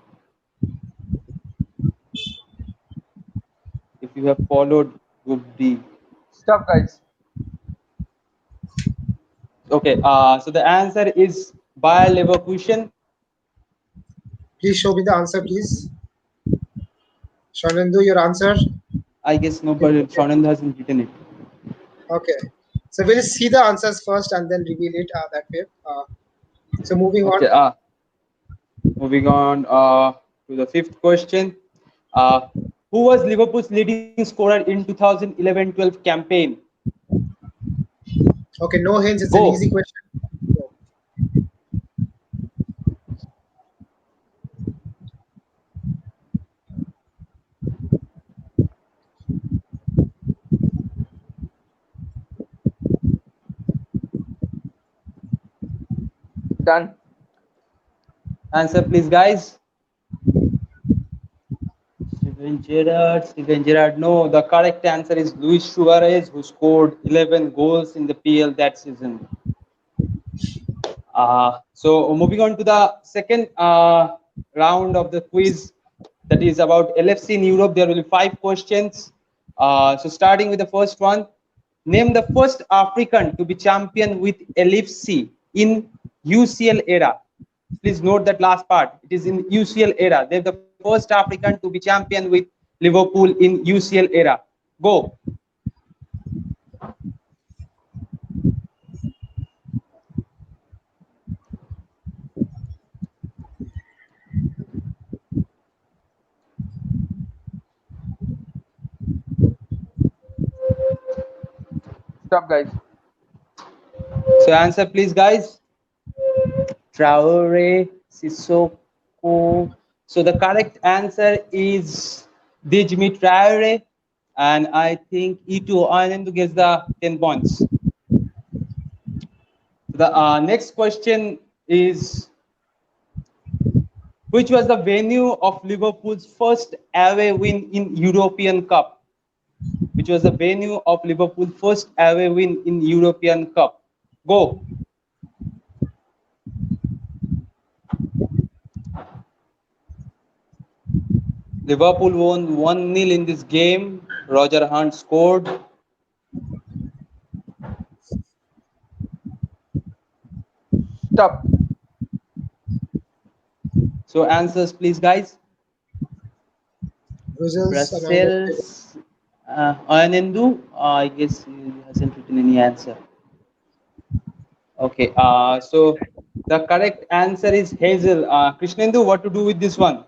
If you have followed Group D. Stop, guys. Okay. So the answer is Bayer Leverkusen. Please show me the answer, please. Shanendu, your answer? I guess nobody. Sonand hasn't written it. Okay. So we'll see the answers first and then reveal it that way. So moving on. Okay. Moving on to the fifth question. Uh, who was Liverpool's leading scorer in 2011-12 campaign? Okay, no hints. It's an Go. easy question. Go. Done. Answer, please, guys. Steven Gerrard. No, the correct answer is Luis Suarez, who scored 11 goals in the PL that season. So moving on to the second round of the quiz, that is about LFC in Europe. There will be 5 questions. So starting with the first one, name the first African to be champion with LFC in UCL era. Please note that last part. It is in UCL era. They're the first African to be champion with Liverpool in UCL era. Go. Stop, guys. So answer, please, guys. Traore, Sissoko. So the correct answer is Dijmi Traore, and I think E2 Anand gets the 10 points. The next question is, which was the venue of Liverpool's first away win in European Cup? Which was the venue of Liverpool's first away win in European Cup? Go. Liverpool won 1-0 in this game. Roger Hunt scored. Stop. So answers, please, guys. Brussels, Brussels. Anandu, I guess he hasn't written any answer. Okay. So the correct answer is Hazel. Krishnendu, what to do with this one?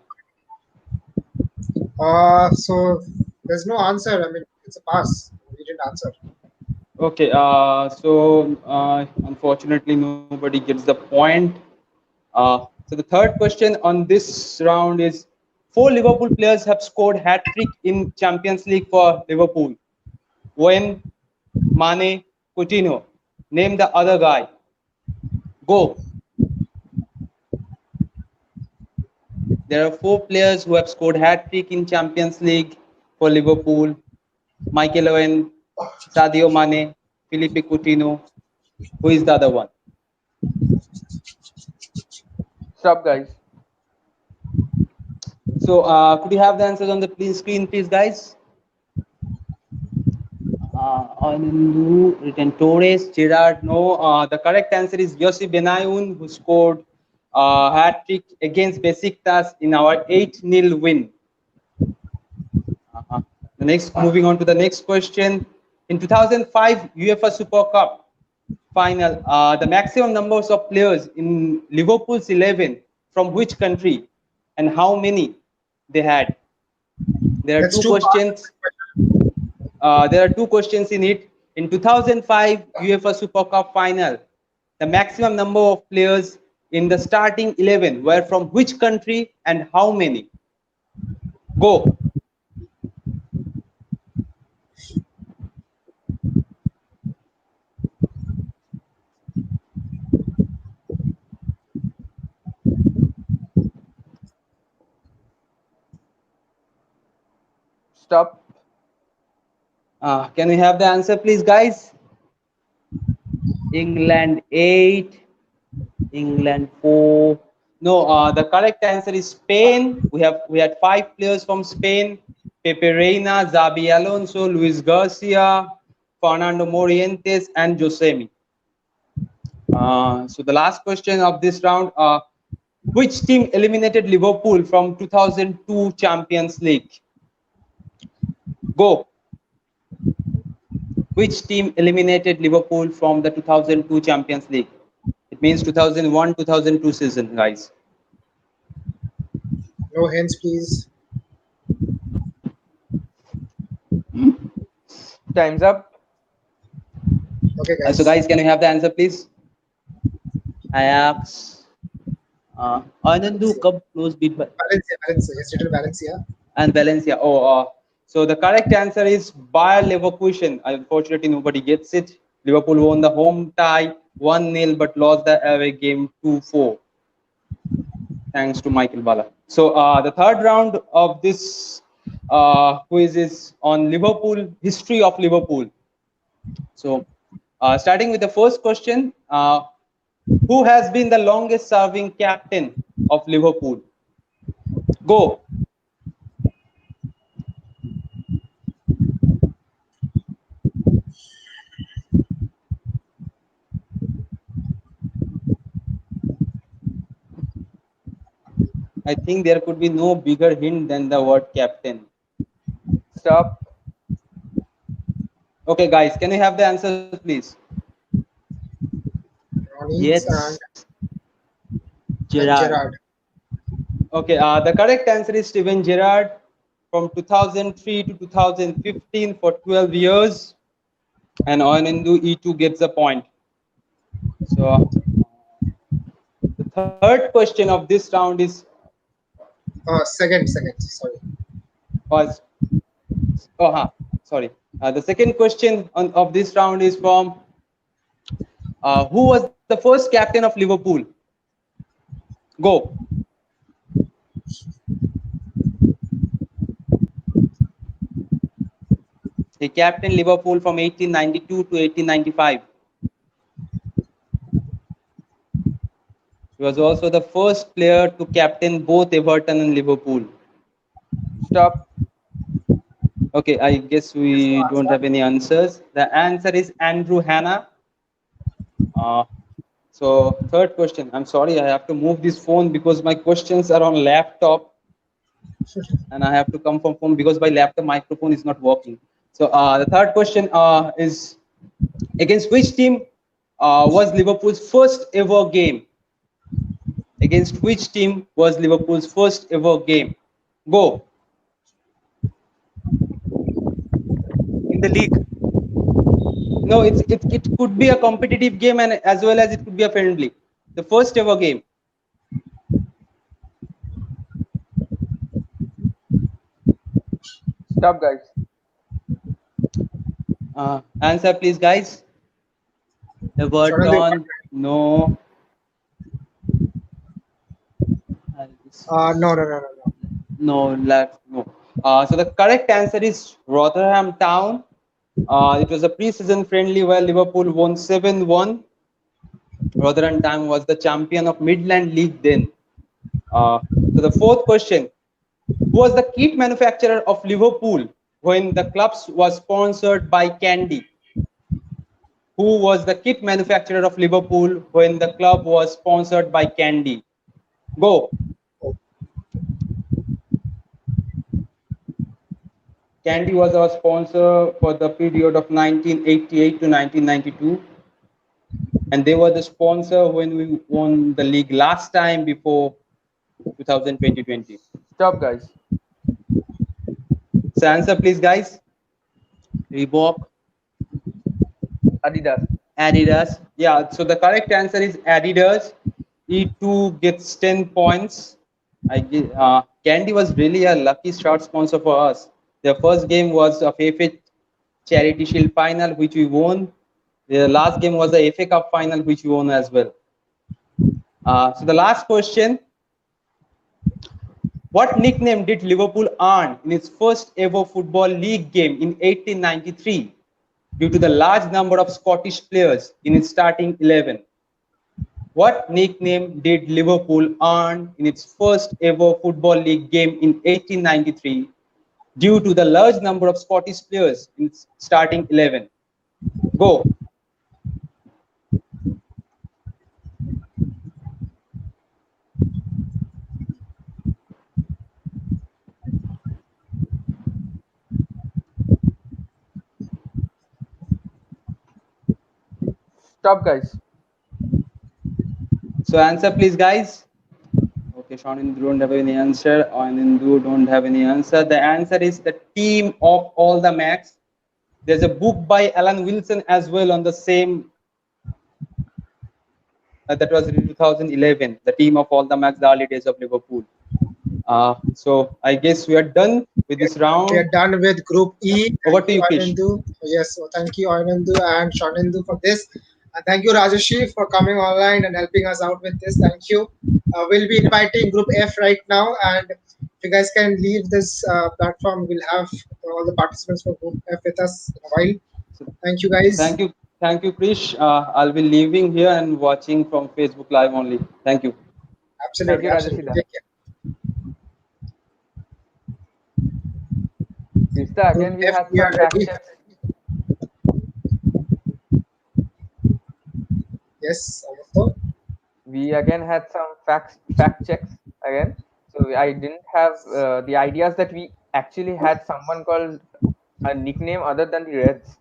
So there's no answer. I mean, it's a pass. We didn't answer. Okay. Unfortunately, nobody gets the point. So the third question on this round is: 4 Liverpool players have scored hat trick in Champions League for Liverpool. When Mane, Coutinho. Name the other guy. Go. There are 4 players who have scored hat trick in Champions League for Liverpool. Michael Owen, Sadio Mane, Felipe Coutinho. Who is the other one? Stop, guys. So could you have the answers on the screen, please, guys? Anandu, written Torres, Gerard. No, the correct answer is Yossi Benayoun, who scored hat trick against Besiktas in our 8-0 win. Moving on to the next question. In 2005 UEFA Super Cup final, the maximum numbers of players in Liverpool's 11 from which country and how many they had? There are That's two two questions. There are 2 questions in it. In 2005 UEFA Super Cup final, the maximum number of players in the starting 11 were from which country and how many? Go. Stop. Can we have the answer, please, guys? England 8, England 4. No, the correct answer is Spain. We had 5 players from Spain: Pepe Reina, Xabi Alonso, Luis Garcia, Fernando Morientes, and Josemi. So the last question of this round: which team eliminated Liverpool from 2002 Champions League? Go. Which team eliminated Liverpool from the 2002 Champions League? It means 2001-2002 season, guys. No hints, please. Time's up. Okay, guys. So guys, can we have the answer, please? Ajax. Anandu Cup close beat by Valencia. Yesterday, Valencia. and Valencia. So the correct answer is Bayer Leverkusen. Unfortunately, nobody gets it. Liverpool won the home tie 1-0, but lost the away game 2-4. Thanks to Michael Bala. So the third round of this quiz is on Liverpool, history of Liverpool. So starting with the first question, who has been the longest serving captain of Liverpool? Go. I think there could be no bigger hint than the word captain. Stop. Okay, guys, can we have the answers, please? Yes. And Gerrard. Okay, the correct answer is Steven Gerrard from 2003 to 2015 for 12 years. And Oyanendu E2 gets a point. So the third question of this round is Second. Sorry. was sorry. The second question of this round is from who was the first captain of Liverpool? Go. He captained Liverpool from 1892 to 1895. He was also the first player to captain both Everton and Liverpool. Stop. Okay, I guess we don't have any answers. The answer is Andrew Hanna. So third question. I'm sorry, I have to move this phone because my questions are on laptop, and I have to come from phone because my laptop microphone is not working. So the third question is against which team was Liverpool's first ever game? Against which team was Liverpool's first ever game? Go. In the league. No, it could be a competitive game and as well as it could be a friendly. The first ever game. Stop, guys. Answer, please, guys. Everton. No. No. No, left. No. So the correct answer is Rotherham Town. It was a pre-season friendly where Liverpool won 7-1. Rotherham Town was the champion of Midland League then. So the fourth question: who was the kit manufacturer of Liverpool when the club was sponsored by Candy? Who was the kit manufacturer of Liverpool when the club was sponsored by Candy? Go. Candy was our sponsor for the period of 1988 to 1992. And they were the sponsor when we won the league last time before 2020. Stop, guys. So answer, please, guys. Reebok. Adidas. Adidas. Yeah, so the correct answer is Adidas. E2 gets 10 points. Candy was really a lucky shirt sponsor for us. Their first game was a FA Charity Shield final, which we won. The last game was the FA Cup final, which we won as well. So the last question: what nickname did Liverpool earn in its first ever Football League game in 1893 due to the large number of Scottish players in its starting 11? What nickname did Liverpool earn in its first ever Football League game in 1893 due to the large number of Scottish players in its starting 11? Go. Stop, guys. So answer, please, guys. Okay, Sean and don't have any answer. Anindu don't have any answer. The answer is the team of all the Macs. There's a book by Alan Wilson as well on the same. That was in 2011. The team of all the Macs, the early days of Liverpool. So I guess we are done with this round. We are done with Group E. Over to you, Krish. Yes, so thank you, Anandu and Shanandu, for this. And thank you, Rajashi, for coming online and helping us out with this. Thank you. We'll be inviting Group F right now. And if you guys can leave this platform, we'll have all the participants for Group F with us in a while. Thank you, guys. Thank you, Krish. I'll be leaving here and watching from Facebook Live only. Thank you. Absolutely. Thank you, Take care. Krista, again, we have some fact checks. Yes, also. We again had some fact checks again. So I didn't have the ideas that we actually had someone called a nickname other than the Reds.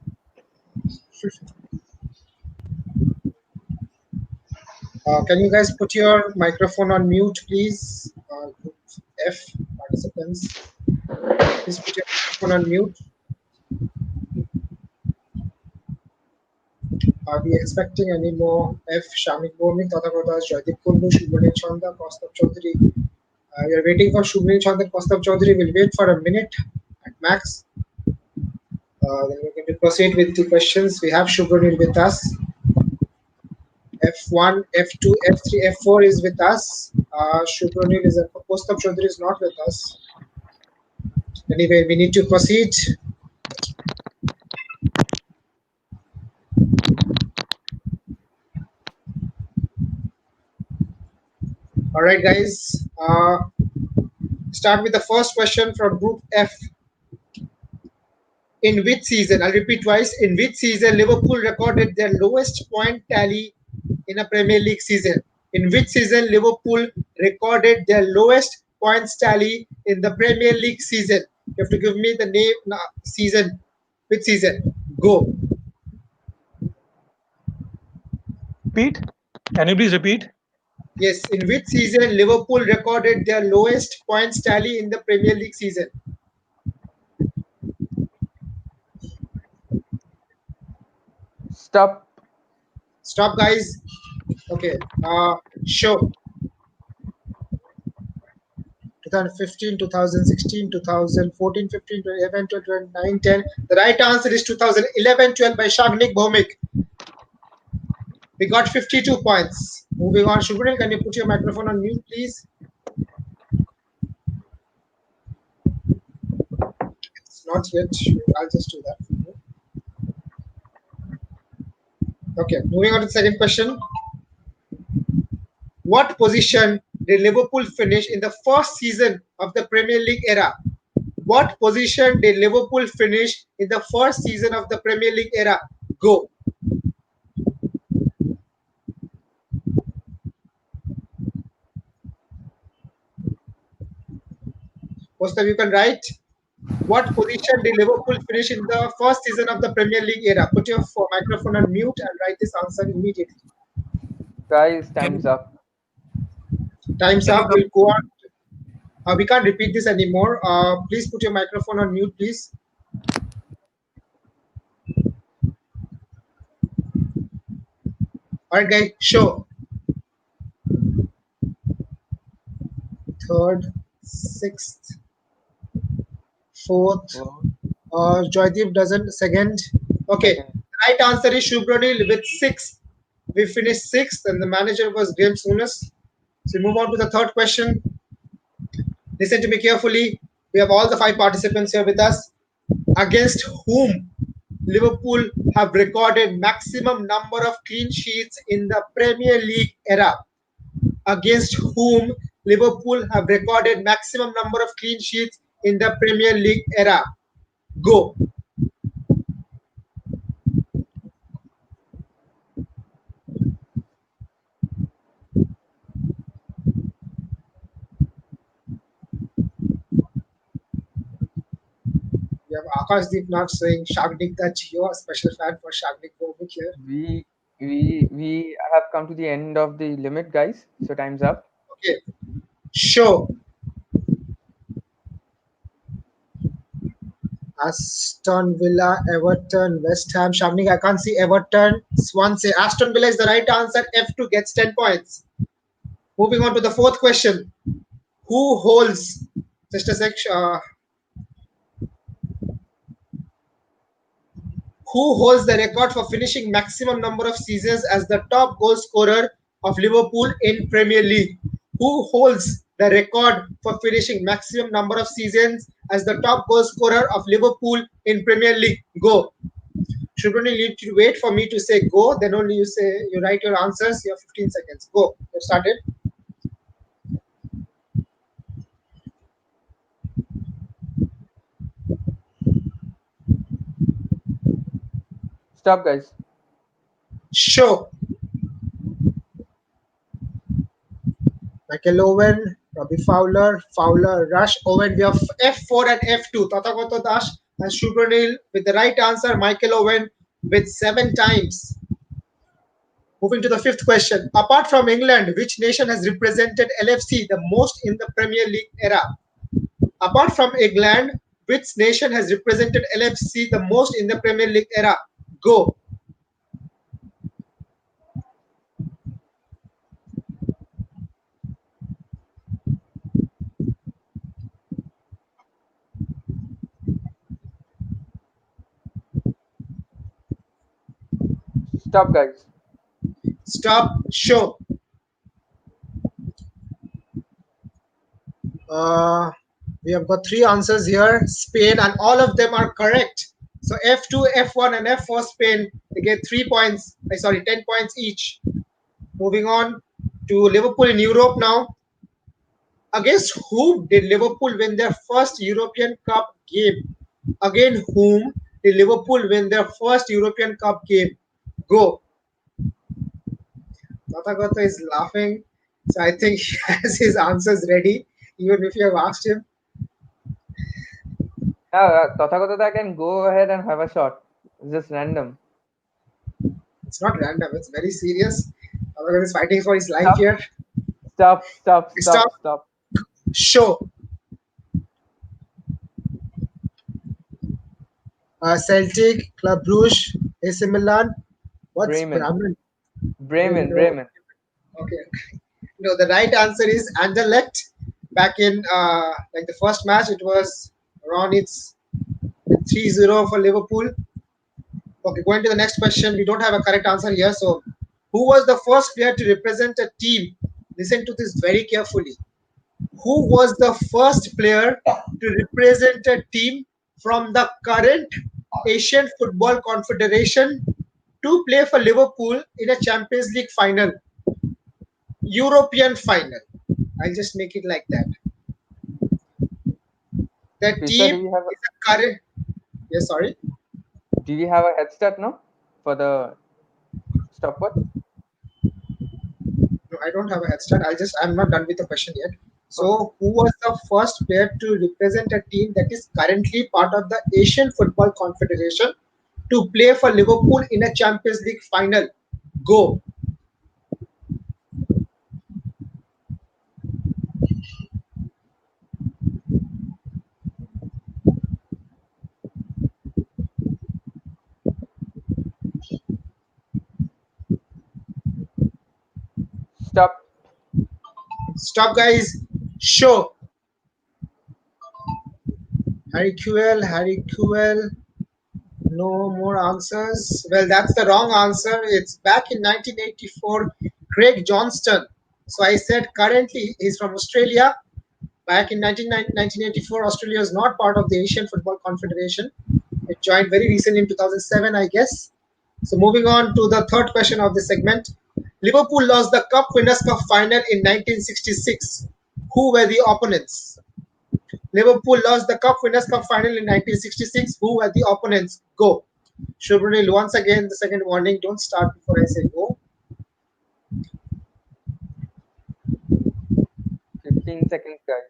Can you guys put your microphone on mute, please? Group F participants, please put your microphone on mute. Are we expecting any more F. Shamik Bhomik, Tathakotas, Jaideep Kundu, Shubhaneet Chanda, Kaustav Chaudhary? We are waiting for Shubhaneet Chanda, Kaustav Chaudhary. We'll wait for a minute at max. Then we're going to proceed with the questions. We have Shubhaneet with us. F1, F2, F3, F4 is with us. Shubhaneet is Kaustav Chaudhary is not with us. Anyway, we need to proceed. All right, guys. Start with the first question from Group F. In which season, I'll repeat twice, in which season Liverpool recorded their lowest point tally in a Premier League season? In which season Liverpool recorded their lowest points tally in the Premier League season? You have to give me the name, season. Which season? Go. Repeat. Can you please repeat? Yes, in which season Liverpool recorded their lowest points tally in the Premier League season? Stop. Stop, guys. Okay. Show. 2015, 2016, 2014, 15, 11, 12, 9, 10. The right answer is 2011, 12 by Shagnik Bhomik. We got 52 points. Moving on, Shubhanil, can you put your microphone on mute, please? It's not yet. I'll just do that for you. Okay, moving on to the second question. What position did Liverpool finish in the first season of the Premier League era? What position did Liverpool finish in the first season of the Premier League era? Go. Most of you can write. What position did Liverpool finish in the first season of the Premier League era? Put your microphone on mute and write this answer immediately. Guys, time's up. Time's up. We'll go on. We can't repeat this anymore. Please put your microphone on mute, please. All right, guys, show. Third, sixth, fourth. Joydeep doesn't. Second. Okay. The right answer is Shubranil with 6. We finished 6th, and the manager was Graham Souness. So we move on to the third question. Listen to me carefully. We have all the 5 participants here with us. Against whom Liverpool have recorded maximum number of clean sheets in the Premier League era? Against whom Liverpool have recorded maximum number of clean sheets in the Premier League era? Go. We have Akashdeep Nag saying Shagnik the Geo, a special fan for Shagnik Bhomik here. We have come to the end of the limit, guys. So time's up. Okay. Show. Aston Villa, Everton, West Ham. Shagnik, I can't see Everton. Swansea. Aston Villa is the right answer. F2 gets 10 points. Moving on to the fourth question. Who holds, just a sec, who holds the record for finishing maximum number of seasons as the top goal scorer of Liverpool in Premier League? Who holds the record for finishing maximum number of seasons as the top goal scorer of Liverpool in Premier League? Go. Shubhani, you need to wait for me to say go, then only you write your answers. You have 15 seconds. Go. Get started. Stop, guys. Show. Michael Owen, Robbie Fowler, Rush, Owen. We have F4 and F2. Tatagato Dash and Shubranil with the right answer. Michael Owen with 7 times. Moving to the fifth question. Apart from England, which nation has represented LFC the most in the Premier League era? Apart from England, which nation has represented LFC the most in the Premier League era? Go. Stop, guys. Stop. Show. We have got three answers here. Spain, and all of them are correct. So F2, F1, and F4 Spain, they get 3 points. Sorry, 10 points each. Moving on to Liverpool in Europe now. Against whom did Liverpool win their first European Cup game? Against whom did Liverpool win their first European Cup game? Go. Tatagata is laughing. So I think he has his answers ready, even if you have asked him. Tathagata can go ahead and have a shot. It's just random. It's not random, it's very serious. Tatagata is fighting for his life here. Stop. Stop. Show. Celtic, Club Brugge, AC Milan. What's Bremen? Bremen. Bremen. Okay. No, the right answer is Anderlecht. Back in like the first match, it was around its 3-0 for Liverpool. Okay, going to the next question. We don't have a correct answer here. So, who was the first player to represent a team? Listen to this very carefully. Who was the first player to represent a team from the current Asian Football Confederation to play for Liverpool in a Champions League final? European final. I'll just make it like that. That team is a current. Yes, sorry. Do we have a head start now for the stopwatch? No, I don't have a head start. I'm not done with the question yet. So, who was the first player to represent a team that is currently part of the Asian Football Confederation to play for Liverpool in a Champions League final? Go. Stop, guys. Show. Harry Kewell. No more answers. Well, that's the wrong answer. It's back in 1984. Craig Johnston. So I said currently he's from Australia. Back in 1984, Australia was not part of the Asian Football Confederation. It joined very recently in 2007, I guess. So moving on to the third question of the segment. Liverpool lost the Cup Winners' Cup final in 1966. Who were the opponents? Liverpool lost the Cup Winners' Cup final in 1966. Who were the opponents? Go. Shubhril, once again, the second warning. Don't start before I say go. 15 seconds, guys.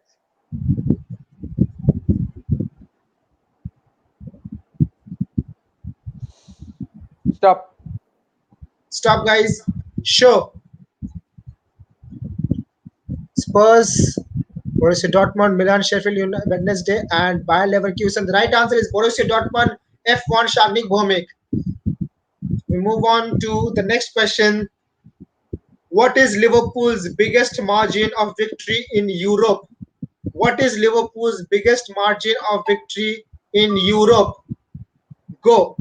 Stop. Stop, guys. Show. Spurs, Borussia Dortmund, Milan, Sheffield United, Wednesday, and Bayer Leverkusen. The right answer is Borussia Dortmund, F1 Shamnik Bhomik. We move on to the next question. What is Liverpool's biggest margin of victory in Europe? What is Liverpool's biggest margin of victory in Europe? Go.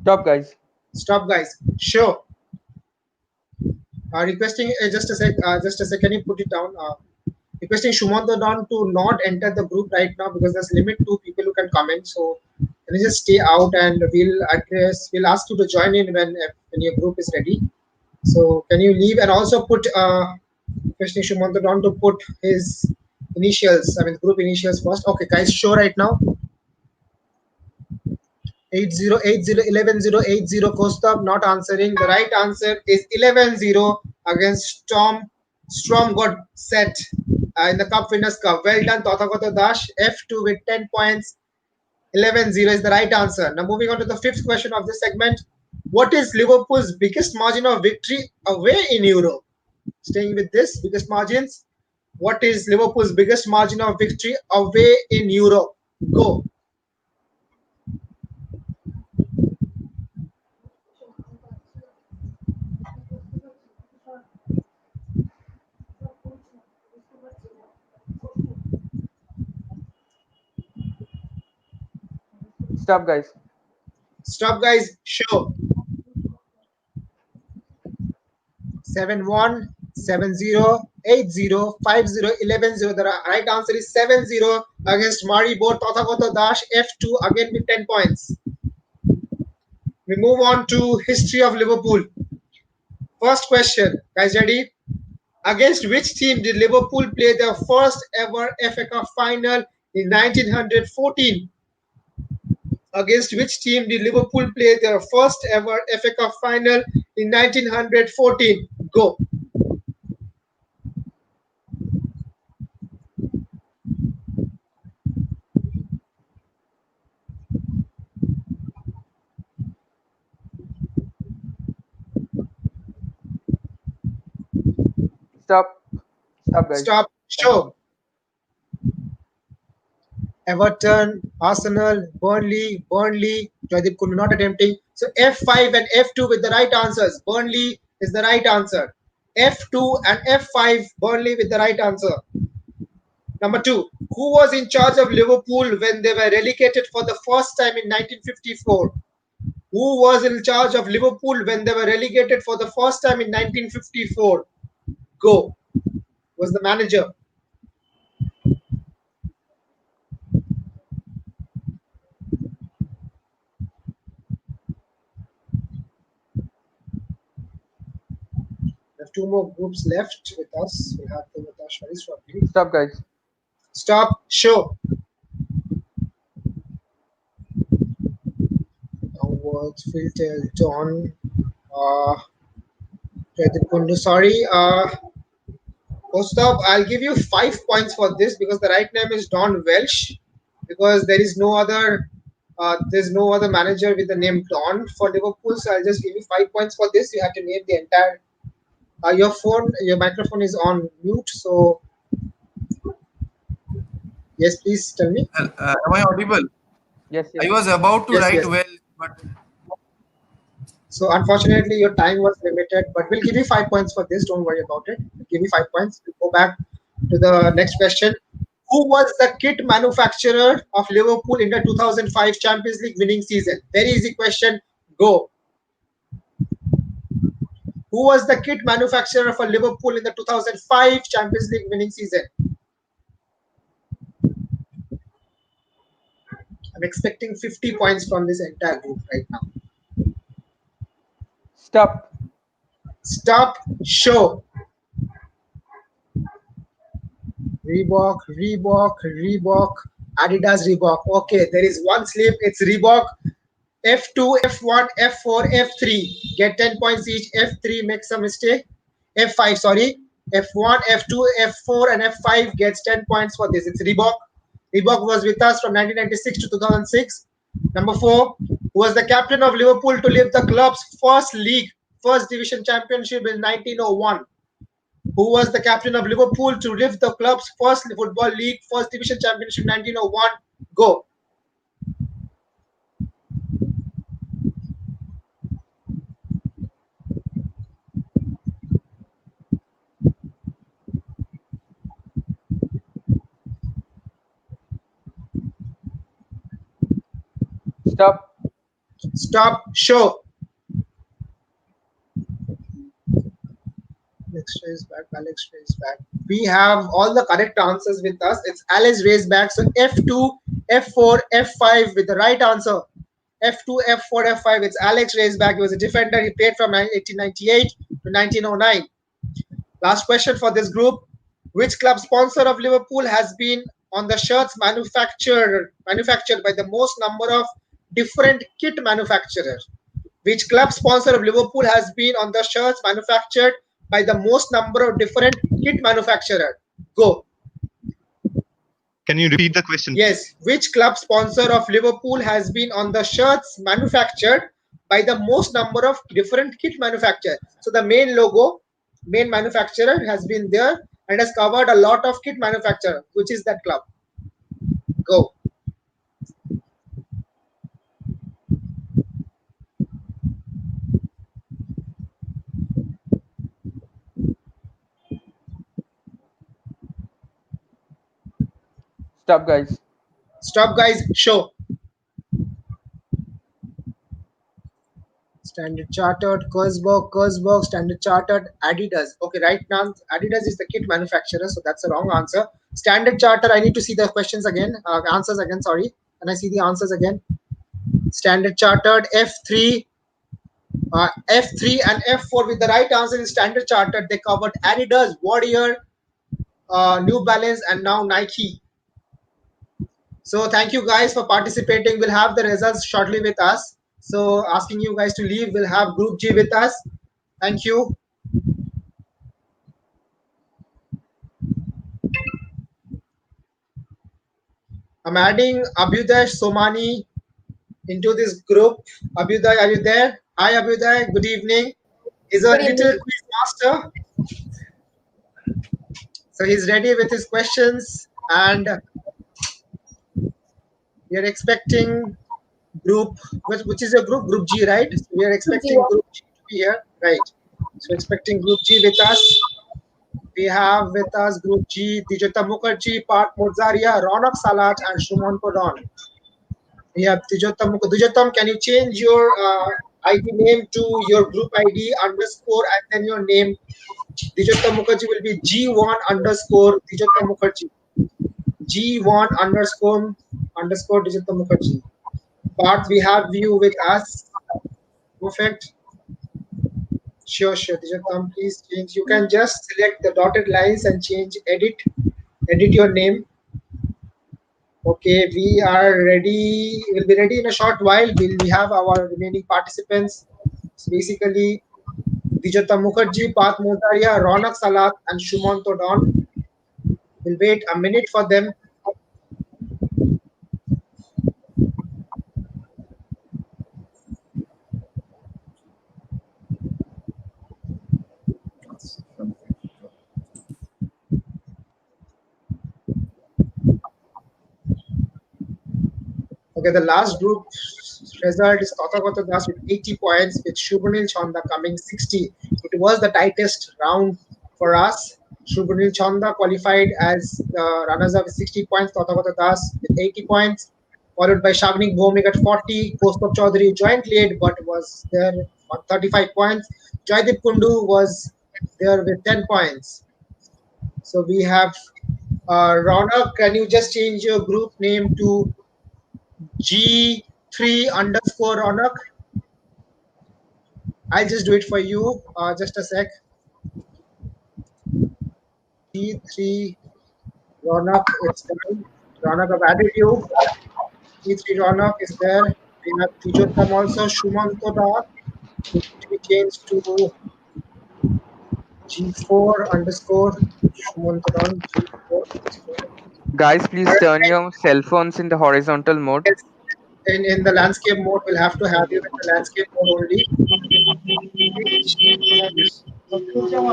Stop, guys. Stop, guys. Show. Requesting just a sec. Can you put it down? Requesting Shumanto Don to not enter the group right now because there's limit to people who can comment. So can you just stay out and we'll ask you to join in when your group is ready. So can you leave and also put requesting Shumanto Don to put his initials, group initials first. Okay, guys, show right now. 80801180 Kostab not answering. The right answer is 11-0 against Storm got set in the Cup Winners' Cup. Well done, Tathagata Dash. F2 with 10 points. 11-0 is the right answer. Now moving on to the fifth question of this segment. What is Liverpool's biggest margin of victory away in Europe? Staying with this, biggest margins. What is Liverpool's biggest margin of victory away in Europe? Go. Stop, guys. Stop, guys. Show. 7-1, 7-0, 8-0, 5-0, 11-0. The right answer is 7-0 against Maribor Tathagoto Dash F2 again with 10 points. We move on to history of Liverpool. First question, guys, ready? Against which team did Liverpool play their first ever FA Cup final in 1914? Against which team did Liverpool play their first ever FA Cup final in 1914? Go. Stop. Stop, guys. Stop. Thank Show. you. Everton, Arsenal, Burnley. Joydeep Kundu not attempting. So F5 and F2 with the right answers. Burnley is the right answer. F2 and F5, Burnley with the right answer. Number 2, who was in charge of Liverpool when they were relegated for the first time in 1954? Who was in charge of Liverpool when they were relegated for the first time in 1954? Go. Was the manager. We have 2 more groups left with us. We have Timothy Sharish shortly. Stop, guys. Stop. Show. Downwards, filter, John. Joydeep Kundu, sorry. Stop. I'll give you 5 points for this because the right name is Don Welsh. Because there's no other manager with the name Don for Liverpool. So I'll just give you 5 points for this. You have to name the entire. Your microphone is on mute. So yes, please tell me. Am I audible? Yes, yes. I was about to Yes, write yes. well, but So unfortunately, your time was limited, but we'll give you 5 points for this. Don't worry about it. We'll give you 5 points. We'll go back to the next question. Who was the kit manufacturer of Liverpool in the 2005 Champions League winning season? Very easy question. Go. Who was the kit manufacturer for Liverpool in the 2005 Champions League winning season? I'm expecting 50 points from this entire group right now. Stop. Stop. Show. Reebok, Adidas, Reebok. Okay, there is one slip. It's Reebok. F2, F1, F4, F3. Get 10 points each. F3 makes a mistake. F5, sorry. F1, F2, F4, and F5 gets 10 points for this. It's Reebok. Reebok was with us from 1996 to 2006. Number 4, who was the captain of Liverpool to lift the club's first division championship in 1901? Who was the captain of Liverpool to lift the club's first football league first division championship 1901? Go. Stop. Stop. Show. Alex Raceback. We have all the correct answers with us. It's Alex Raceback. So F2, F4, F5 with the right answer. F2, F4, F5. It's Alex Raceback. He was a defender. He played from 1898 to 1909. Last question for this group. Which club sponsor of Liverpool has been on the shirts manufactured by the most number of different kit manufacturers? Which club sponsor of Liverpool has been on the shirts manufactured by the most number of different kit manufacturers? Go. can you repeat the question? Yes. Which club sponsor of Liverpool has been on the shirts manufactured by the most number of different kit manufacturers? So the main logo, main manufacturer has been there and has covered a lot of kit manufacturer. Which is that club? Go. Stop, guys. Stop, guys. Show. Standard Chartered, Kurzberg, Standard Chartered, Adidas. Okay, right now Adidas is the kit manufacturer, so that's the wrong answer. Standard Chartered. I need to see the questions again, answers again. Sorry, and I see the answers again. Standard Chartered, F3 and F4 with the right answer is Standard Chartered. They covered Adidas, Warrior, New Balance, and now Nike. So thank you guys for participating. We'll have the results shortly with us. So asking you guys to leave, we'll have Group G with us. Thank you. I'm adding Abhyuday Somani into this group. Abhyuday, are you there? Hi Abhyuday, good evening. He's a Good little evening. quiz master. So he's ready with his questions and we are expecting group, which is a group G, right? So we are expecting group G to be here, right? So expecting group G with us. We have with us group G, Dijota Mukherjee, Parth Mozaria, Ronak Salat, and Shumon Kodon. We have Dijotam. Dijotam, can you change your ID name to your group ID underscore and then your name? Dijotam Mukherjee will be G1 underscore Dijotam Mukherjee. G1 underscore Dijotam Mukherjee. Parth, we have you with us. Perfect. Sure. Dijotam, please change. You can just select the dotted lines and change edit your name. Okay, we are ready. We'll be ready in a short while. We have our remaining participants. So basically, Dijata Mukherjee, Path Modaria, Ronak Salat, and Shumon Todon. We'll wait a minute for them. Okay, the last group result is Tathagata Das with 80 points, with Shubhanil Chanda coming 60. It was the tightest round for us. Shubhanil Chanda qualified as runners-up with 60 points, Tathagata Das with 80 points, followed by Shabnik Bhomik at 40. Kaustubh Chaudhary joint lead but was there on 35 points. Joydeep Kundu was there with 10 points. So we have Ronak, can you just change your group name to G3 underscore Ronak? I'll just do it for you. Just a sec. G3 Ronak, it's done. Ronak, I've added you. G3 Ronak is there. We have Tijotam also. Shumanto Ronak. It needs to be changed to G4 underscore Shumanto Ronak. G4 underscore. Guys, please turn your cell phones in the horizontal mode. In the landscape mode, we'll have to have you in the landscape mode only.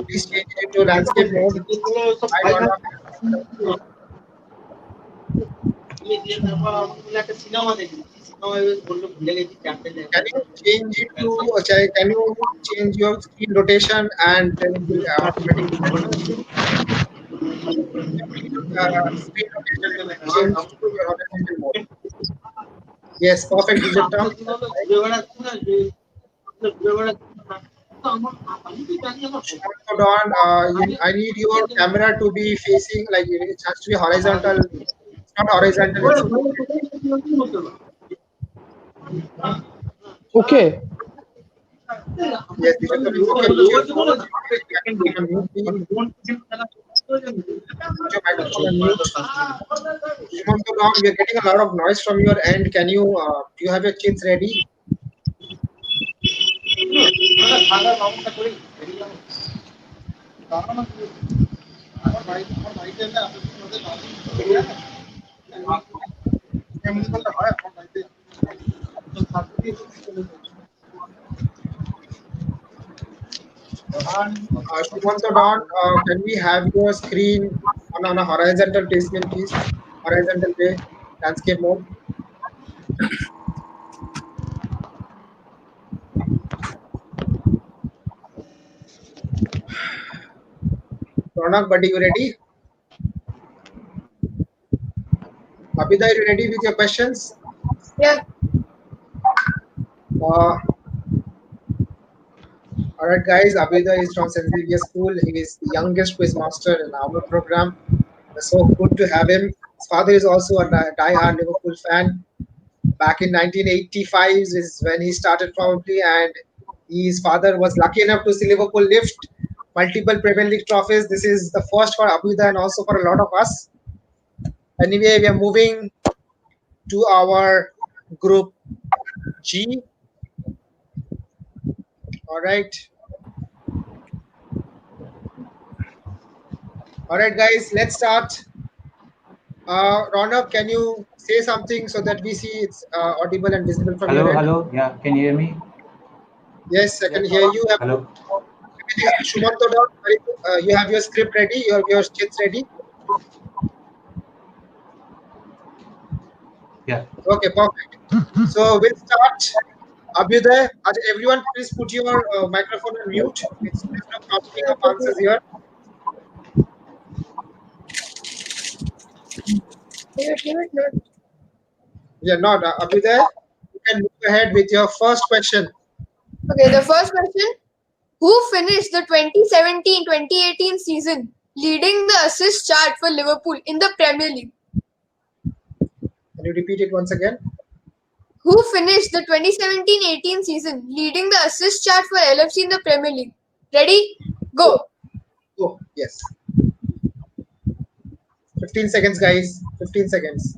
Please change it to landscape mode. I don't know. Can you change it to? Can you change your screen rotation and then it will automatically screen rotation will change to your horizontal mode. Yes, perfect digital. Hold on, I need your camera to be facing like it has to be horizontal. It's not horizontal. It's Okay. yes, digital is okay. Put your microphone on mute, please. Put your microphone on mute. Shumanto Ram, we are getting a lot of noise from your end. Can you do you have your kids ready? Shumanto Don, can we have your screen on a horizontal placement, please? Horizontal way, landscape mode. Ronak, buddy, you ready? Abhida, are you ready with your questions? Yeah. Uh, All right, guys. Abhida is from St. Xavier School. He is the youngest quiz master in our program. It's so good to have him. His father is also a die-hard Liverpool fan. Back in 1985 is when he started probably, and his father was lucky enough to see Liverpool lift multiple Premier League trophies. This is the first for Abhida and also for a lot of us. Anyway, we are moving to our group G. All right. All right, guys, let's start. Ronak, can you say something so that we see it's audible and visible from your Hello, end? hello. Yeah, can you hear me? Yes, I can Yes, hear Ronak. you. Hello. Shumanto, you have your script ready, your skits ready? Yeah. Okay, perfect. So we'll start. Abhyuday, everyone please put your microphone on mute. There's no counting of answers here. Yeah, not Abhyuday. You can move ahead with your first question. Okay, the first question. Who finished the 2017-2018 season leading the assist chart for Liverpool in the Premier League? Can you repeat it once again? Who finished the 2017-18 season leading the assist chart for LFC in the Premier League? Ready? Go. Oh, yes. 15 seconds, guys. 15 seconds.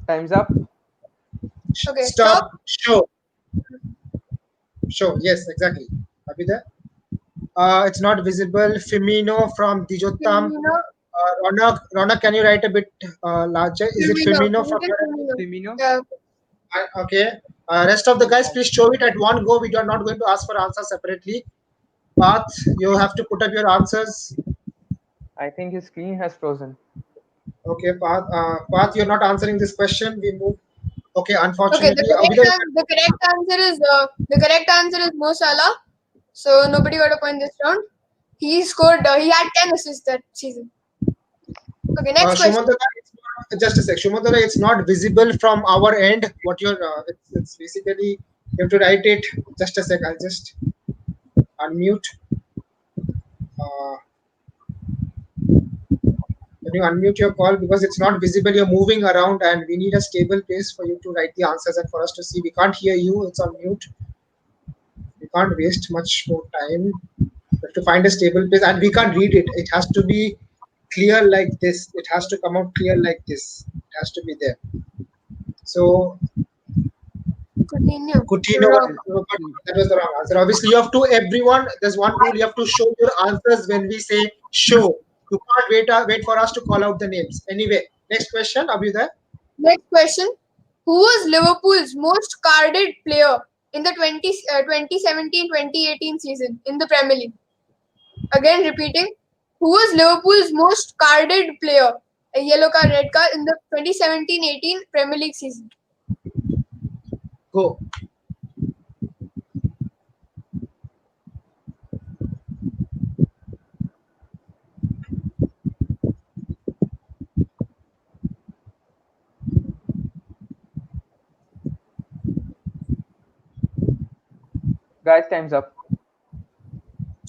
Time's up. Okay, Stop. Show. Show. Yes, exactly. Abhyuday. It's not visible. Firmino from Dijottam. Firmino. Ronak, can you write a bit larger? Is it Firmino from your end? Firmino. Yeah. Okay. Rest of the guys, please show it at one go. We are not going to ask for answers separately. Path, you have to put up your answers. I think his screen has frozen. Okay, Path, you're not answering this question. We move. Okay, Okay, unfortunately, the correct answer is Mo Salah. So nobody got a point this round. He scored. He had 10 assists that season. Okay, next question. Just a sec. Shumandara, it's not visible from our end. What you're, it's basically, you have to write it. Just a sec. I'll just unmute. Can you unmute your call because it's not visible? You're moving around, and we need a stable place for you to write the answers and for us to see. We can't hear you. It's on mute. We can't waste much more time. We have to find a stable place, and we can't read it. It has to be clear like this. It has to come out clear like this. It has to be there. So Coutinho. that was the wrong answer. Obviously, you have to everyone. There's one rule: you have to show your answers when we say show. You can't wait for us to call out the names. Anyway, next question. Are you there? Next question. Who was Liverpool's most carded player in the 2017-2018 season in the Premier League? Again, repeating. Who was Liverpool's most carded player, a yellow card, red card, in the 2017-18 Premier League season? Go. Guys, time's up.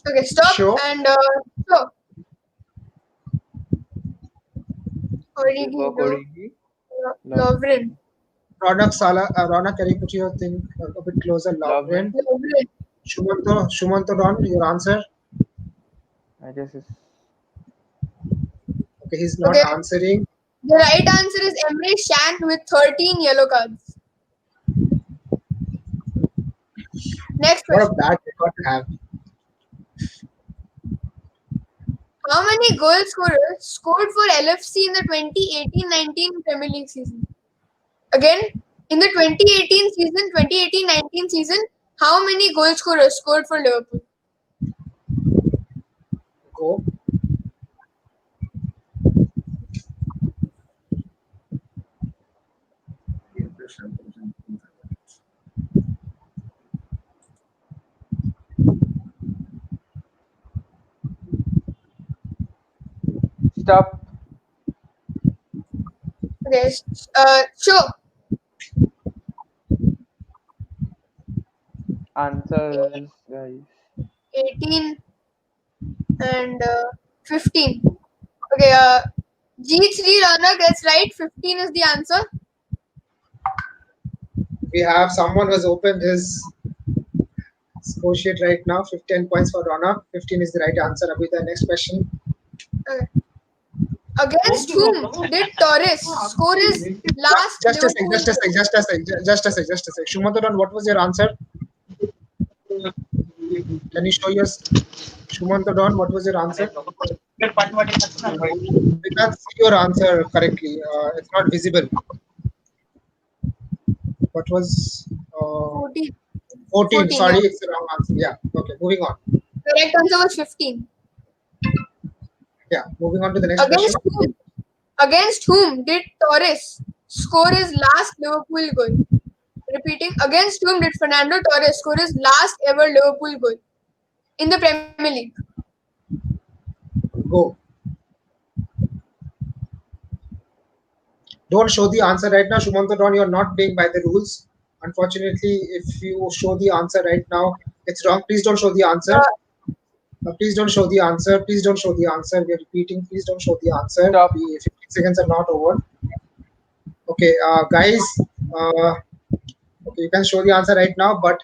Okay, stop Sure. and show. Origi, Lovren. Ronak, can you put your thing a bit closer? Lovren. Shumanto, Don, your answer? I guess it's... Okay, he's not answering. The right answer is Emre Can with 13 yellow cards. Next question. What a bad record to have. How many goal scorers scored for LFC in the 2018-19 Premier League season? Again, in the 2018-19 season, how many goal scorers scored for Liverpool? Go. Stop. Okay. Sure. Answers, guys. 18 and 15. Okay. G3 Rana gets right. 15 is the answer. We have someone who has opened his score sheet right now. 15 points for Rana. 15 is the right answer. Abhi, the next question. Okay. Against whom did Torres score his last Just a sec. Liverpool Just a sec. goal? Just a sec. Just a sec. Just a sec. Shumantaran, what was your answer? Can you show your Shumantaran? What was your answer? We can't see your answer correctly. It's not visible. What was 14. 14? 14, Sorry, yeah. it's the wrong answer. Yeah. Okay. Moving on. Correct answer was 15. Yeah. Moving on to the next question. Against whom did Torres score his last Liverpool goal? Repeating, against whom did Fernando Torres score his last ever Liverpool goal in the Premier League? Go. Don't show the answer right now, Shumantaran. You're not playing by the rules. Unfortunately, if you show the answer right now, it's wrong. Please don't show the answer. Please don't show the answer. Please don't show the answer. We are repeating. Please don't show the answer. Stop. 15 seconds are not over. Okay, guys. Okay, you can show the answer right now, but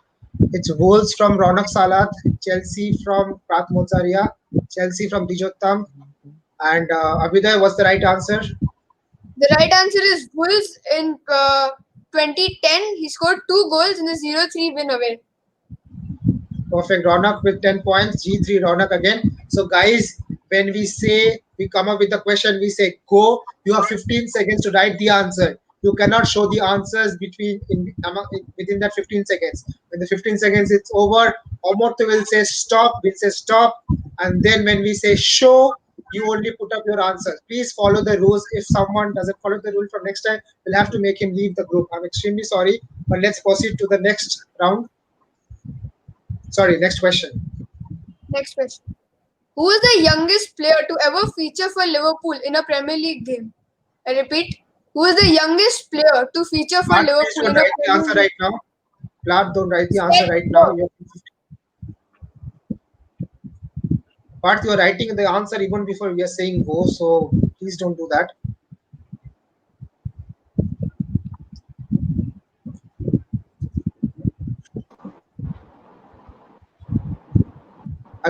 it's Wolves from Ronak Salat, Chelsea from Prat Mozaria, Chelsea from Dijottam, and Abhiday. What's the right answer? The right answer is Wolves in 2010. He scored 2 goals in the 0-3 win away. Perfect. Ronak with 10 points. G3 Ronak again. So, guys, when we say we come up with a question, we say go. You have 15 seconds to write the answer. You cannot show the answers within that 15 seconds. When the 15 seconds is over, Omotto will say stop. We'll say stop. And then when we say show, you only put up your answers. Please follow the rules. If someone doesn't follow the rule from next time, we'll have to make him leave the group. I'm extremely sorry. But let's proceed to the next round. Sorry, next question. Next question. Who is the youngest player to ever feature for Liverpool in a Premier League game? I repeat, who is the youngest player to feature for Please Liverpool don't in a write the Premier answer League? right now. Vlad, don't write the answer Set, right go. now. But you're writing the answer even before we are saying go, so please don't do that.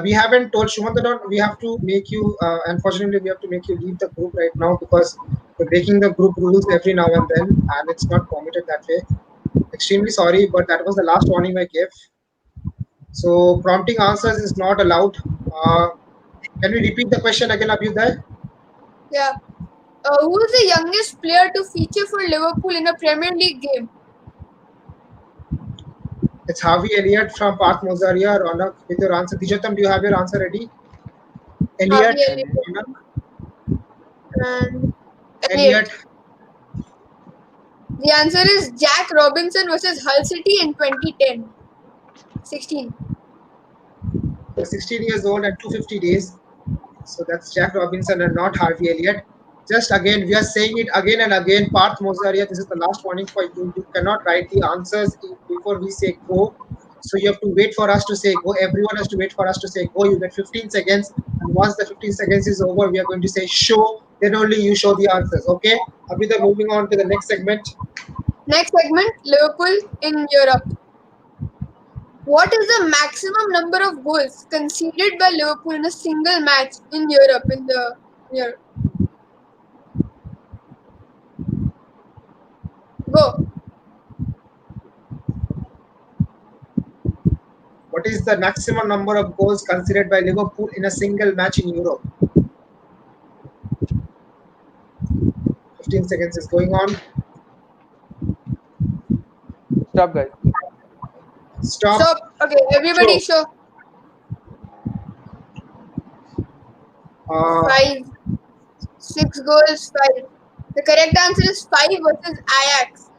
We haven't told Shumantaran, we have to make you, unfortunately, we have to make you leave the group right now because we're breaking the group rules every now and then, and it's not permitted that way. Extremely sorry, but that was the last warning I gave. So, prompting answers is not allowed. Can we repeat the question again, Abhyuday? Yeah. Who is the youngest player to feature for Liverpool in a Premier League game? It's Harvey Elliott from Park Mozaria. Ronak, with your answer. Dijatam, do you have your answer ready? Elliott. Harvey Elliott. And Elliott. The answer is Jack Robinson versus Hull City in 2010. 16. 16 years old and 250 days. So that's Jack Robinson and not Harvey Elliott. Just again, we are saying it again and again. Parth Mozaria, this is the last warning for you. You cannot write the answers before we say go. So you have to wait for us to say go. Everyone has to wait for us to say go. You get 15 seconds. And once the 15 seconds is over, we are going to say show. Then only you show the answers. Okay? Abhida, moving on to the next segment. Next segment, Liverpool in Europe. What is the maximum number of goals conceded by Liverpool in a single match in Europe? Go. What is the maximum number of goals considered by Liverpool in a single match in Europe? 15 seconds is going on. Stop, guys. Stop. Okay, everybody show. 5. 6 goals, 5. The correct answer is 5 versus Ajax.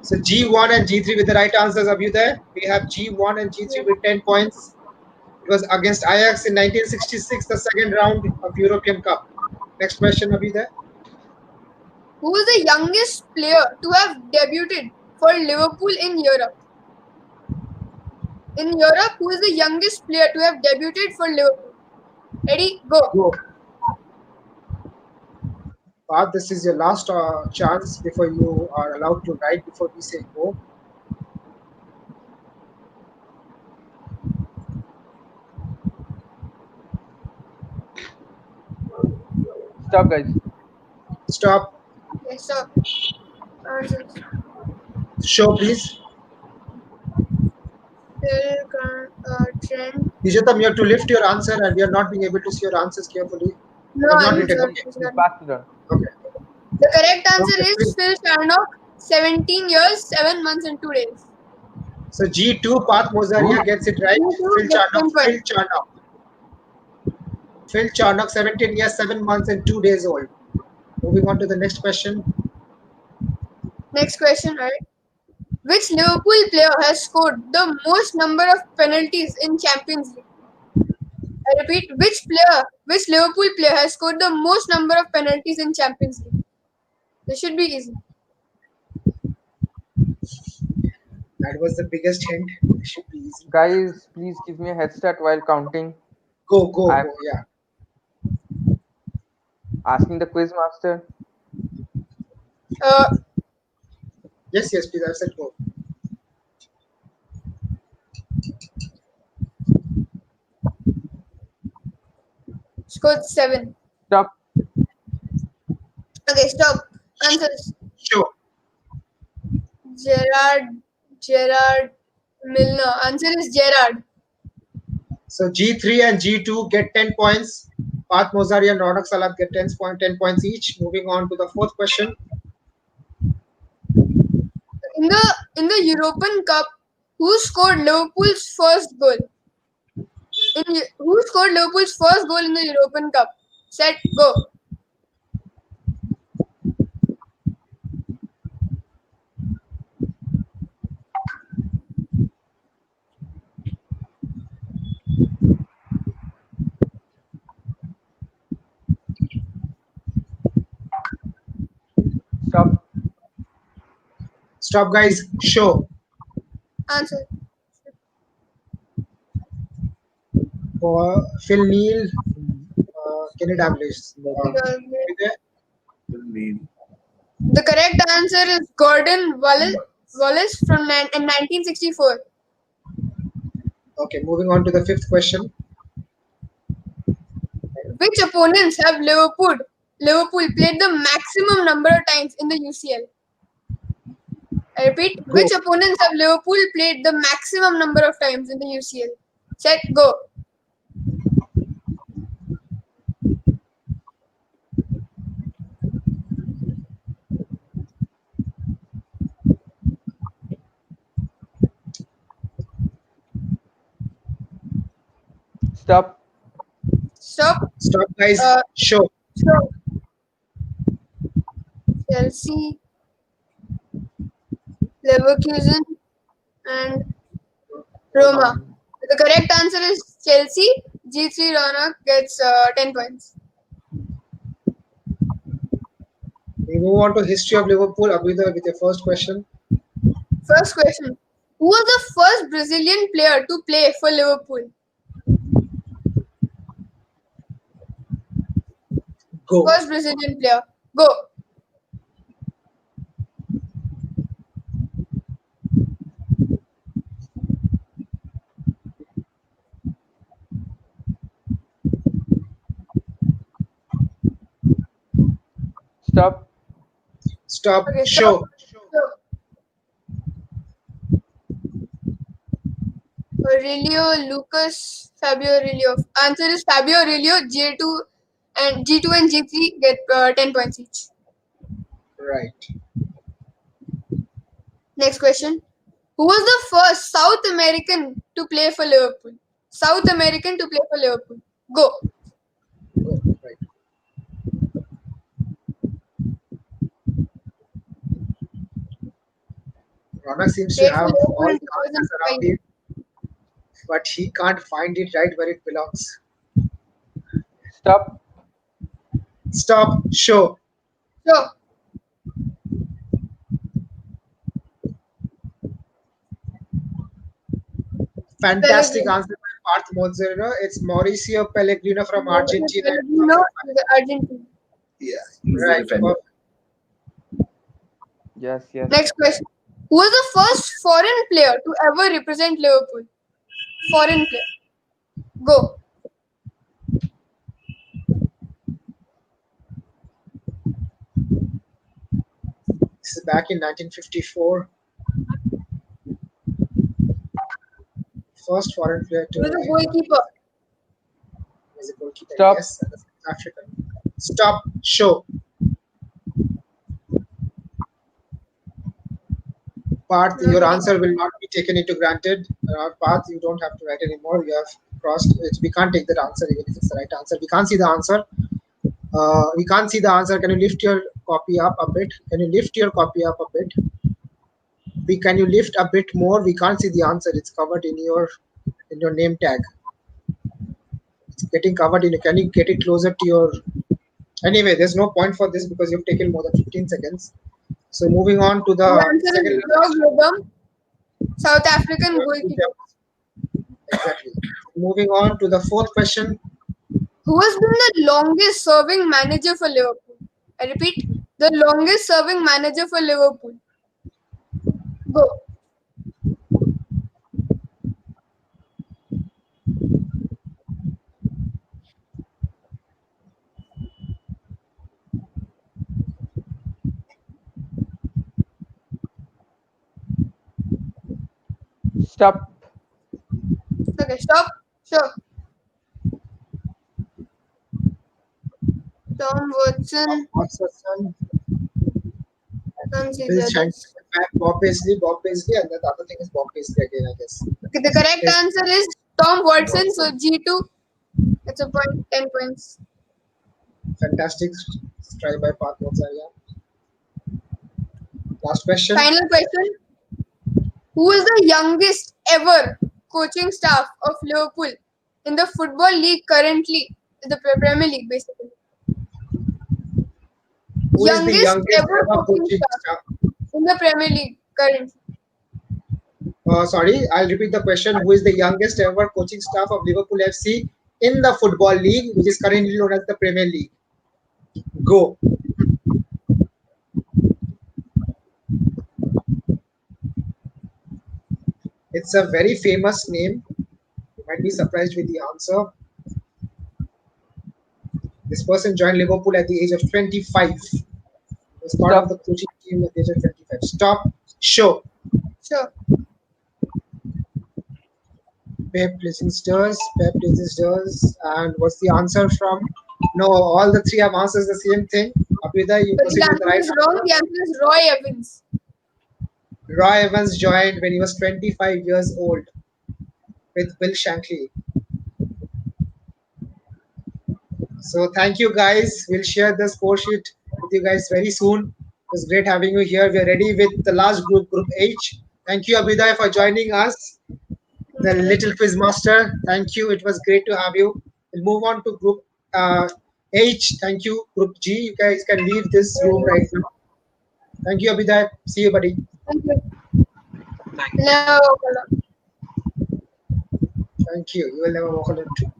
So G1 and G3 with the right answers. Are you there? We have G1 and G3 with 10 points. It was against Ajax in 1966, the second round of European Cup. Next question, are you there? Who is the youngest player to have debuted for Liverpool in Europe? In Europe, who is the youngest player to have debuted for Liverpool? Ready? Go. Go. Parth, this is your last chance before you are allowed to write before we say go. Stop, guys. Stop. Okay, so answers. Show, please. Trent. Nijatam, you have to lift your answer and we are not being able to see your answers carefully. No You have not answer. written. Okay. It's past the turn. Okay. The correct answer Okay, is Phil Charnock, 17 years, 7 months, and 2 days. So G2, Path Mozaria gets it right. Phil Gets 10 Charnock. points. Phil Charnock, 17 years, 7 months, and 2 days old. Moving on to the next question. Next question, right? Which Liverpool player has scored the most number of penalties in Champions League? I repeat, which Liverpool player has scored the most number of penalties in Champions League? This should be easy. That was the biggest hint. It should be easy. Guys, please give me a head start while counting. Go. I'm Yeah. asking the quiz master. Yes, please. I said go. Scored 7. Stop. Okay, stop. Answers. Sure. Gerard Milner. Answer is Gerard. So G3 and G2 get 10 points. Path Mozaria and Ronak Salat get 10 points each. Moving on to the fourth question. In the European Cup, who scored Liverpool's first goal? Who scored Liverpool's first goal in the European Cup? Set, go. Stop. Stop, guys. Show. Answer. For Phil Neal, Kenny Dalglish. The correct answer is Gordon Wallace from in 1964. Okay, moving on to the fifth question. Which opponents have Liverpool played the maximum number of times in the UCL? I repeat, which opponents have Liverpool played the maximum number of times in the UCL? Set, go. Stop. Stop. Stop, guys. Show. Chelsea, Leverkusen, and Roma. The correct answer is Chelsea. G3 Ronak gets 10 points. We move on to history of Liverpool. Abhida with your first question. First question. Who was the first Brazilian player to play for Liverpool? Go. First Brazilian player. Go. Stop. Stop. Okay, Show. Aurelio Lucas Fabio Aurelio. Answer is Fabio Aurelio. G2 and G3 get 10 points each. Right. Next question. Who was the first South American to play for Liverpool? South American to play for Liverpool. Go. Right. Ronak seems to have all the answers around him, but he can't find it right where it belongs. Stop. Stop. Show. So, Fantastic Pellegrino. answer by Parth Mozzarella. It's Mauricio Pellegrino from Argentina in Pellegrino 2005. is the Argentine. Yeah, he's the Right. defender. Yes, yes. Next question. Who was the first foreign player to ever represent Liverpool? Foreign player. Go. This is back in 1954. First foreign player Who to was the ever goalkeeper? was a goalkeeper. Stop. Yes, that's African. Stop. Show. Parth, your answer will not be taken into granted. Parth, you don't have to write anymore. You have crossed it. We can't take that answer even if it's the right answer. We can't see the answer. We can't see the answer. Can you lift your copy up a bit? Can you lift your copy up a bit? Can you lift a bit more? We can't see the answer. It's covered in your name tag. It's getting covered in. Can you get it closer to your? Anyway, there's no point for this because you've taken more than 15 seconds. So moving on to The the answer second. is Log Rhythm, South African goalkeeper. Exactly. Moving on to the fourth question. Who has been the longest serving manager for Liverpool? I repeat, the longest serving manager for Liverpool. Go. Stop. Okay, stop. Sure. Tom Watson. Watson, Can't see Bill the Shank, others. Bob Paisley, and the other thing is Bob Paisley again, I guess. Okay, the correct Yes. answer is Tom Watson. So G2. That's a point. 10 points. Fantastic try by Parth Mozzarella. Last question. Final question. Who is the youngest ever coaching staff of Liverpool in the Football League currently? The Premier League, basically. Who is the youngest ever ever coaching coaching staff staff? in the Premier League currently. Sorry, I'll repeat the question. Who is the youngest ever coaching staff of Liverpool FC in the Football League, which is currently known as the Premier League? Go. It's a very famous name. You might be surprised with the answer. This person joined Liverpool at the age of 25. He was part of the coaching team at the age of 25. Stop. Show. Sure. Pep Listensters. And what's the answer from? No, all the three have answers the same thing. Abhida, you But proceed the with the answer right is wrong. answer. The answer is Roy Evans. Roy Evans joined when he was 25 years old with Bill Shankly. So thank you guys. We'll share the score sheet with you guys very soon. It was great having you here. We're ready with the last group, Group H. Thank you, Abhiday, for joining us. The little quiz master. Thank you. It was great to have you. We'll move on to Group H. Thank you. Group G. You guys can leave this room right now. Thank you, Abhiday. See you, buddy. Thank you. Never walk alone. Thank you. You will never walk alone too.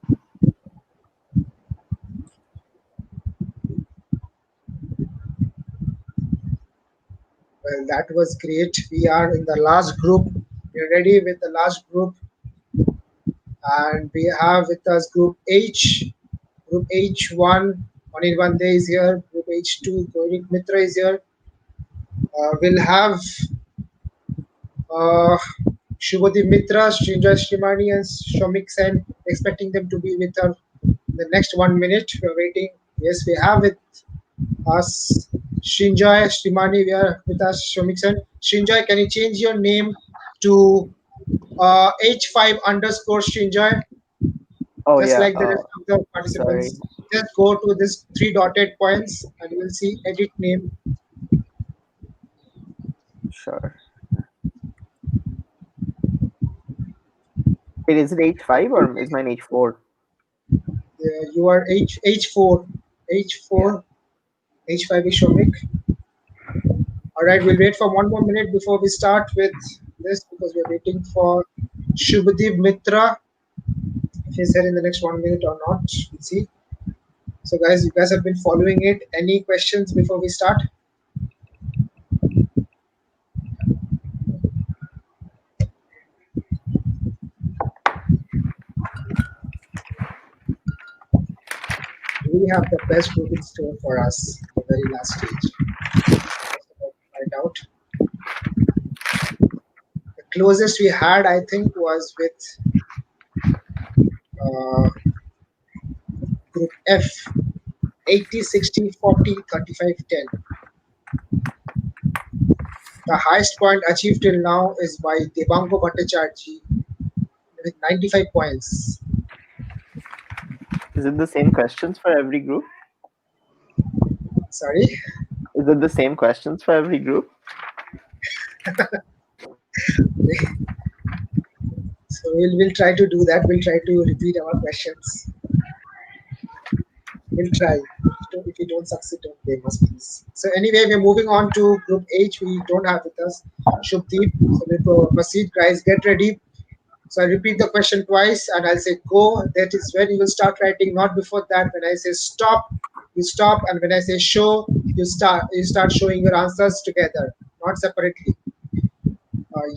Well, that was great. We are in the last group. We're ready with the last group. And we have with us Group H. Group H1, Anil Bande is here. Group H2, Gorik Mitra is here. We'll have Shubhati Mitra, Srinjoy Shrimani, and Shomik Sen. Expecting them to be with us in the next 1 minute. We're waiting. Yes, we have with us Srinjoy Shrimani. We are with us, Shomik Sen. Srinjoy, can you change your name to H5 underscore Srinjoy? Oh Just yeah. like the rest of the Sorry. participants. Just go to this 3 dotted points and you will see edit name. Sure. Wait, is it H5 or is mine H4? You are H4. H4. H5 is Shomik. Alright, we'll wait for 1 more minute before we start with this because we're waiting for Shubhadeep Mitra, if he's here in the next 1 minute or not. We'll see. So, guys, you guys have been following it. Any questions before we start? Do we have the best group in store for us? The very last stage. Just about to find out. The closest we had, I think, was with Group F, 80, 60, 40, 35, 10. The highest point achieved till now is by Debango Bhattacharjee with 95 points. Is it the same questions for every group? Sorry? Is it the same questions for every group? So we'll try to do that. We'll try to repeat our questions. We'll try. If we don't succeed, don't blame us, please. So anyway, we're moving on to Group H. We don't have with us Shubdeep. So we'll proceed, guys. Get ready. So I repeat the question twice, and I'll say go. That is when you will start writing. Not before that. When I say stop, you stop, and when I say show, you start. You start showing your answers together, not separately.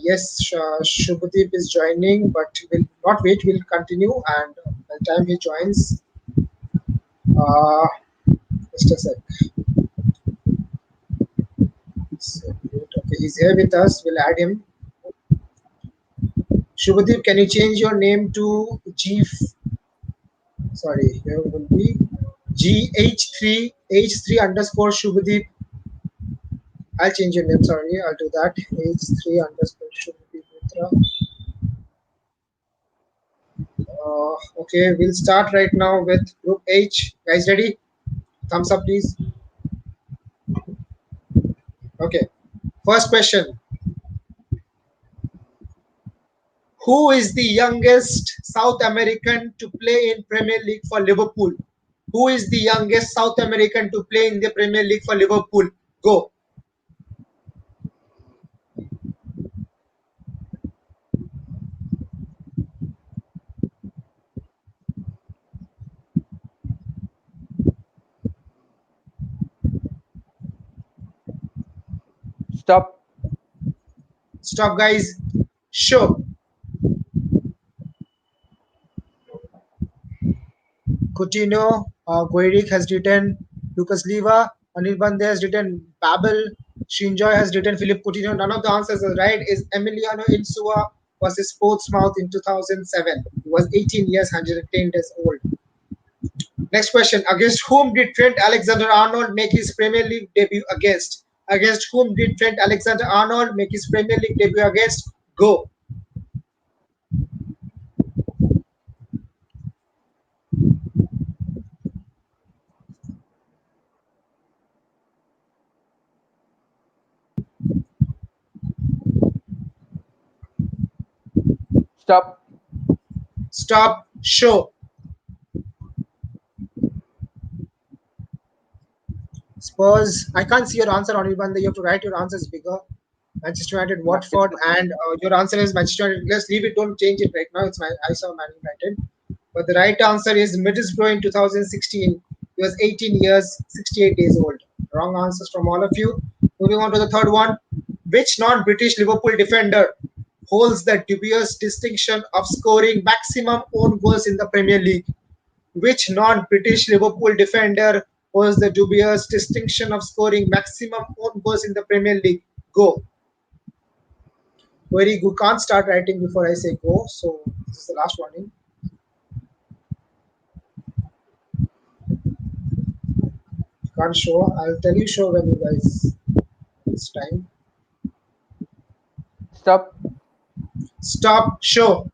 Yes, Shubhadeep is joining, but we'll not wait. We'll continue, and by the time he joins, uh, just a sec. So, okay, he's here with us. We'll add him. Shubhadeep, can you change your name to G? Sorry, here will be GH3 underscore Shubhadeep. I'll change your name. Sorry, I'll do that. H3 underscore Shubhadeep Mitra. Okay, we'll start right now with Group H. Guys, ready? Thumbs up, please. Okay. First question. Who is the youngest South American to play in Premier League for Liverpool? Who is the youngest South American to play in the Premier League for Liverpool? Go. Stop. Stop, guys. Show. Coutinho, Gueric has written, Lucas Leiva, Anil Bande has written, Babel, Shinjoy has written, Philip Coutinho. None of the answers are right. Is Emiliano Insua versus Portsmouth in 2007. He was 18 years, 110 days old. Next question. Against whom did Trent Alexander-Arnold make his Premier League debut against? Against whom did Trent Alexander-Arnold make his Premier League debut against? Go. Stop. Stop. Show. Spurs. I can't see your answer on Bande. You have to write your answers bigger. Manchester United, Watford, and your answer is Manchester United. Let's leave it. Don't change it right now. I saw Man United. But the right answer is Middlesbrough in 2016. He was 18 years, 68 days old. Wrong answers from all of you. Moving on to the third one. Which non-British Liverpool defender holds the dubious distinction of scoring maximum own goals in the Premier League? Which non-British Liverpool defender holds the dubious distinction of scoring maximum own goals in the Premier League? Go. Very good. Can't start writing before I say go. So this is the last warning. Can't show. I'll tell you show when you guys. It's time. Stop. Stop. Show.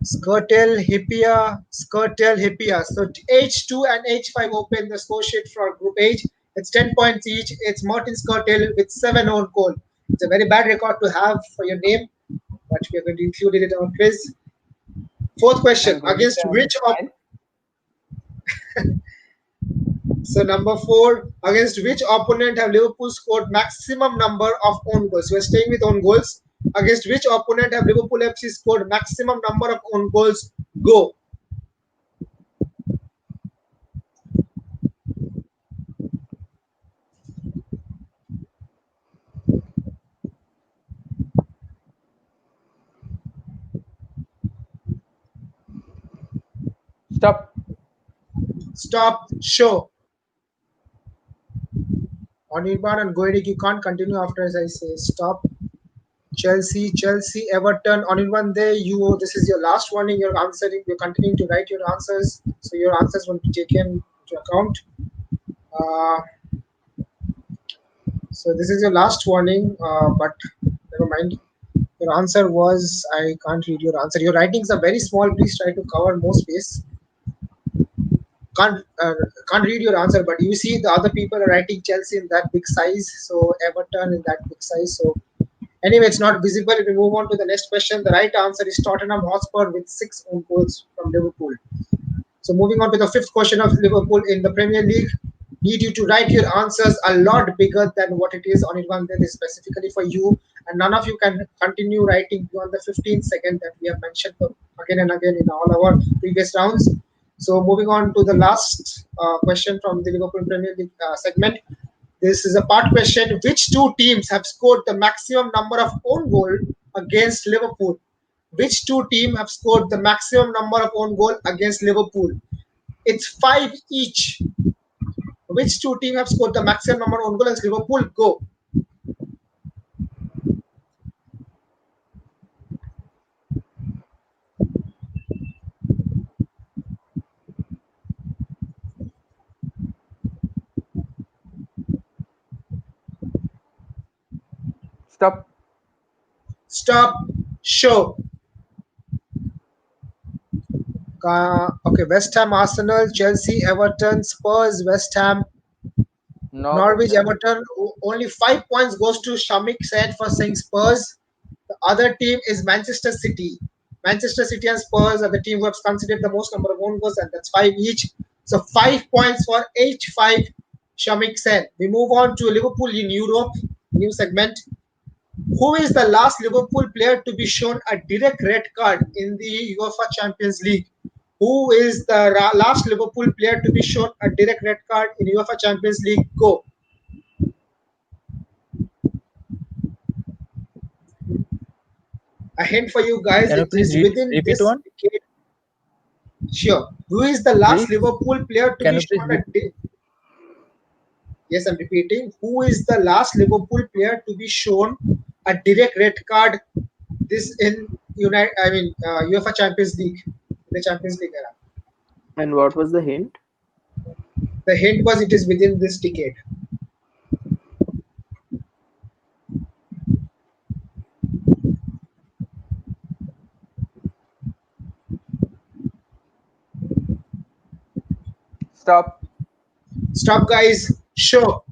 Skirtel Hippia. So H2 and H5 open the score sheet for Group H. It's 10 points each. It's Martin Skirtel with 7 own goal. It's a very bad record to have for your name, but we are going to include it in our quiz. Fourth question. Against which of So number 4, against which opponent have Liverpool scored maximum number of own goals? We are staying with own goals. Against which opponent have Liverpool FC scored maximum number of own goals? Go. Stop. Stop. Show. Anirban and Goedik, you can't continue after as I say stop. Chelsea, Everton. Anirban, there you. This is your last warning. You're answering. You're continuing to write your answers, so your answers will be taken into account. Uh, so this is your last warning, but never mind. Your answer was I can't read your answer. Your writings are very small. Please try to cover more space. Can't uh, can't read your answer, but you see the other people are writing Chelsea in that big size, so Everton in that big size. So anyway, it's not visible. If we move on to the next question, the right answer is Tottenham Hotspur with 6 own goals from Liverpool. So moving on to the fifth question of Liverpool in the Premier League. Need you to write your answers a lot bigger than what it is on it one that is specifically for you, and none of you can continue writing beyond the 15 second that we have mentioned again and again in all our previous rounds. So moving on to the last question from the Liverpool Premier League segment. This is a part question. Which two teams have scored the maximum number of own goal against Liverpool? Which two teams have scored the maximum number of own goal against Liverpool? It's 5 each. Which two teams have scored the maximum number of own goal against Liverpool? Go. Stop. Stop. Show. Okay, West Ham, Arsenal, Chelsea, Everton, Spurs, West Ham, Norwich, Everton. Only 5 points goes to Shamik said for saying Spurs. The other team is Manchester City. Manchester City and Spurs are the team who have considered the most number of own goals, and that's 5 each. So 5 points for each 5. Shamik said. We move on to Liverpool in Europe, new segment. Who is the last Liverpool player to be shown a direct red card in the UEFA Champions League? Who is the last Liverpool player to be shown a direct red card in UEFA Champions League? Go. A hint for you guys, Can you it please is within repeat this one? decade. Sure. Who is the last Please? Liverpool player to Can be you please shown a Yes, I'm repeating. Who is the last Liverpool player to be shown a direct red card this in UEFA Champions League, the Champions League era? And what was the hint? The hint was it is within this decade. Stop. Stop, guys. Show.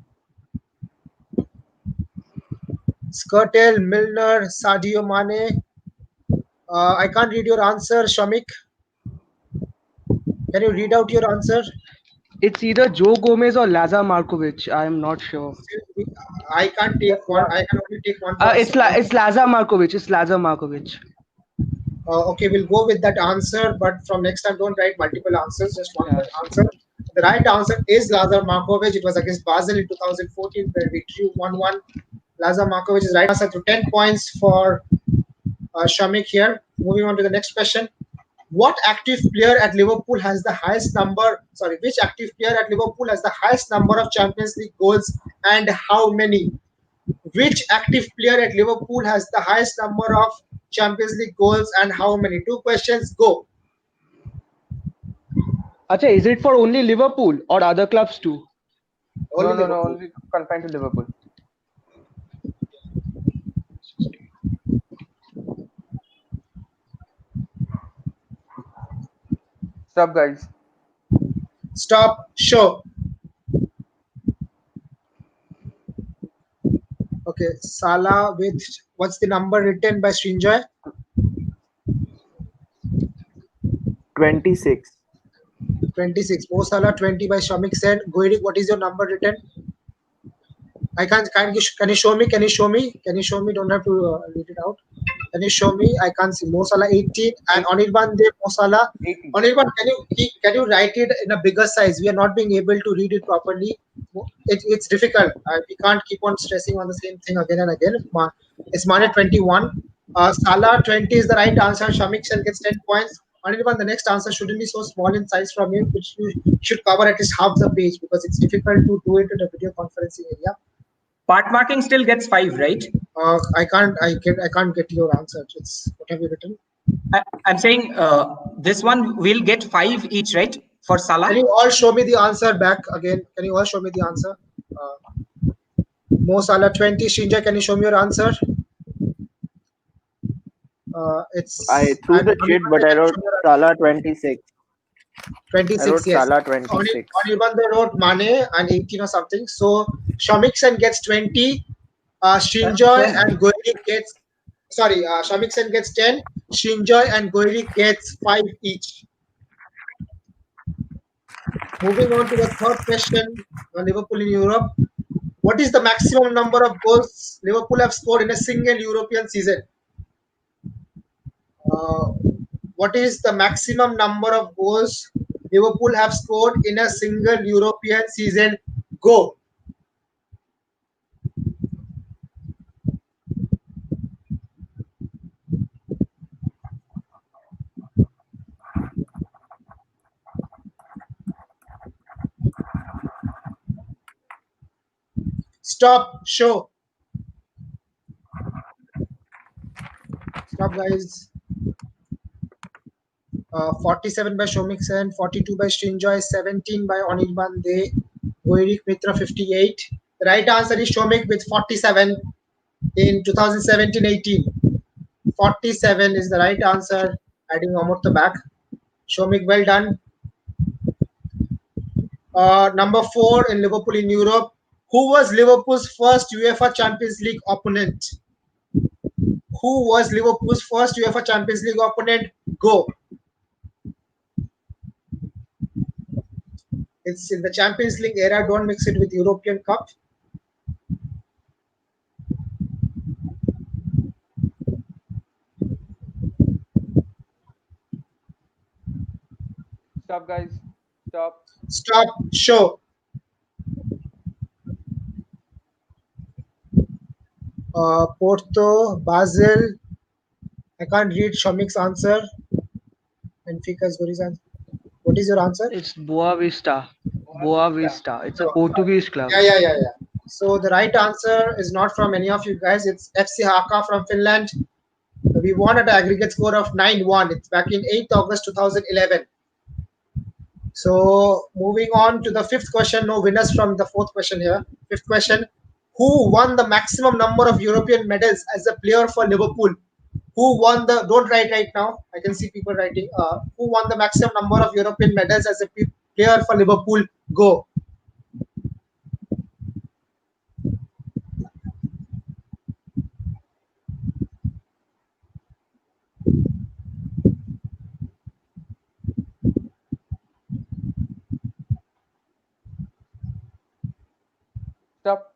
Skirtle, Milner, Sadio Mane. I can't read your answer, Shamik. Can you read out your answer? It's either Joe Gomez or Lazar Markovic. I am not sure. I can't take one. I can only take one person. It's Lazar Markovic. It's Lazar Markovic. Okay, we'll go with that answer, but from next time, don't write multiple answers, just one answer. The right answer is Lazar Markovic. It was against Basel in 2014 where we drew 1-1. Lazar Markovic is right answer to 10 points for Shamik here. Moving on to the next question. What active player at Liverpool has the highest number? Sorry, which active player at Liverpool has the highest number of Champions League goals and how many? Which active player at Liverpool has the highest number of Champions League goals and how many? 2 questions, go. Acha, is it for only Liverpool or other clubs too? Only No, only confined to Liverpool. Stop, guys. Stop, show. Okay, Salah with what's the number written by Srinjoy? 26. 26. Mo Salah 20 by Shamik Sen. Goirik, what is your number written? I can't. Can you show me? Can you show me? Can you show me? Don't have to read it out. Can you show me? I can't see. Mo Salah 18 and Anirban De Mo Salah. 80. Anirban, can you write it in a bigger size? We are not being able to read it properly. It's difficult. We can't keep on stressing on the same thing again and again. It's Mane 21. Salah 20 is the right answer. Shamik Sen gets 10 points. Anirban, the next answer shouldn't be so small in size from you, which you should cover at least half the page because it's difficult to do it in a video conferencing area. Part marking still gets 5, right? I can't get your answer. It's what have you written? I'm saying this one will get 5 each, right? For Salah. Can you all show me the answer back again? Can you all show me the answer? Mo Salah 20. Shinja, can you show me your answer? It's I threw the shit, but I wrote Salah 26. 26. I wrote Yes. Salah 26. Anirban they wrote Mane and 18 or something. So Shamiksen gets 20. Shinjoy and Goiri gets Shamiksen gets 10. Shinjoy and Goiri gets 5 each. Moving on to the third question, Liverpool in Europe. What is the maximum number of goals Liverpool have scored in a single European season? Uh, what is the maximum number of goals Liverpool have scored in a single European season? Go. Stop. Show. Stop, guys. 47 by Shomiksen, 42 by Srinjoy, 17 by Anirban De, Goirik Mitra 58. The right answer is Shomik with 47 in 2017-18. 47 is the right answer. Adding Amurtha back. Shomik, well done. Number 4 in Liverpool in Europe. Who was Liverpool's first UEFA Champions League opponent? Who was Liverpool's first UEFA Champions League opponent? Go. It's in the Champions League era. Don't mix it with European Cup. Stop, guys. Stop. Stop. Show. Porto, Basel. I can't read Shamik's answer. Benfica's Gori's answer. What is your answer? It's Boa Vista. Boa Vista. It's a Portuguese club. Yeah. So the right answer is not from any of you guys. It's FC Haka from Finland. We won at an aggregate score of 9-1. It's back in 8th August 2011. So moving on to the fifth question. No winners from the fourth question here. Fifth question. Who won the maximum number of European medals as a player for Liverpool? Who won the? Don't write right now. I can see people writing. Who won the maximum number of European medals as a player for Liverpool? Go. Stop.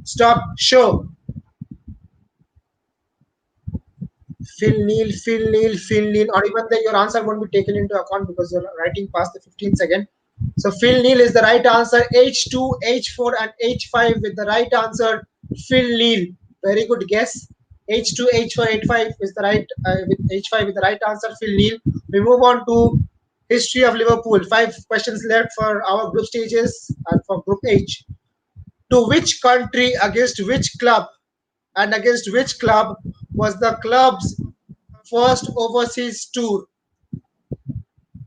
Stop. Show. Phil Neal. Or even then your answer won't be taken into account because you're writing past the 15 second. So Phil Neal is the right answer. H2, H4, and H5 with the right answer. Phil Neal. Very good guess. H2, H4, H5 is the right with H5 with the right answer. Phil Neal. We move on to history of Liverpool. 5 questions left for our group stages and for Group H. To which country, against which club, and against which club was the club's first overseas tour?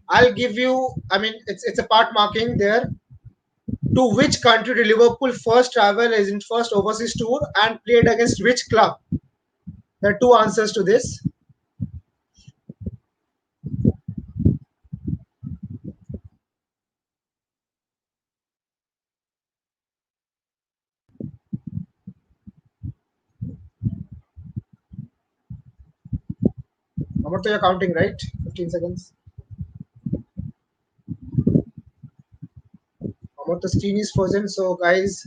I'll give you, it's a part marking there. To which country did Liverpool first travel as in first overseas tour and played against which club? There are two answers to this. Amurtha, you're counting, right? 15 seconds. About the screen is frozen, so guys,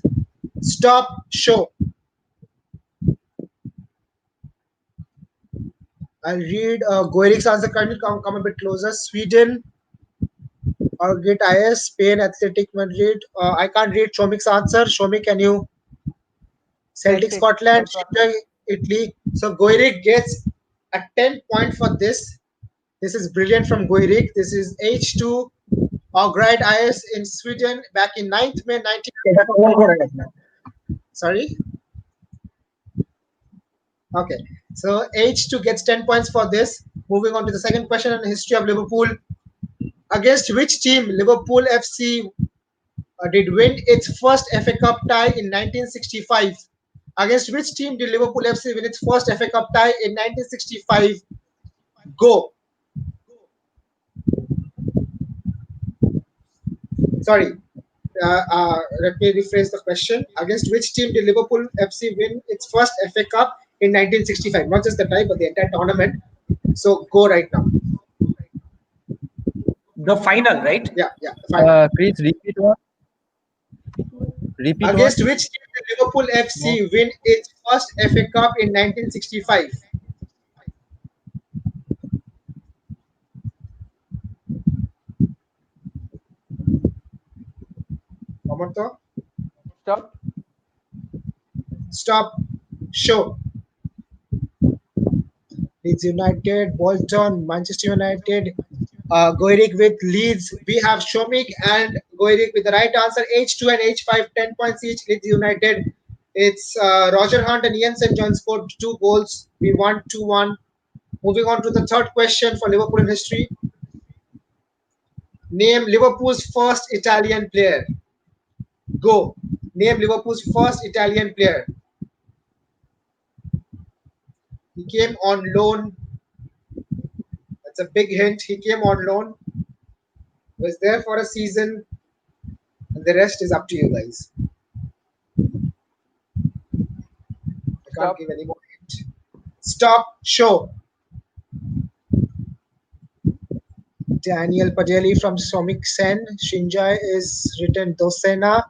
stop show. I'll read Goerik's answer. Can you come a bit closer? Sweden, Grit IS, Spain, Athletic Madrid. I can't read Shomik's answer. Shomik, can you? Celtic, Scotland, Italy. So Goirik gets a 10 point for this. This is brilliant from Goirik. This is H2 Grad IS in Sweden back in 9th May 19. Sorry? Okay. So H2 gets 10 points for this. Moving on to the second question on the history of Liverpool. Against which team Liverpool FC did win its first FA Cup tie in 1965? Against which team did Liverpool FC win its first FA Cup tie in 1965? Go. Sorry. Let me rephrase the question. Against which team did Liverpool FC win its first FA Cup in 1965? Not just the tie, but the entire tournament. So go right now. The final, right? Yeah, final. Please repeat what? Repeat Against what? which team did Liverpool FC win its first FA Cup in 1965? Mamoto? Stop. Stop. Show. Leeds United, Bolton, Manchester United. Goirik with Leeds. We have Shomik and Goirik with the right answer. H2 and H5, 10 points each. Leeds United. It's Roger Hunt and Ian St. John scored 2 goals. We won 2-1. Moving on to the third question for Liverpool in history. Name Liverpool's first Italian player. Go. Name Liverpool's first Italian player. He came on loan. That's a big hint. He came on loan. Was there for a season. And the rest is up to you guys. I can't give any more hint. Stop. Show. Daniel Padeli from Somik Sen. Shinjai is written Dosena.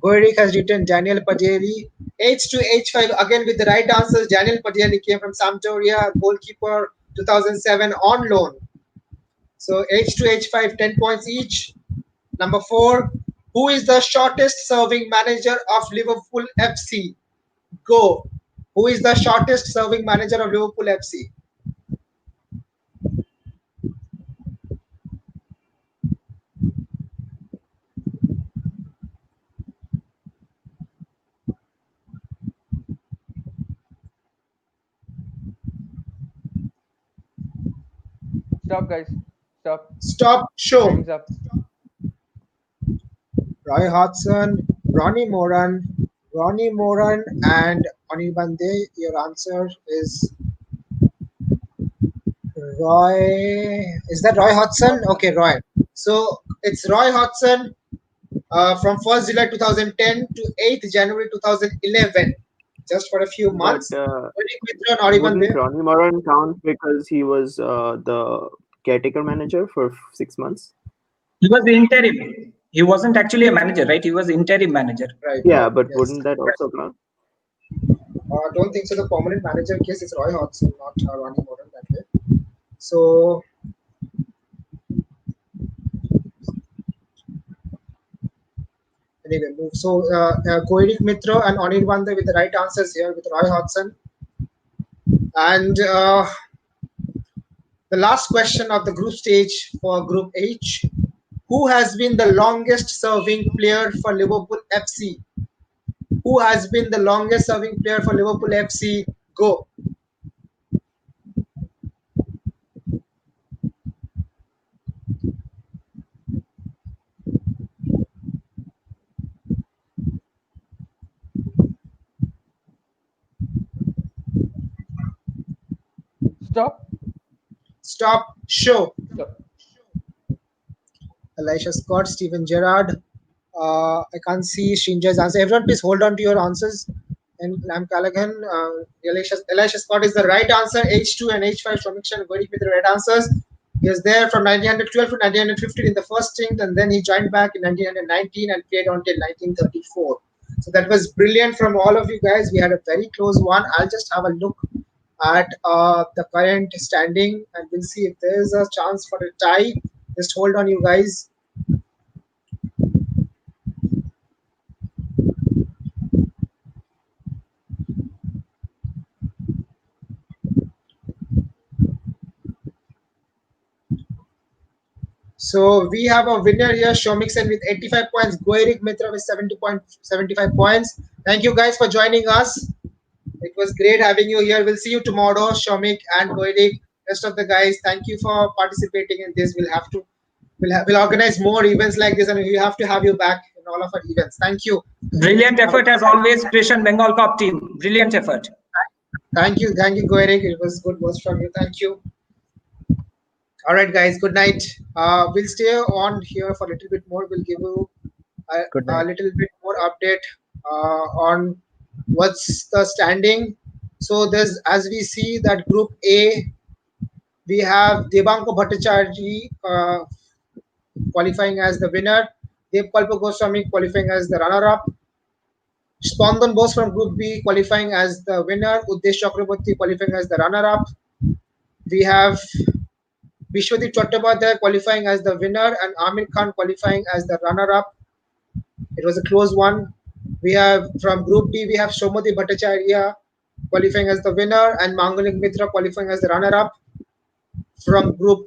Goirik has written Daniel Padeli. H2, H5 again with the right answers. Daniel Padeli came from Sampdoria, goalkeeper 2007 on loan. So H2, H5, 10 points each. Number 4. Who is the shortest serving manager of Liverpool FC? Go. Who is the shortest serving manager of Liverpool FC? Stop, guys. Stop. Stop. Show. Time's up. Roy Hodgson, Ronnie Moran, and Onibande. Your answer is Roy. Is that Roy Hodgson? Okay, Roy. So it's Roy Hodgson from 1st July 2010 to 8th January 2011. Just for a few months. Wouldn't Ronnie Moran count because he was the caretaker manager for 6 months? He was the interim. He wasn't actually a manager, right? He was interim manager. Right. Yeah, but wouldn't that also count? I don't think so. The permanent manager case is Roy Hodgson, not Ronnie Moran that way. So anyway, move. So Koirik Mitra and Anirbande with the right answers here with Roy Hodgson. And the last question of the group stage for Group H. Who has been the longest serving player for Liverpool FC? Who has been the longest serving player for Liverpool FC? Go. Stop. Stop. Show. Stop. Elisha Scott, Steven Gerrard. I can't see Shinja's answer. Everyone, please hold on to your answers. And Lam Callaghan, Elisha Scott is the right answer. H2 and H5 Shomik Shan with the right answers. He was there from 1912 to 1915 in the first stint, and then he joined back in 1919 and played until 1934. So that was brilliant from all of you guys. We had a very close one. I'll just have a look at the current standing, and we'll see if there's a chance for a tie. Just hold on, you guys. So we have a winner here, Shomiksen with 85 points, Goirik Mitra with 70.75 points. Thank you guys for joining us. It was great having you here. We'll see you tomorrow, Shomik and Goirik. Rest of the guys, thank you for participating in this. We'll organize more events like this, and we have to have you back in all of our events. Thank you. Brilliant effort as always, Krishan Bengal KOP team. Brilliant effort. Thank you, Goirik. It was good words from you. Thank you. All right, guys. Good night. We'll stay on here for a little bit more. We'll give you a little bit more update on what's the standing. So there's, as we see that Group A, we have Debanko Bhattacharya qualifying as the winner, Dev Kalpa Goswami qualifying as the runner-up, Spandan Bose from Group B qualifying as the winner, Uddesh Chakraborty qualifying as the runner-up. We have Vishwadeep Chattopadhyay qualifying as the winner and Amir Khan qualifying as the runner-up. It was a close one. We have from Group D, we have Shomati Bhattacharya qualifying as the winner and Mangalik Mitra qualifying as the runner-up. From Group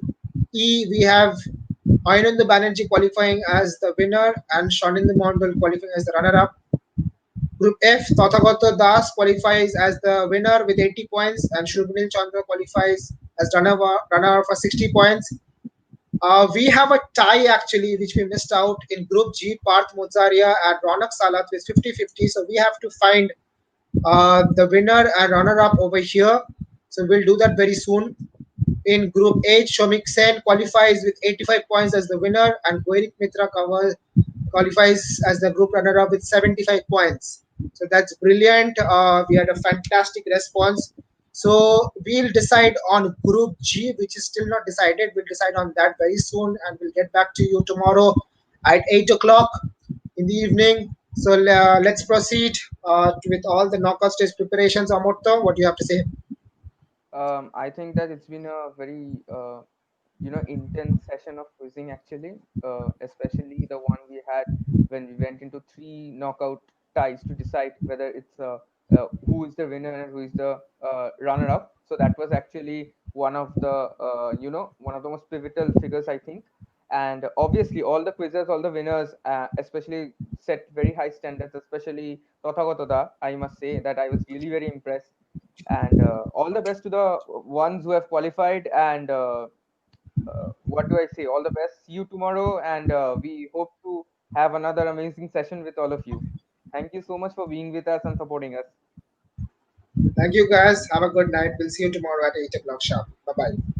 E, we have Ainandu Banerjee qualifying as the winner and Shanindu Mondal qualifying as the runner-up. Group F, Tathagata Das qualifies as the winner with 80 points and Shubhnil Chandra qualifies as runner for 60 points. We have a tie actually, which we missed out in Group G, Parth Mozaria and Ronak Salat with 50-50. So we have to find the winner and runner-up over here. So we'll do that very soon. In Group H, Shomik Sen qualifies with 85 points as the winner, and Goirik Mitra qualifies as the group runner-up with 75 points. So that's brilliant. We had a fantastic response. So we'll decide on Group G, which is still not decided. We'll decide on that very soon, and we'll get back to you tomorrow at 8 o'clock in the evening. So let's proceed with all the knockout stage preparations. Amorto, what do you have to say? I think that it's been a very intense session of quizzing actually, especially the one we had when we went into 3 knockout ties to decide whether it's who is the winner and who is the runner-up. So that was actually one of the one of the most pivotal figures I think. And obviously all the quizzers, all the winners, especially set very high standards, especially Tathagata. I must say that I was really very impressed. And all the best to the ones who have qualified. And what do I say? All the best. See you tomorrow, and we hope to have another amazing session with all of you. Thank you so much for being with us and supporting us. Thank you guys. Have a good night. We'll see you tomorrow at 8 o'clock sharp. Bye bye.